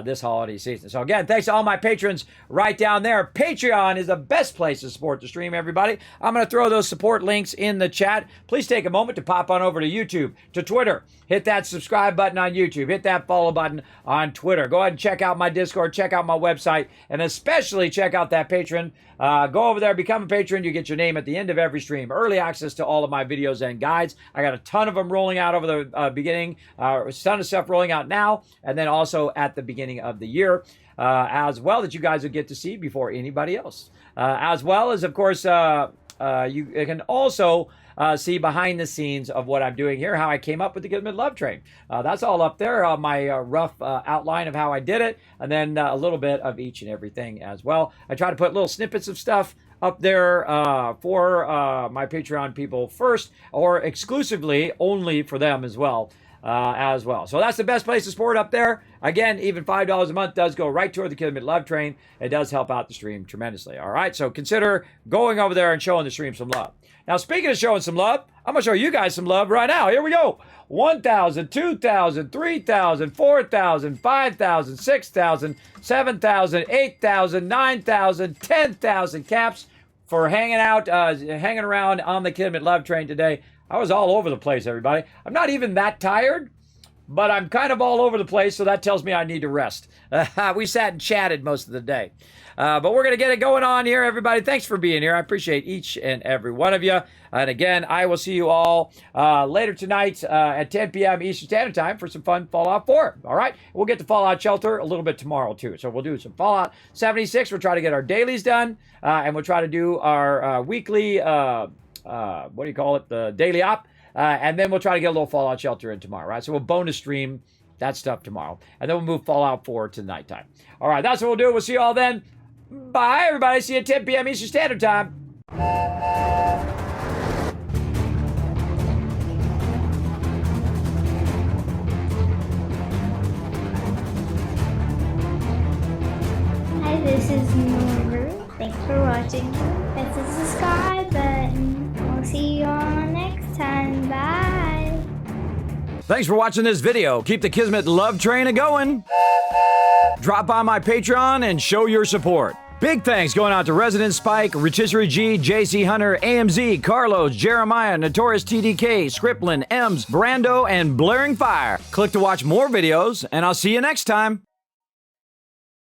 this holiday season. So again, thanks to all my patrons right down there. Patreon is the best place to support the stream, everybody. I'm going to throw those support links in the chat. Please take a moment to pop on over to YouTube, to Twitter. Hit that subscribe button on YouTube. Hit that follow button on Twitter. Go ahead and check out my Discord. Check out my website. And especially check out that Patreon. Go over there, become a patron. You get your name at the end of every stream. Early access to all of my videos and guides. I got a ton of them rolling out over the beginning. A ton of stuff rolling out now. And then also at the beginning of the year as well, that you guys will get to see before anybody else. As well as, of course, you can also see behind the scenes of what I'm doing here, how I came up with the Kismet Love Train. That's all up there, my rough outline of how I did it, and then a little bit of each and everything as well. I try to put little snippets of stuff up there for my Patreon people first, or exclusively only for them as well. So that's the best place to support up there. Again, even $5 a month does go right toward the Kismet Love Train. It does help out the stream tremendously. All right, so consider going over there and showing the stream some love. Now, speaking of showing some love, I'm going to show you guys some love right now. Here we go. 1,000, 2,000, 3,000, 4,000, 5,000, 6,000, 7,000, 8,000, 9,000, 10,000 caps for hanging around on the Kismet Love Train today. I was all over the place, everybody. I'm not even that tired, but I'm kind of all over the place, so that tells me I need to rest. We sat and chatted most of the day. But we're going to get it going on here, everybody. Thanks for being here. I appreciate each and every one of you. And again, I will see you all later tonight at 10 p.m. Eastern Standard Time for some fun Fallout 4. All right? We'll get to Fallout Shelter a little bit tomorrow, too. So we'll do some Fallout 76. We'll try to get our dailies done. And we'll try to do our weekly, the daily op. And then we'll try to get a little Fallout Shelter in tomorrow, right? So we'll bonus stream that stuff tomorrow. And then we'll move Fallout 4 to nighttime. All right, that's what we'll do. We'll see you all then. Bye, everybody. See you at 10 p.m. Eastern Standard Time. Hi, this is Norbert. Thanks for watching. Hit the subscribe button. We'll see you all next time. Bye. Thanks for watching this video. Keep the Kismet Love Train a-going. Drop by my Patreon and show your support. Big thanks going out to Resident Spike, Rotisserie G, JC Hunter, AMZ, Carlos, Jeremiah, Notorious TDK, Scriplin, Ems, Brando, and Blaring Fire. Click to watch more videos, and I'll see you next time.